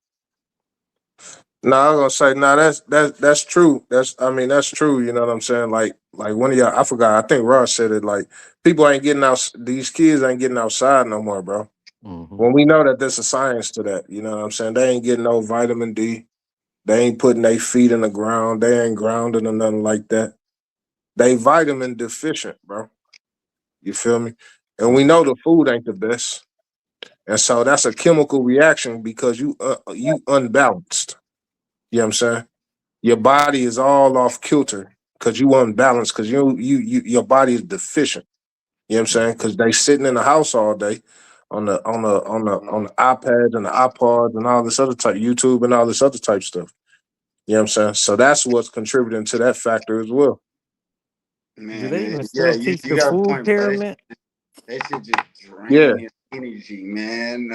No, I was gonna say, no, that's true. That's true. You know what I'm saying? Like one of y'all, I forgot. I think Ross said it. Like people ain't getting out. These kids ain't getting outside no more, bro. Mm-hmm. When we know that there's a science to that, you know what I'm saying? They ain't getting no vitamin D. They ain't putting their feet in the ground. They ain't grounded or nothing like that. They vitamin deficient, bro. You feel me? And we know the food ain't the best, and so that's a chemical reaction because you unbalanced. You know what I'm saying? Your body is all off kilter because you unbalanced because your body is deficient. You know what I'm saying? Because they sitting in the house all day on the iPads and the iPods and all this other type YouTube and all this other type stuff. You know what I'm saying? So that's what's contributing to that factor as well. Do Man, they even yeah, still teach you the got a food point, bro. pyramid? That shit just Yeah. drain your energy, man.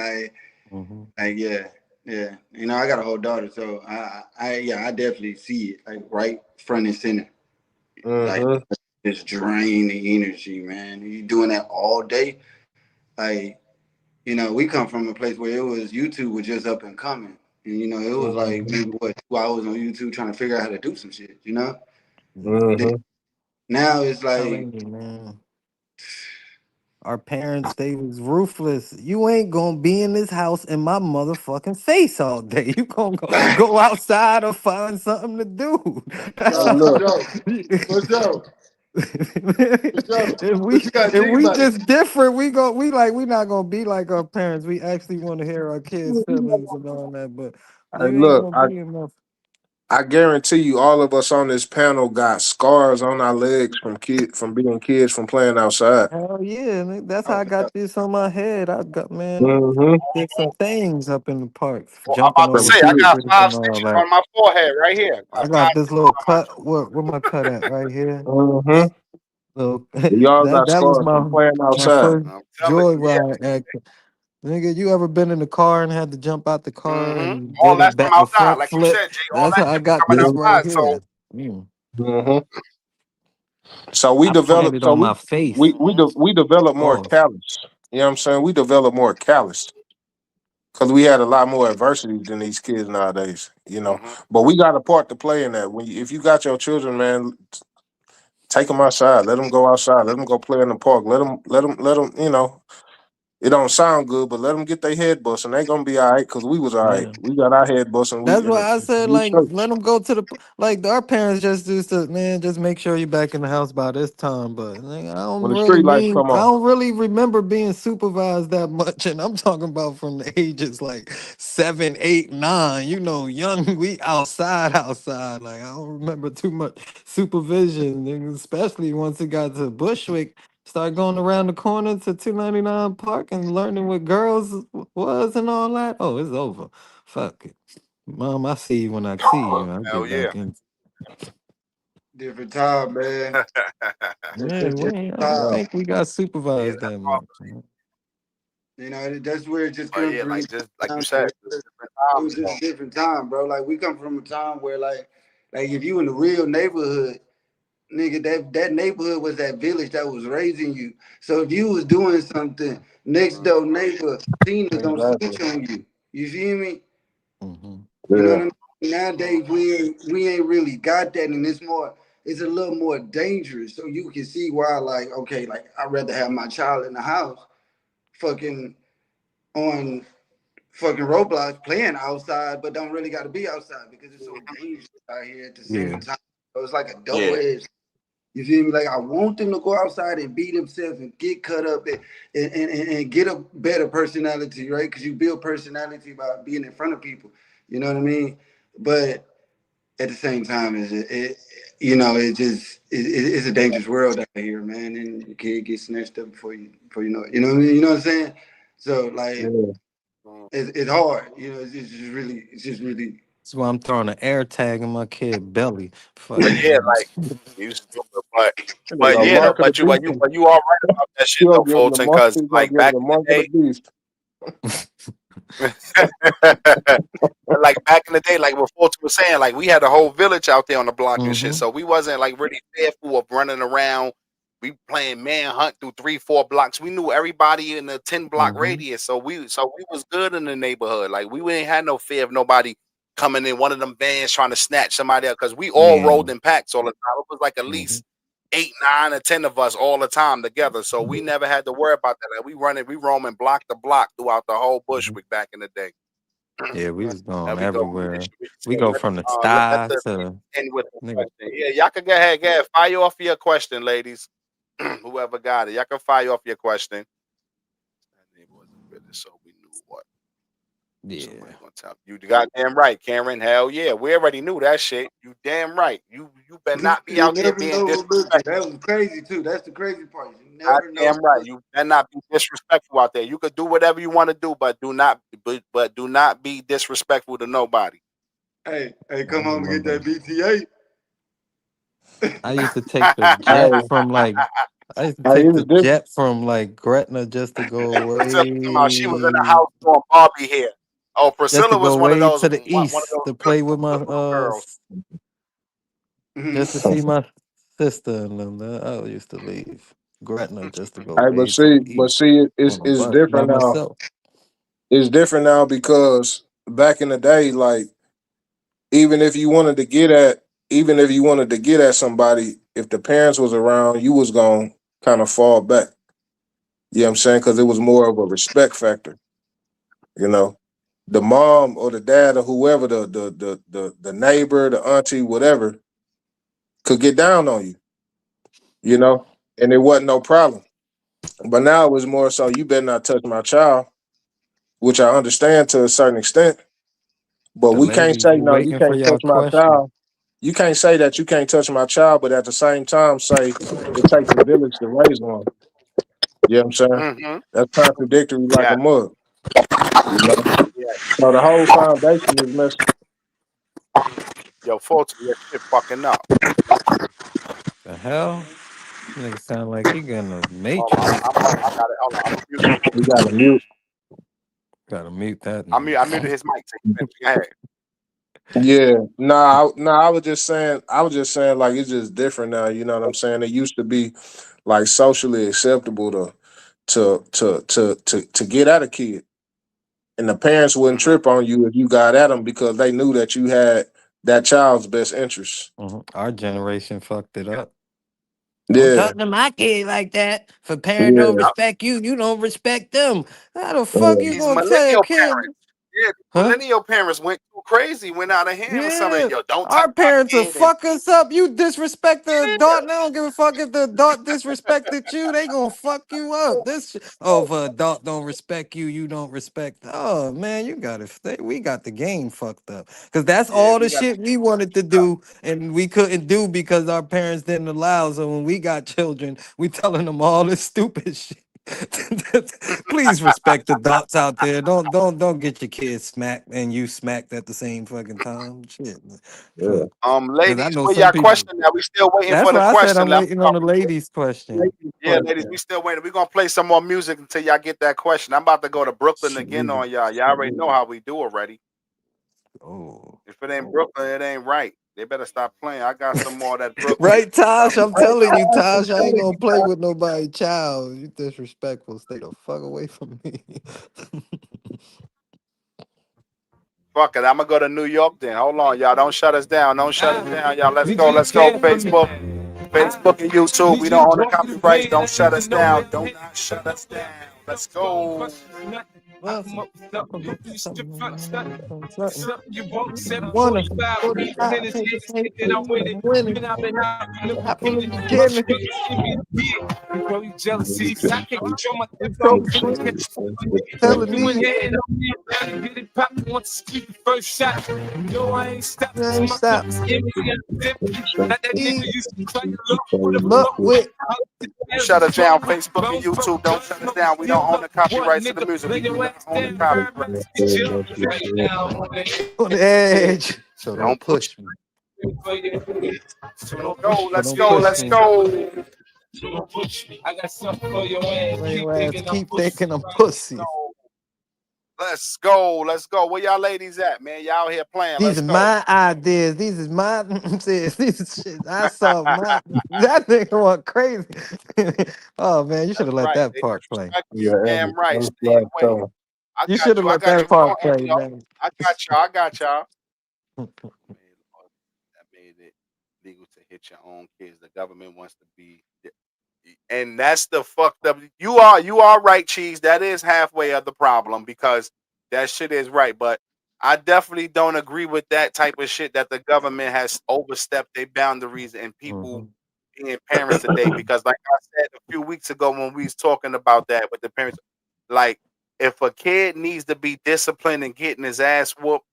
Mm-hmm. Yeah, yeah. You know, I got a whole daughter, so I definitely see it like right front and center. Like Mm-hmm. just drain the energy, man. You doing that all day, like we come from a place where it was YouTube was just up and coming, and it was like Mm-hmm. maybe what 2 hours on YouTube trying to figure out how to do some shit. Then Mm-hmm. now it's like Telling you, man. Our parents, they was ruthless. You ain't gonna be in this house in my motherfucking face all day. You gonna go outside or find something to do. That's Hey, no, how. look. for sure, for sure. if But we you gotta if think we about it. just different, we not gonna be like our parents. We actually want to hear our kids' feelings and all that. But Hey, you ain't look. gonna be enough. I guarantee you, all of us on this panel got scars on our legs from being kids from playing outside. Hell yeah, that's how Oh, I for sure. got this on my head. I got man, I Mm-hmm. did some things up in the park, Well, I'm jumping about to over From say I got kids. fences five and all stitches that. on my forehead right here. I Got got five this stitches little on my. cut. Where my cut at? Right here. Mm-hmm. Little, We all got that was scars from playing my outside. first I'm telling you, yeah. joyride act. Nigga, you ever been in the car and had to jump out the car and All did that's from a outside, front like you flip? said, Jay. All That's that how I shit was got coming this right outside. So here. Mm. Mm-hmm. So we I developed. planted So on we my face. we we de- we developed more Pause. callous. You know what I'm saying? We developed more callous because we had a lot more adversity than these kids nowadays. But we got a part to play in that. If you got your children, man, take them outside. Let them go outside. Let them go play in the park. Let them. It don't sound good, but let them get their head bust, and they gonna be all right. Cause we was all right. Yeah. We got our head bust, and That's why I said, we like, straight. let them go to the like. Our parents just used to, man, just make sure you back in the house by this time. But like, When the street lights come I on. don't really remember being supervised that much. And I'm talking about from the ages like 7, 8, 9. You know, young. We outside. Like I don't remember too much supervision, and especially once it got to Bushwick. Start going around the corner to 299 Park and learning what girls was and all that. Oh, it's over. Fuck it. Mom, I see you when I see you. I'll hell get yeah. back in. Different time, man. It's Yeah, just different I don't time. Yeah. think we got Yeah, supervised that's that all. much. That's where it just But comes yeah, really like just like you down to. said, just different It times was just though. a different time, bro. Like we come from a time where like if you in the real neighborhood, nigga, that neighborhood was that village that was raising you. So if you was doing something, next Mhm. door neighbor Tina gonna Exactly. snitch on you. You feel me? Mm-hmm. You know Yeah. what I mean? Nowadays we ain't really got that, and it's a little more dangerous. So you can see why, like, okay, like I'd rather have my child in the house, fucking on fucking Roblox playing outside, but don't really got to be outside because it's so dangerous out here at the Yeah. same time. So it's like a double Yeah. edged. You feel me? Like I want them to go outside and beat themselves and get cut up and get a better personality, right? Because you build personality by being in front of people. You know what I mean? But at the same time, it's a dangerous world out here, man, and your kid gets snatched up before you know it. You know what I mean? You know what I'm saying? So like, Yeah. Mhm. it's hard. It's just really. That's why I'm throwing an air tag in my kid belly. Fuck it. Yeah, like you stupid, They but go yeah though, mark of the you beast. but you are right about that shit You gonna though, give him the Fulton, mark. because You gonna like give him back the in mark of the the beast. day, like back in the day, like what Fulton was saying, like we had a whole village out there on the block and shit, Mm-hmm. so we wasn't like really fearful of running around. We playing manhunt through 3, 4 blocks. We knew everybody in the 10 block Mm-hmm. radius, so we was good in the neighborhood. Like we ain't had no fear of nobody coming in one of them vans trying to snatch somebody else, because we all rolled in packs all the time. It was like at least 8, 9, or 10 of us all the time together. So we never had to worry about that. Like, we roaming block to block throughout the whole Bushwick back in the day. Yeah, we was There going we go. everywhere. We go from the Let sty the to end with the nigga. question. Yeah, y'all can go ahead, fire off your question, ladies. Whoever got it, y'all can fire off your question. That name wasn't really, so we knew what. Yeah. Somebody gonna tell you goddamn right, Karen. Hell yeah, we already knew that shit. You damn right. You better not be You out there never being know. Look, disrespectful. that was crazy too. That's the crazy part. You never know. Goddamn right. You better not be disrespectful out there. You could do whatever you want to do, but do not be disrespectful to nobody. Hey, come home and get that BTA. I used to take the jet from like Gretna just to go Priscilla, she was in the away, house doing Barbie hair. Oh, just to Priscilla go was one of way those to the east to play with my good little girls. just to see my sister and them. I used to leave Gretna just to go Hey, way to the east on a it's bus by different now. myself. It's different now because back in the day, like even if you wanted to get at, even if you wanted to get at somebody, if the parents was around, you was gonna kind of fall back. You know what I'm saying? Because it was more of a respect factor. You know, the mom or the dad or whoever, the neighbor, the auntie, whatever, could get down on you. You know, and it wasn't no problem. But now it was more so you better not touch my child, which I understand to a certain extent. But The we can't ladies, say we no, you waiting for can't your touch my question. child. You can't say that you can't touch my child, but at the same time say it takes a village to raise one. You know what I'm saying? Mm-hmm. That's contradictory like a Yeah, mug. You know? yeah. So the whole foundation is messed. Yo, folks, your shit fucking up. The hell, nigga sound like he got a Hold on, matrix. I got it. Hold on, I'm mute. We gotta mute. Gotta mute that I muted nigga. his mic. Go ahead. Yeah. I was just saying like it's just different now, you know what I'm saying? It used to be like socially acceptable to get at a kid. And the parents wouldn't Mm-hmm. trip on you if you got at them because they knew that you had that child's best interest. Our generation fucked it up. Don't Yeah, talk to my kid like that. If a parent don't yeah, respect you, you don't respect them. How the fuck yeah. you These gonna tell your millennial kid? parents. Yeah, Huh? millennial parents went too crazy, went out of hand with somebody. Yeah. Yo, don't touch Our my parents will kid. And fuck us up. You disrespect the yeah, adult. They don't give a fuck if the adult disrespected you. They gonna fuck you up. If an adult don't respect you, you don't respect. Oh man, you got it. We got the game fucked up. Cause that's yeah, all we the got shit we wanted to do and we couldn't do because our parents didn't allow. So when we got children, we telling them all this stupid shit. Please respect the adults out there. Don't get your kids smacked and you smacked at the same fucking time. Shit. Yeah. Fuck. Because I ladies, know where some y'all people. question now? We still waiting That's for the why I said question. I'm waiting on the ladies' question. Yeah, ladies, we still waiting. We're gonna play some more music until y'all get that question. I'm about to go to Brooklyn again Shit. on y'all. Y'all already know how we do already. Oh. If it ain't Brooklyn, it ain't right. They better stop playing. I got some more of that Brooklyn. Right, Tosh? I'm telling you, Tosh, I ain't gonna play with nobody child. You disrespectful. Stay the fuck away from me. Fuck it, I'm gonna go to New York then. Hold on, y'all. Don't shut us down. Don't shut us down, y'all. Let's go. Let's go. Facebook and YouTube. We don't own the copyrights. Don't shut us down. Don't not shut us down. Let's go. Well, something. You broke Wanna 745 45 minutes, take the same and I'm winning. winning. And I've been out in the Apple in beginning. the Rush beginning. me, give me a beat. Bro, you jealousy. I can't control my We depth. I'm so feeling free. you Telling in me here and I'm here. Gotta get it poppin' once you keep the first shot. No, I ain't stopping I till ain't my stop. cup is empty. I'm empty. Not that nigga used to cry your love with a Look fuck with. with Shut us down, Facebook and YouTube. Don't shut us down. We don't own the copyrights to the music. We do not own the copyrights. on the edge. So don't Don't push. push me. Go. So Let's don't go. push Let's me. go. I got something for your ass. Let Keep your ass thinking I'm keep pussy. thinking I'm pussy. Let's go. Let's go. Where y'all ladies at, man? Y'all here playing. These Let's are go. my ideas. These is my these is shit. I saw my that nigga went crazy. Oh man, you should That's have let right. that They part play. disrespect you. Yeah, Damn right. every Stay flag away. tone. I You got should have you. I let got that you. Go part ahead, play, yo. man. I got y'all. I got y'all. made laws that made it legal to hit your own kids. The government wants to be, and that's the fucked up. You are right, cheese. That is halfway of the problem because that shit is right. But I definitely don't agree with that type of shit that the government has overstepped their boundaries and people Hmm. being parents today. Because like I said a few weeks ago when we was talking about that with the parents, like if a kid needs to be disciplined and getting his ass whooped,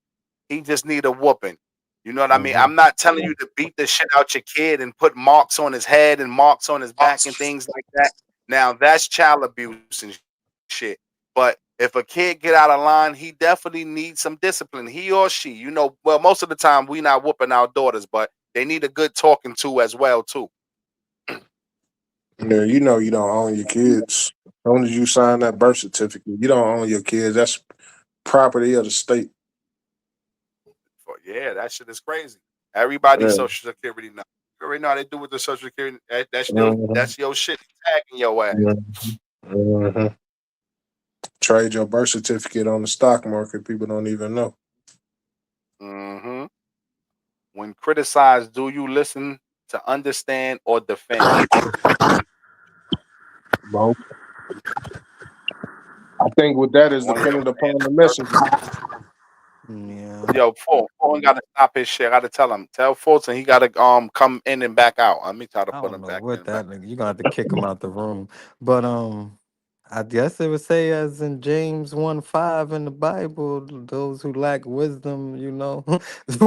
he just need a whooping. You know what I mean? Hmm. I'm not telling you to beat the shit out your kid and put marks on his head and marks on his back and things like that. Now that's child abuse and shit. But if a kid get out of line, he definitely needs some discipline. He or she, well, most of the time we not whooping our daughters, but they need a good talking to as well too. Yeah, you know you don't own your kids. As soon as you sign that birth certificate, you don't own your kids. That's property of the state. Yeah, that shit is crazy. Everybody's Yeah. social security now. You already know how they do with the social security. Mhm. That's your shit. Tagging your ass. Mhm. Mhm. Trade your birth certificate on the stock market. People don't even know. Hmm. When criticized, do you listen to understand or defend? Both. I think with that is One of your dependent upon the answers messenger. first. Yeah. Yo, Fulton got to stop his shit. I got to tell him. Tell Fulton he got to come in and back out. Let me try to I put don't him know back in what and back. that nigga. You gonna have to kick him out the room. But I guess it would say as in James 1:5 in the Bible, those who lack wisdom,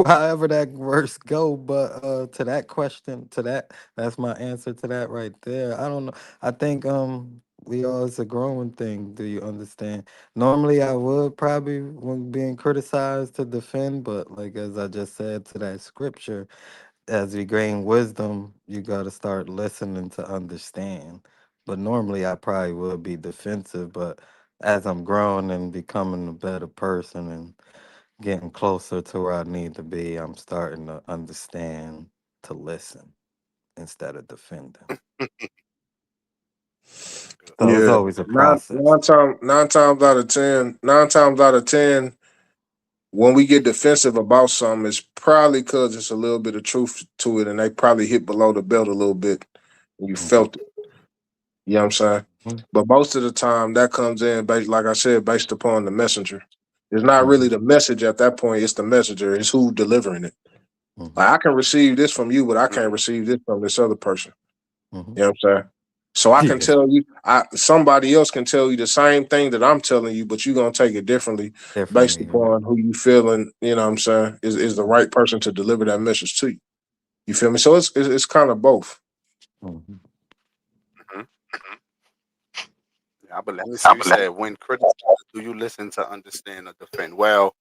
however that verse go. But to that question, that's my answer to that right there. I don't know. I think we all it's a growing thing. Do you understand? Normally I would probably when being criticized to defend, but like as I just said to that scripture as you gain wisdom, you got to start listening to understand. But normally, I probably would be defensive. But as I'm growing and becoming a better person and getting closer to where I need to be, I'm starting to understand to listen instead of defending. Good. So it's Yeah. always a process. Nine times out of ten, 9 times out of 10, when we get defensive about something, it's probably because it's a little bit of truth to it, and they probably hit below the belt a little bit, and you Hmm. felt it. You know what I'm saying? Hmm. But most of the time, that comes in based, like I said, based upon the messenger. It's not really Hmm. the message at that point; it's the messenger. It's who delivering it. Hmm. Like I can receive this from you, but I can't Mhm. receive this from this other person. Hmm. You know what I'm saying? So I can Yeah, tell you, somebody else can tell you the same thing that I'm telling you, but you're gonna take it differently based differently. Right. upon who you feeling. You know what I'm saying? Is the right person to deliver that message to you? You feel me? So it's kind of both. Hmm. Mhm. Yeah, but let me see. You said when criticized, do you listen to understand or defend? Well,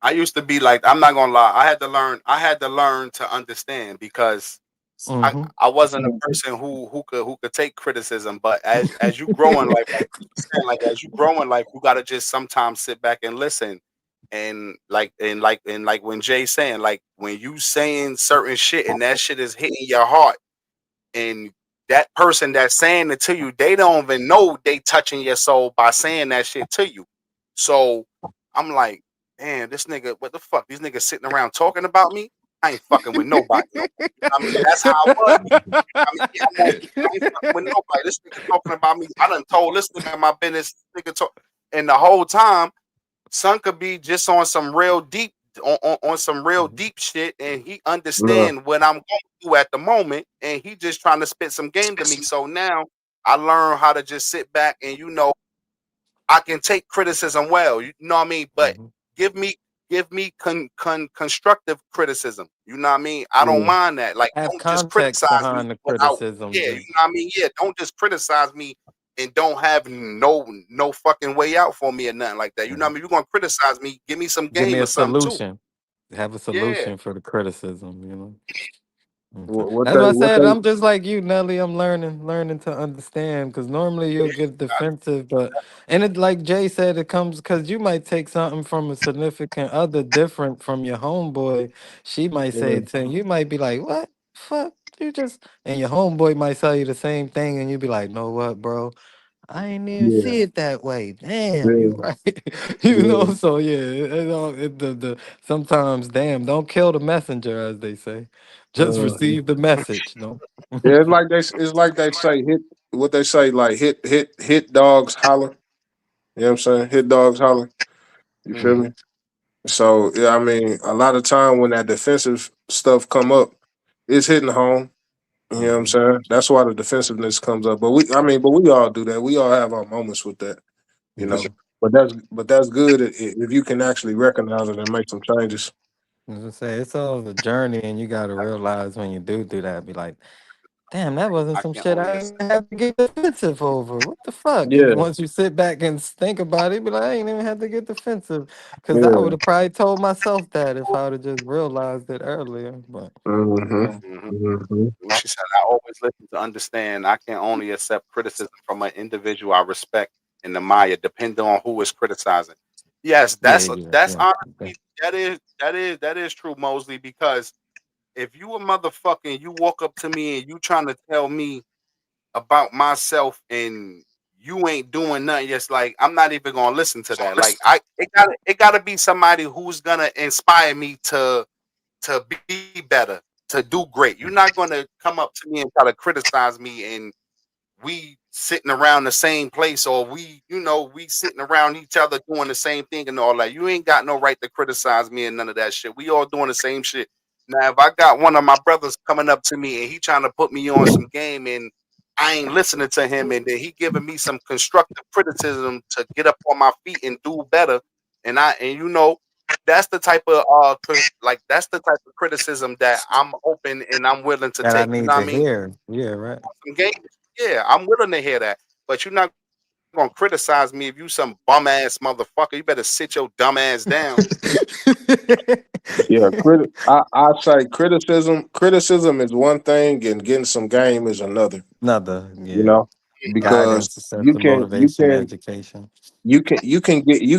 I used to be like, I'm not gonna lie. I had to learn. I had to learn to understand because I Hmm. I wasn't a person who could take criticism. But as you grow in life, like you saying, like as you grow in life, you gotta just sometimes sit back and listen. And like when Jay's saying, like when you saying certain shit and that shit is hitting your heart, and that person that's saying it to you, they don't even know they touching your soul by saying that shit to you. So I'm like, damn, this nigga, what the fuck? These niggas sitting around talking about me? I ain't fucking with nobody no more. I mean, that's how I was. I mean, yeah, I'm on some shit. I ain't fucking with nobody. This nigga talking about me. I done told this nigga my business. This nigga talk, and the whole time son could be just on some real deep on some real Hmm. deep shit, and he Yeah. understand what I'm going through at the moment, and he just trying to spit some game to me. So now I learn how to just sit back and I can take criticism well. You know what I mean? But Hmm. give me constructive criticism. You know what I mean? I don't Yeah. mind that. Like, Have don't just context criticize me behind the without, criticism. yeah, you know what I mean? Yeah, don't just criticize me and don't have no fucking way out for me or nothing like that. You know what I mean? You're gonna criticize me, give me some Give me game or a something too. solution. Have a Yeah. solution for the criticism. Okay. What That's they why I what said they I'm just like you, Nelly. I'm learning to understand because normally you'll get defensive, but and it like Jay said, it comes because you might take something from a significant other different from your homeboy. She might say yeah. it to you. You might be like, "What? Fuck? You just?" And your homeboy might tell you the same thing, and you be like, "Know what, bro? I ain't even Yeah, see it that way. Damn, you yeah, right. You know, yeah. so yeah, the sometimes damn, don't kill the messenger, as they say. Just Mhm. receive the message. No. Yeah, it's like they say hit what they say like hit dogs holler. You know what I'm saying? Hit dogs holler. You feel Mm-hmm. me? So yeah, I mean, a lot of time when that defensive stuff come up, it's hitting home. You know what I'm Hmm. saying? That's why the defensiveness comes up. But we all do that. We all have our moments with that. You Yeah. know. But that's good if you can actually recognize it and make some changes. As I say, it's all a journey, and you got to realize when you do that, be like, damn, that wasn't I some can shit only I accept. ain't even have to get defensive over. What the fuck? And Yeah, once you sit back and think about it, be like, I ain't even have to get defensive because I would yeah. have probably told myself that if I would have just realized it earlier. But Mm-hmm. yeah. Mm-hmm. Mm-hmm. She said, I always listen to understand. I can only accept criticism from an individual I respect and admire, depending on who is criticizing. Yes, Yeah, that's yeah, that's yeah. honestly that is true, Mosley. Because if you a motherfucker and you walk up to me and you trying to tell me about myself and you ain't doing nothing, just like I'm not even gonna listen to that. Like it gotta be somebody who's gonna inspire me to be better, to do great. You're not gonna come up to me and try to criticize me and we sitting around the same place or we sitting around each other doing the same thing and all that. You ain't got no right to criticize me and none of that shit. We all doing the same shit. Now, if I got one of my brothers coming up to me and he trying to put me on some game and I ain't listening to him and then he giving me some constructive criticism to get up on my feet and do better, and that's the type of that's the type of criticism that I'm open and I'm willing to That I take. You know need what I to mean? hear. Yeah, right. Some games, yeah, I'm willing to hear that. But you're not gonna criticize me if you some bum ass motherfucker. You better sit your dumb ass down. Yeah, I say criticism is one thing and getting some game is another. Another, You yeah. know, because Guidance, you accepting can you motivation, can education. you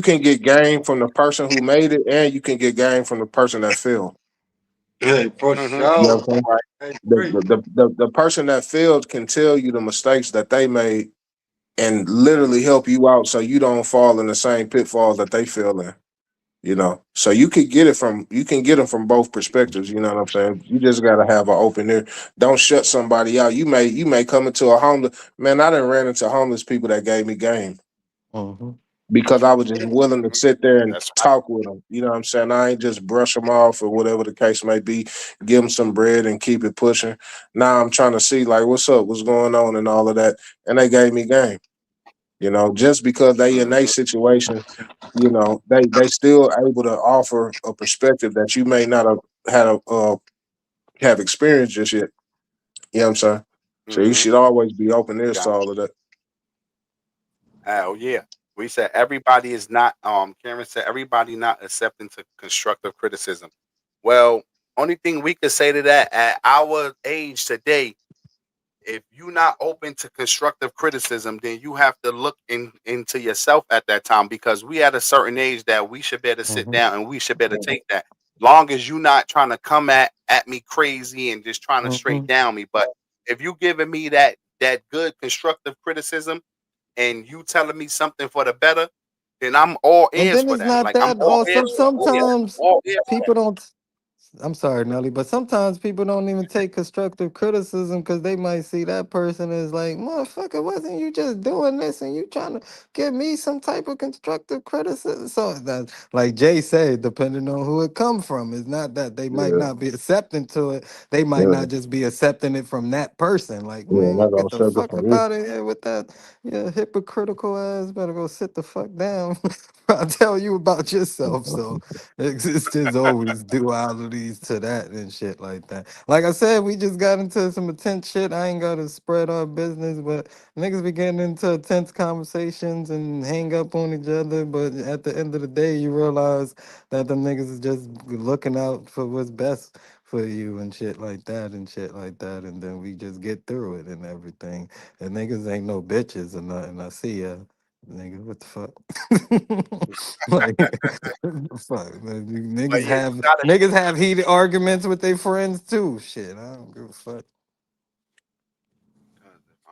can get game from the person who made it, and you can get game from the person that failed. Hey, for Mm-hmm. You know sure. what I'm saying? Right. I The, agree. the, the, the person that failed can tell you the mistakes that they made and literally help you out so you don't fall in the same pitfalls that they fell in. So you can get them from both perspectives. You know what I'm saying? You just gotta have an open ear. Don't shut somebody out. You may come into a homeless man. I done ran into homeless people that gave me game Hmm. because I was just willing to sit there and That's right. talk with them. You know what I'm saying? I ain't just brush them off or whatever the case may be. Give them some bread and keep it pushing. Now I'm trying to see like what's up, what's going on, and all of that. And they gave me game. Just because they in Mm-hmm. a situation, they still able to offer a perspective that you may not have had have experienced just yet. You know what I'm saying? So you Mm-hmm. should always be open ears to Got all of that. Oh yeah. We said everybody is not. Karen said everybody not accepting to constructive criticism. Well, only thing we could say to that at our age today, if you're not open to constructive criticism, then you have to look into yourself at that time because we at a certain age that we should better sit Hmm. down and we should better take that. Long as you not trying to come at me crazy and just trying to straight Hmm. down me. But if you giving me that good constructive criticism and you telling me something for the better, then I'm all And ears then for it's that. not Like I'm that all awesome. ears for that. Yeah, Sometimes all ears for that. people don't. I'm sorry, Nelly, but sometimes people don't even take constructive criticism because they might see that person as like, motherfucker, wasn't you just doing this and you trying to give me some type of constructive criticism? So that, like Jay said, depending on who it come from, it's not that they might Yeah, not be accepting to it. They might yeah, not just be accepting it from that person. Like, yeah. man, Not you gonna get the settle fuck for up you. out of here with that. Yeah, hypocritical ass. Better go sit the fuck down. I'll tell you about yourself. So existence always dualities to that and shit like that. Like I said, we just got into some intense shit. I ain't gotta spread our business, but niggas be getting into intense conversations and hang up on each other. But at the end of the day, you realize that them niggas is just looking out for what's best for you and shit like that and shit like that. And then we just get through it and everything. And niggas ain't no bitches or nothing. I see ya. Nigga, what the fuck? Like, fuck, man, But yeah, you gotta. niggas have heated arguments with their friends too. Shit, I don't give a fuck.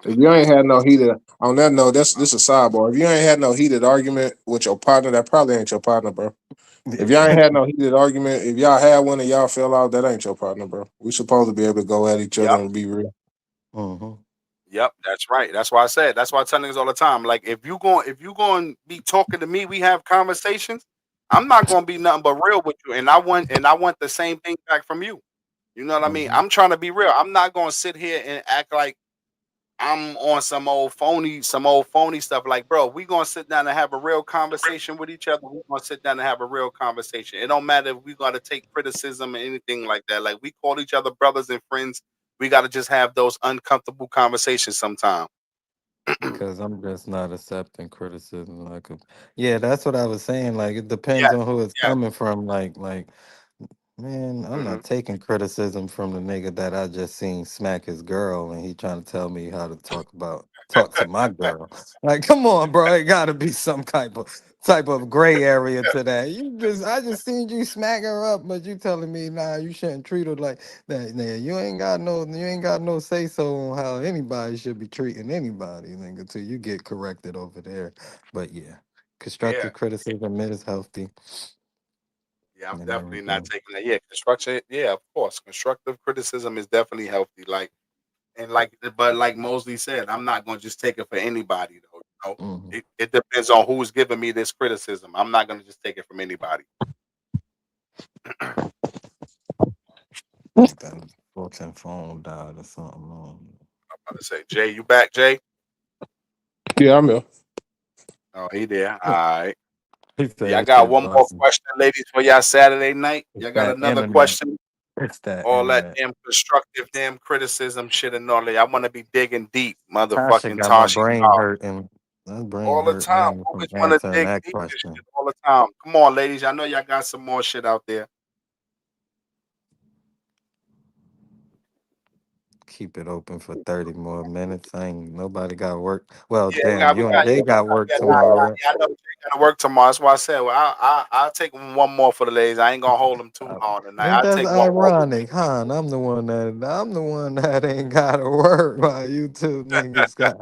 If you ain't had no heated on that note, this a sidebar. If you ain't had no heated argument with your partner, that probably ain't your partner, bro. If y'all ain't had no heated argument, if y'all had one and y'all fell out, that ain't your partner, bro. We supposed to be able to go at each other Yep. and be real. Mm-hmm. Yep, that's right. That's why I said. That's why I tell niggas all the time. Like if you going to be talking to me, we have conversations. I'm not going to be nothing but real with you, and I want the same thing back from you. You know what I mean? Mm-hmm. I'm trying to be real. I'm not going to sit here and act like I'm on some old phony stuff. Like, bro, we gonna sit down and have a real conversation with each other. We gonna sit down and have a real conversation. It don't matter if we gotta take criticism or anything like that. Like, we call each other brothers and friends. We gotta just have those uncomfortable conversations sometimes. Because I'm just not accepting criticism. Yeah, that's what I was saying. Like, it depends Yes, on who it's yes. coming from. Man, I'm Hmm. not taking criticism from the nigga that I just seen smack his girl, and he trying to tell me how to talk to my girl. Like, come on, bro. It got to be some type of gray area to that. I just seen you smack her up, but you telling me nah, you shouldn't treat her like that. Nah, you ain't got no say so on how anybody should be treating anybody, nigga, until you get corrected over there. But yeah, Yeah, constructive criticism is healthy yeah. I'm and definitely not everything. taking that. Yeah, construction. Yeah, of course. Constructive criticism is definitely healthy. But like Mosley said, I'm not gonna just take it for anybody though. Mhm. It depends on who's giving me this criticism. I'm not gonna just take it from anybody. That fucking phone died or something. About to say, Jay, you back, Jay? Yeah, I'm here. Oh, he there. All right. He So said y'all that got shit one more bugging. question, ladies, for y'all Saturday night. It's Y'all got that another internet. question? It's that All that internet. damn constructive, damn criticism shit and all that. I want to be digging deep, Tasha motherfucking got my Tashi. brain hurting. My brain All the hurt time. now from Always want to answering dig that deep and question. shit all the time. Come on, ladies. I know y'all got some more shit out there. Keep it open for 30 more minutes. I ain't nobody got work. Well, Yeah, damn, you and Jay got work yeah, tomorrow, right? I know you gotta work tomorrow. That's why I said, well, I'll take one more for the ladies. I ain't gonna hold them too long tonight. Ain't I'll that take one more. ironic, huh? I'm the one that ain't gotta work while you two niggas got.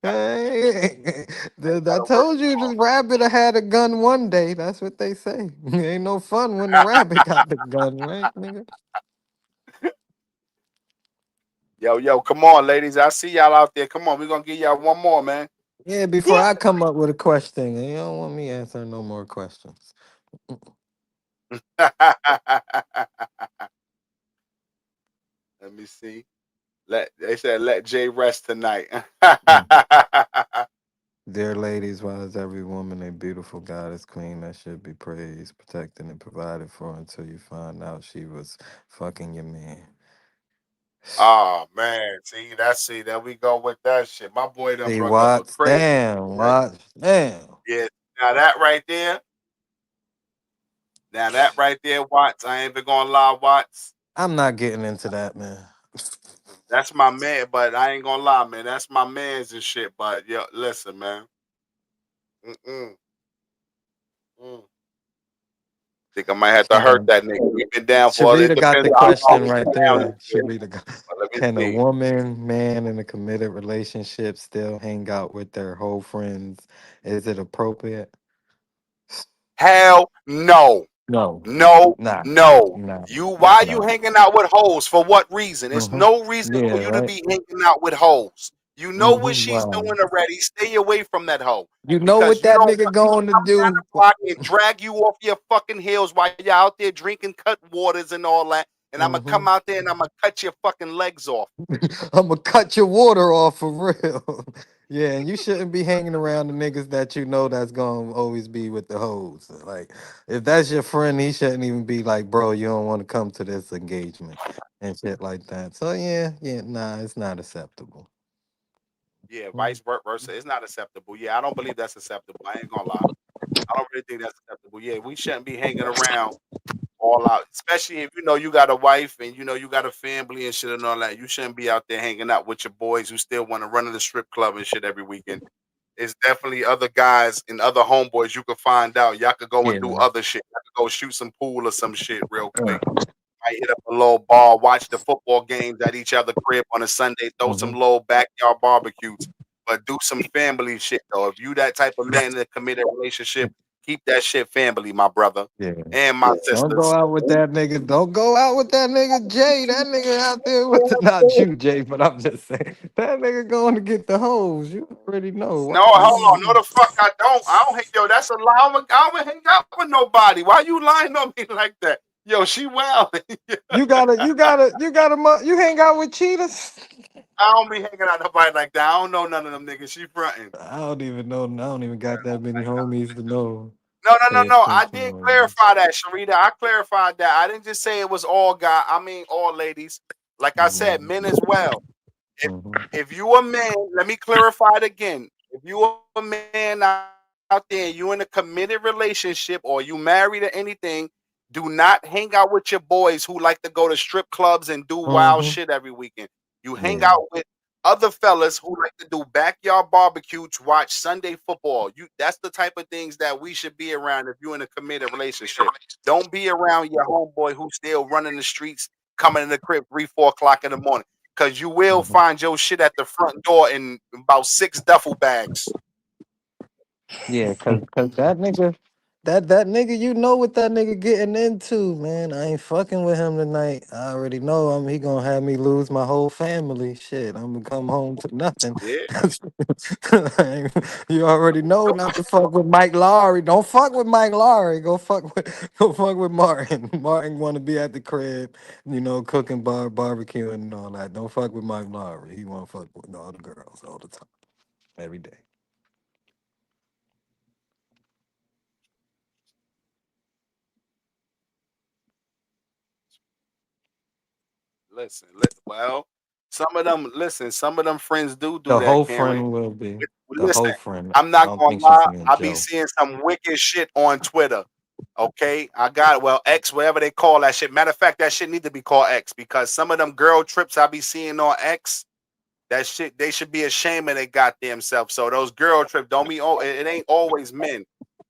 Hey, I Gotta work told you tomorrow. the rabbit had a gun one day. That's what they say. Ain't no fun when the rabbit got the gun, right, nigga? Yo, come on, ladies. I see y'all out there. Come on, we're gonna give y'all one more, man. Yeah, before I come up with a question, and you don't want me answering no more questions. Let me see. They said let Jay rest tonight. Mm. Dear ladies, why is every woman a beautiful goddess queen that should be praised, protected, and provided for until you find out she was fucking your man? Oh man, see, there we go with that shit. My boy done See, brung up a Watts, crazy damn, shit. Watts, damn. Yeah, now that right there, Watts. I ain't even gonna lie, Watts. I'm not getting into that, man. That's my man, but I ain't gonna lie, man. That's my man's and shit. But yo, listen, man. Mm-mm, mm. Think I might have to hurt Um, that nigga. We've been down for it. It Sharita got depends the on how long question we right been down there. and shit. Sharita got, But let me can a see. woman, man in a committed relationship still hang out with their whole friends? Is it appropriate? Hell no. No, No, nah, no. nah, Why it's are you not. hanging out with hoes? For what reason? There's Hmm. no reason for Yeah, you to right. be hanging out with hoes. You know what she's Wow. doing already. Stay away from that hoe. You know Because what you that don't nigga want me to going to come down do? the block and drag you off your fucking heels while you're out there drinking cut waters and all that. And I'm gonna Hmm. come out there and I'm gonna cut your fucking legs off. I'm gonna cut your water off for real. Yeah, and you shouldn't be hanging around the niggas that you know that's gonna always be with the hoes. Like, if that's your friend, he shouldn't even be like, bro, you don't want to come to this engagement and shit like that. So yeah, nah, it's not acceptable. Yeah, Mm. vice versa. It's not acceptable. Yeah, I don't believe that's acceptable. I ain't gonna lie. I don't really think that's acceptable. Yeah, we shouldn't be hanging around all out, especially if you know you got a wife and you know you got a family and shit and all that. You shouldn't be out there hanging out with your boys who still want to run to the strip club and shit every weekend. It's definitely other guys and other homeboys you could find out. Y'all could go and Yeah, do nah. other shit. Y'all could go shoot some pool or some shit real quick. might hit up a little bar, watch the football games at each other crib on a Sunday, throw some Hmm. little backyard barbecues, but do some family shit though. If you that type of man in a committed relationship, keep that shit family, my brother Yeah. and my Don't go sisters. out with that nigga. Don't go out with that nigga Jay. That nigga out there with the not you, Jay, but I'm just saying that nigga going to get the hoes. You already know. No, Why hold on. No, you the fuck I don't. I don't hang yo. That's a lie. I don't hang out with nobody. Why you lying on me like that? Yo, she wild. you hang out with cheaters? I don't be hanging out with nobody like that. I don't know none of them niggas. She fronting. I don't even know. I don't even got that many homies to know. Pay No. I attention did on. clarify that, Sharita. I clarified that. I didn't just say it was all guy. I mean all ladies. Like I said, men as well. If Mm-hmm. if you a man, let me clarify it again. If you a man out there and you in a committed relationship or you married or anything, do not hang out with your boys who like to go to strip clubs and do wild shit Mm-hmm. every weekend. You hang out Yeah. with other fellas who like to do backyard barbecues, watch Sunday football. That's the type of things that we should be around if you're in a committed relationship. Don't be around your homeboy who's still running the streets, coming in the crib 3, 4 o'clock in the morning. Cause you will Mm-hmm. find your shit at the front door in about 6 duffel bags. Yeah, cause that nigga, you know what that nigga getting into, man. I ain't fucking with him tonight. I already know he gonna have me lose my whole family. Shit, I'm gonna come home to nothing. Yeah. You already know not to fuck with Mike Lowry. Don't fuck with Mike Lowry. Go fuck with Martin. Martin wanna be at the crib, cooking barbecuing and all that. Don't fuck with Mike Lowry. He wanna fuck with all the girls all the time, every day. Well, some of them friends do The that, whole Karen. friend will be. The Listen, whole friend. I'm I not don't gonna think she's lie. saying I be Joe. seeing some wicked shit on Twitter. Okay, I got well X, whatever they call that shit. Matter of fact, that shit need to be called X because some of them girl trips I be seeing on X, that shit they should be ashamed of their goddamn self. So those girl trips don't be. Oh, it ain't always men.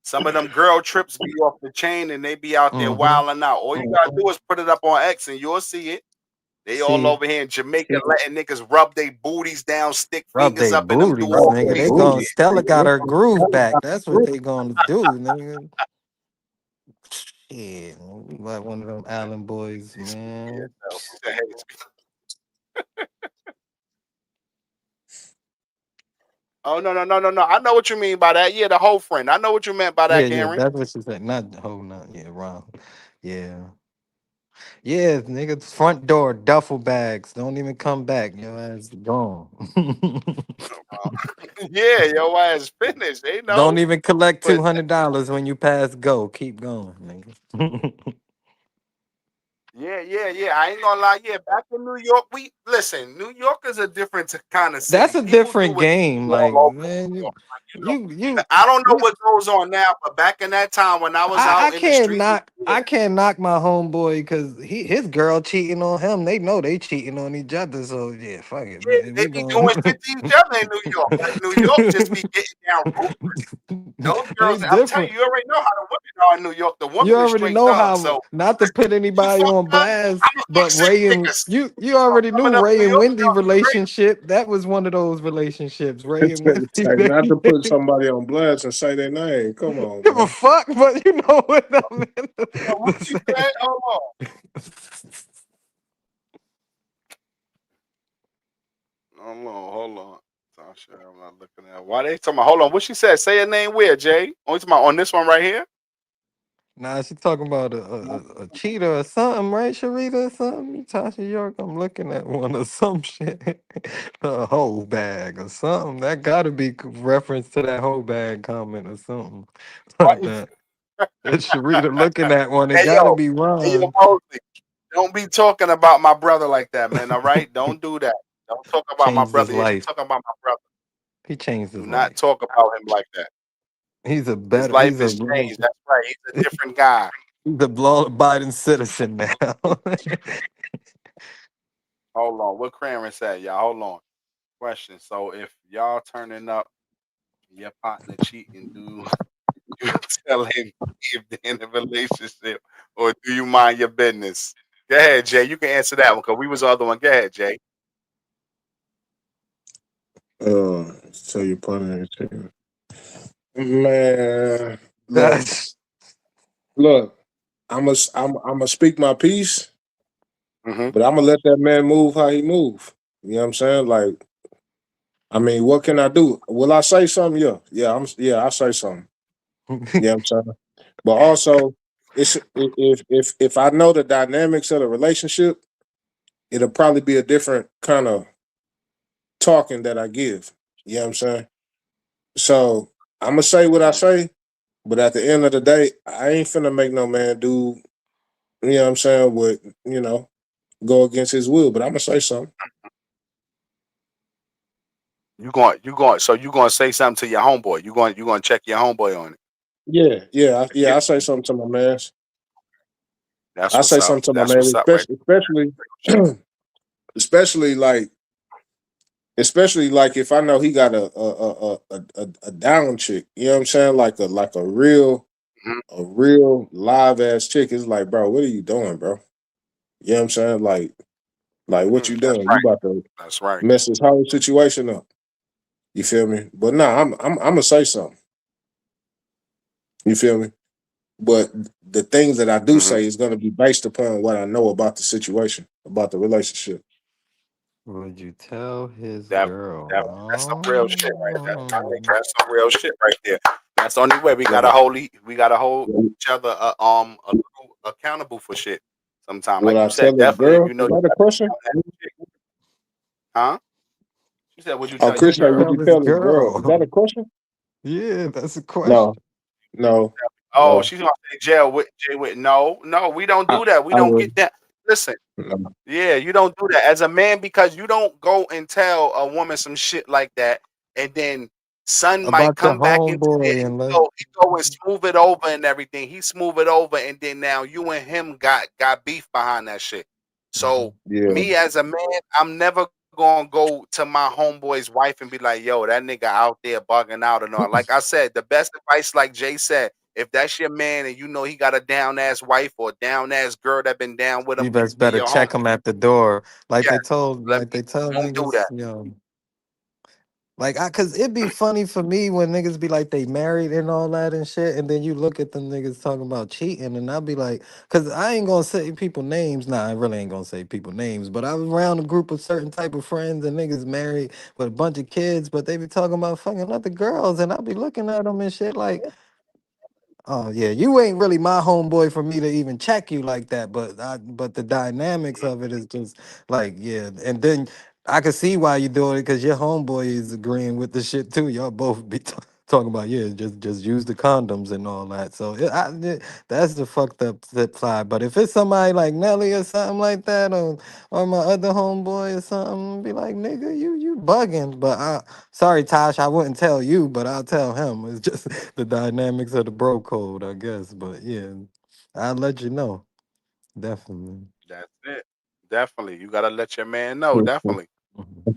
Some of them girl trips be off the chain and they be out there Mm-hmm. wilding out. All you gotta do is put it up on X and you'll see it. They all See, over here in Jamaica letting niggas rub their booties down, stick rub fingers they up in them, do booties, all nigga. They crazy going shit. Stella got her groove back. That's what they gonna do, nigga. Yeah, like one of them Allen boys, man. Oh no. I know what you mean by that. Yeah, the whole friend. I know what you meant by Yeah, that, yeah, Karen. that's what she said. Not oh, not yeah, wrong. Yeah, yeah, nigga. Front door duffel bags. Don't even come back. Your ass gone. Yeah, your ass finished. They Don't know. even collect But $200 when you pass go. Keep going, nigga. yeah. I ain't gonna lie. Yeah, back in New York, we listen. New York is a different kind of That's city. a People do different what they game. do Like, all over man, New York. you, I don't know you what goes on now, but back in that time when I was I out in the can't streets, knock I can't knock my homeboy because his girl cheating on him. They know they cheating on each other. So yeah, fuck it. yeah, Man, they we be going doing shit to each other in New York. Like New York just be getting down ruthless. Those girls, it's I'm telling different. you, you already know how the women are in New York. The You women is already straight know thugs. how So not to put you anybody fucked on up, blast, I'ma but fix it, Ray and niggas. you So already some of knew them Ray New and York Wendy girls is crazy. relationship. That was one of those relationships. Ray and Wendy. Say, not to put somebody on blast and say their name. Come on, Give a man. fuck, but you know what I mean. What you said? Hold on. Hold on. Tasha, I'm not looking at why they talking about. Hold on. What she said? Say her name where, Jay? Only talking about on this one right here? Nah, she talking about a cheetah or something, right, Sharita or something? Tasha York, I'm looking at one or some shit. A whole bag or something. That gotta be reference to that whole bag comment or something like Right. that. That Sharita looking at one, it Hey gotta yo, be hey yo, Ron. Mosley. Don't be talking about my brother like that, man. All right? Don't do that. Don't talk about my Changed his brother. Yeah, she life. talking about my brother. He changed Do his not life. talk about him like that. He's a His better, life is changed. That's right. He's a different guy. he's a law Biden citizen now. Hold on. What Kramer said, y'all? Hold on. Question. So if y'all turning up, your partner cheating, do you tell him if they're in a relationship, or do you mind your business? Go ahead, Jay. You can answer that one because we was the other one. Go ahead, Jay. So you're putting it, man. Look, That's look. I'm gonna speak my piece, Hmm. but I'm gonna let that man move how he move. You know what I'm saying? Like, I mean, what can I do? Will I say something? Yeah, yeah. I say something. Yeah, I'm saying. But also, it's if I know the dynamics of the relationship, it'll probably be a different kind of talking that I give. You know what I'm saying? So I'm gonna say what I say, but at the end of the day, I ain't finna make no man do. You know what I'm saying? What go against his will. But I'm gonna say something. So you going to say something to your homeboy? You going to check your homeboy on it? Yeah, yeah, Yeah, I say something to my man. that's I what's say up. something to my That's man, what's up, right? especially like especially like if I know he got a down chick. You know what I'm saying? Like Mhm. a real live ass chick. It's like, bro, what are you doing, bro? You know what I'm saying? Like what you That's doing? You right. about to That's right. mess this whole situation up. You feel me? But nah, I'm gonna say something. You feel me? But the things that I do Hmm. say is gonna be based upon what I know about the situation, about the relationship. would you tell his That, girl? that's some real shit, right? Oh. That's some real shit right there. That's the only way What we gotta hold each other a little accountable for shit. Sometime, would like I you tell said, his definitely girl? you know Is you that a got to question? down that chick, huh? She said, "Would you Oh, tell your Chris, say, Would you would girl?" tell you his tell his girl? Is that girl? a question? Yeah, that's a No, question. no, Oh, no. she's gonna say jail with Jay with no, no, we don't I, do that. We I don't would. get that. Listen, No. yeah, you don't do that as a man because you don't go and tell a woman some shit like that, and then son might About your come back into it homeboy and and let he go and smooth it over and everything. He smooth it over, and then now you and him got beef behind that shit. So Mhm. Yeah, me as a man, I'm never gonna go to my homeboy's wife and be like, "Yo, that nigga out there bugging out and all." Like I said, the best advice, like Jay said, if that's your man and you know he got a down ass wife or down ass girl that been down with you him, you best be better your homeboy. check him at the door, Yeah, let like me they tell don't do niggas, that. like cause it'd be funny for me when niggas be like they married and all that and shit, and then you look at them niggas talking about cheating, and I'll be like, cause I ain't gonna say people names. Nah, I really ain't gonna say people names, but I was around a group of certain type of friends and niggas married with a bunch of kids, but they be talking about fucking other girls, and I be looking at them and shit like. Oh yeah, you ain't really my homeboy for me to even check you like that. But the dynamics of it is just like yeah, and then I can see why you doing it because your homeboy is agreeing with the shit too. Y'all both be talking about yeah, just use the condoms and all that. So that's the fucked up flip side. But if it's somebody like Nelly or something like that, or my other homeboy or something, be like nigga, you bugging. But sorry, Tosh, I wouldn't tell you, but I'll tell him. It's just the dynamics of the bro code, I guess. But yeah, I'll let you know. Definitely. That's it. Definitely, you gotta let your man know. Mhm. Definitely,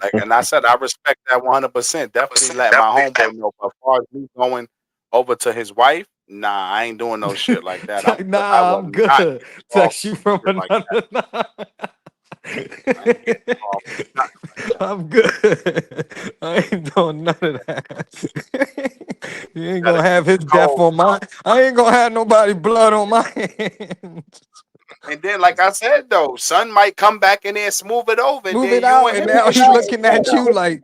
like and I said, I respect that 100%. Definitely let my homeboy know. But as far as me going over to his wife, nah, I ain't doing no shit like that. I'm good. I Nah, will I'm not good. get involved Text with you some from shit like that. another number. I ain't getting involved with nothing like that. I'm good. I ain't doing none of that. You ain't Gotta gonna have keep his it death cold. on my. I ain't gonna have nobody blood on my hands. And then, like I said, though, son might come back in there and smooth it over, and Move then it you out, and and him now get he straight looking back at up. you like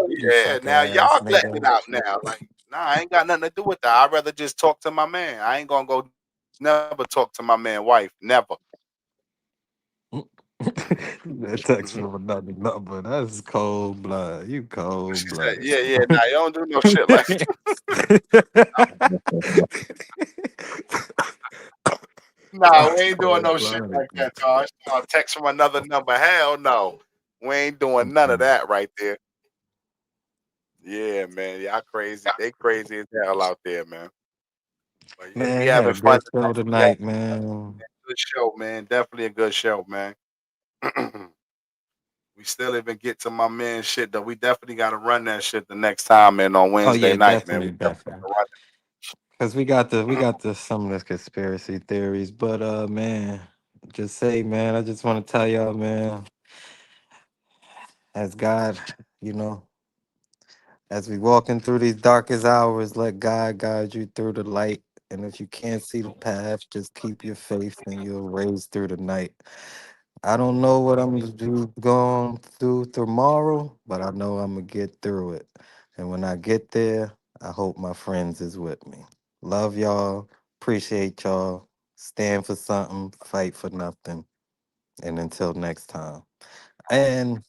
you Yeah, suck now ass y'all letting it nigga. out now. Like, nah, I ain't got nothing to do with that. I'd rather just talk to my man. I ain't gonna go never talk to my man wife. Never. That text from another number. That's cold blood. You She cold said, blooded. yeah, yeah, nah, you don't do no shit like nah, we ain't doing Cold no shit blooded. like that, Tosh. Text from another number. Hell no. We ain't doing none of that right there. Yeah, man. Y'all crazy. They crazy as hell out there, man. But yeah, we Man, had having a fun good show tonight. We had tonight, man. a good show, man. Definitely a good show, man. We still even get to my man shit though. We definitely gotta run that shit the next time, man, on Oh Wednesday yeah, night, man. We definitely, definitely definitely. gotta run Cause we got the some of the conspiracy theories, but man, just say, man, I just want to tell y'all, man, as God, you know, as we walking through these darkest hours, let God guide you through the light. And if you can't see the path, just keep your faith and you'll raise through the night. I don't know what I'm gonna do going through tomorrow, but I know I'm gonna get through it. And when I get there, I hope my friends is with me. Love y'all. Appreciate y'all. Stand for something, fight for nothing. And until next time. And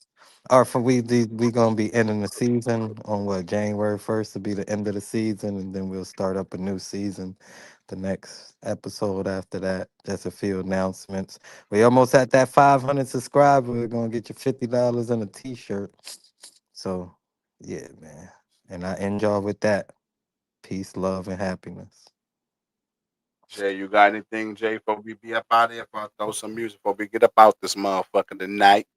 our for we gonna be ending the season on what January 1st to be the end of the season, and then we'll start up a new season. The next episode after that, just a few announcements. We almost at that 500 subscribers. We're gonna get you $50 and a T-shirt. So, yeah, man. And I end y'all with that. Peace, love, and happiness. Jay, you got anything, Jay, before we be up out of here? If I throw some music before we get up out this motherfucker tonight.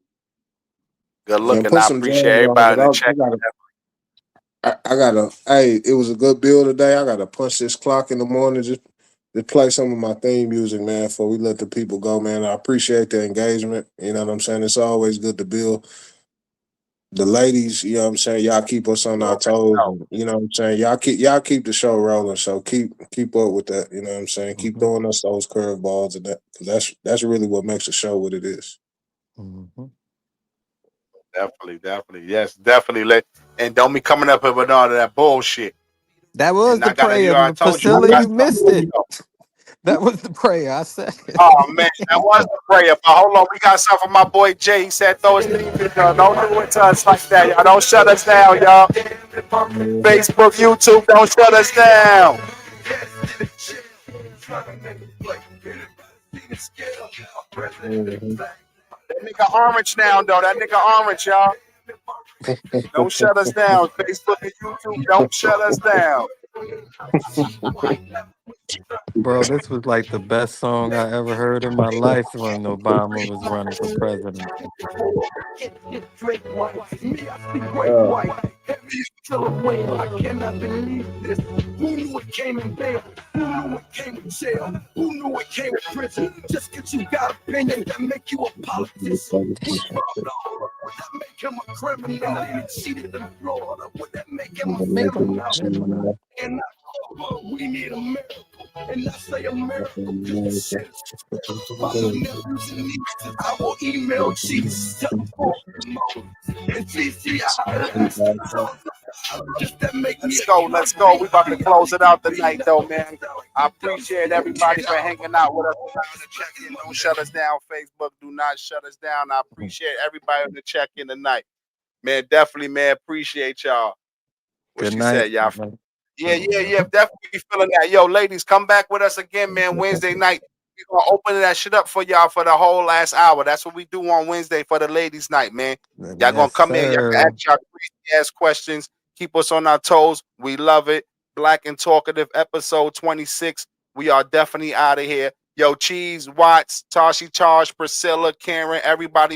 Good And looking. put I some jazz appreciate on, everybody but in the check. I gotta. Hey, it was a good build today. I gotta punch this clock in the morning. Just play some of my theme music, man, before we let the people go, man. I appreciate the engagement. You know what I'm saying? It's always good to build. The ladies, you know what I'm saying? Y'all keep us on You our already toes. know. And, you know what I'm saying? Y'all keep the show rolling. So keep up with that. You know what I'm saying? Keep Hmm. throwing us those curveballs and that, because that's really what makes the show what it is. Hmm. Definitely. Yes, definitely. And don't be coming up here with all of that bullshit. That was And the I gotta, prayer, I told you, Priscilla. I got You something missed for you it. though. That was the prayer. I said Oh man, that was the prayer. But hold on, we got something for my boy Jay. He said throw his name in there. Don't do it to us like that, y'all. Don't shut us down, y'all. Mhm. Facebook, YouTube, don't shut us down. Mhm. That nigga orange now, though. That nigga orange, y'all. Don't shut us down. Facebook and YouTube, don't shut us down. Bro, this was like the best song I ever heard in my life when Obama was running for president. Drake white, me I see great Uh, white, heavy still away. I cannot believe this. Who knew it came in bail? Who knew it came with jail? Who knew it came with prison? Just 'cause you got opinion that make you a politician. Would that make him a criminal? And he cheated in Florida. Would that make him a Make him a criminal? criminal. And we need a miracle. And I say a miracle because the shit is true. My nephews and nieces, I will email Jesus. Tell them all and just that make me. Let's go. We about to close it out tonight, though, man. I appreciate everybody for hanging out with us around the check-in. Don't shut us down, Facebook. Do not shut us down. I appreciate everybody on the check-in tonight. Man, definitely, man. Appreciate y'all. What Good she night. said, y'all. Yeah. Definitely feeling that. Yo, ladies, come back with us again, man. Wednesday night. We're gonna open that shit up for y'all for the whole last hour. That's what we do on Wednesday for the ladies' night, man. Y'all gonna Yes, come in, y'all can sir. ask y'all crazy ass questions, keep us on our toes. We love it. Black and Talkative, episode 26. We are definitely out of here. Yo, Cheese, Watts, Tashi Charge, Priscilla, Karen, everybody.